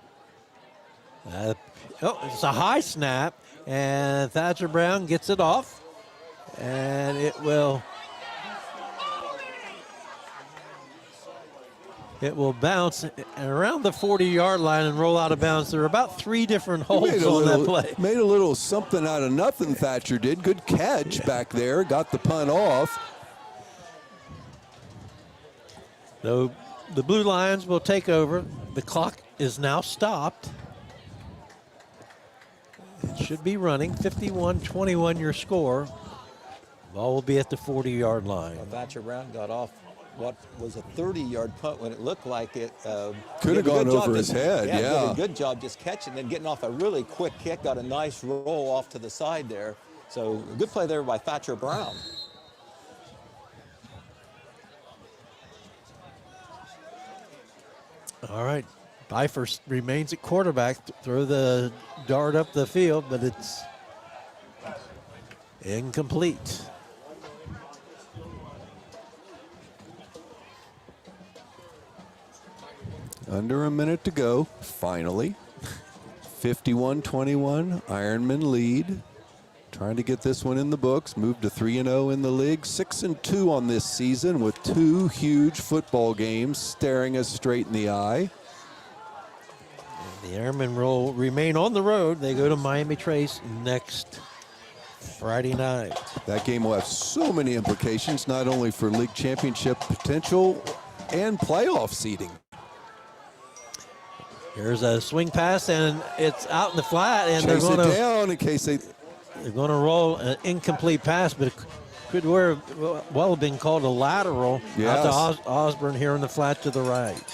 It's a high snap, and Thatcher Brown gets it off, and it will bounce around the 40-yard line and roll out of bounds. There are about 3 different holds on that play. Made a little something out of nothing, Thatcher did. Good catch back there, got the punt off. So the Blue Lions will take over. The clock is now stopped. It should be running. 51-21 your score. Ball will be at the 40-yard line. Well, Thatcher Brown got off what was a 30-yard punt when it looked like it could have gone over his head. Yeah, did a good job just catching and getting off a really quick kick. Got a nice roll off to the side there. So good play there by Thatcher Brown. All right, Pfeiffer remains at quarterback. Throw the dart up the field, but it's incomplete. Under a minute to go, finally. 51-21, Ironmen lead. Trying to get this one in the books. Moved to 3-0 in the league. 6-2 on this season with 2 huge football games staring us straight in the eye. The Airmen will remain on the road. They go to Miami Trace next Friday night. That game will have so many implications, not only for league championship potential and playoff seeding. Here's a swing pass, and it's out in the flat, and Chase they're going it down in case they're going to roll an incomplete pass, but it could well have been called a lateral out to Osborne here in the flat to the right.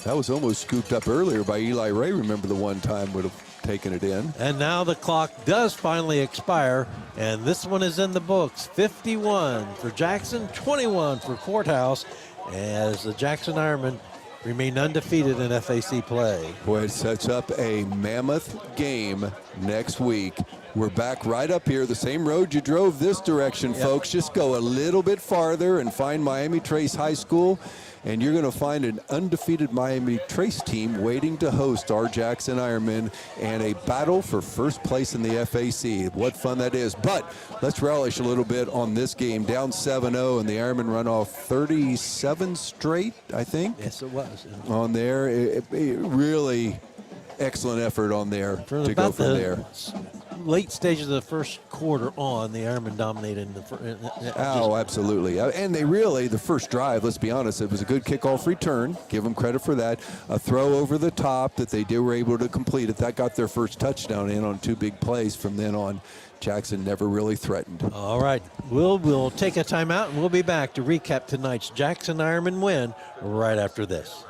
That was almost scooped up earlier by Eli Ray. Remember the one time would have taken it in. And now the clock does finally expire, and this one is in the books. 51 for Jackson, 21 for Courthouse, as the Jackson Ironmen remain undefeated in FAC play. Boy, it sets up a mammoth game next week. We're back right up here, the same road you drove this direction, folks. Just go a little bit farther and find Miami Trace High School, and you're going to find an undefeated Miami Trace team waiting to host our Jackson Ironmen and a battle for first place in the FAC. What fun that is. But let's relish a little bit on this game. Down 7-0, and the Ironmen run off 37 straight, I think. Yes, it was. On there, really excellent effort on there to go from there. late stages of the first quarter on, the Ironmen dominated Oh, absolutely. And they really, the first drive, let's be honest, it was a good kickoff return. Give them credit for that. A throw over the top that they were able to complete it. That got their first touchdown in on 2 big plays. From then on, Jackson never really threatened. All right. We'll take a timeout, and we'll be back to recap tonight's Jackson Ironman win right after this.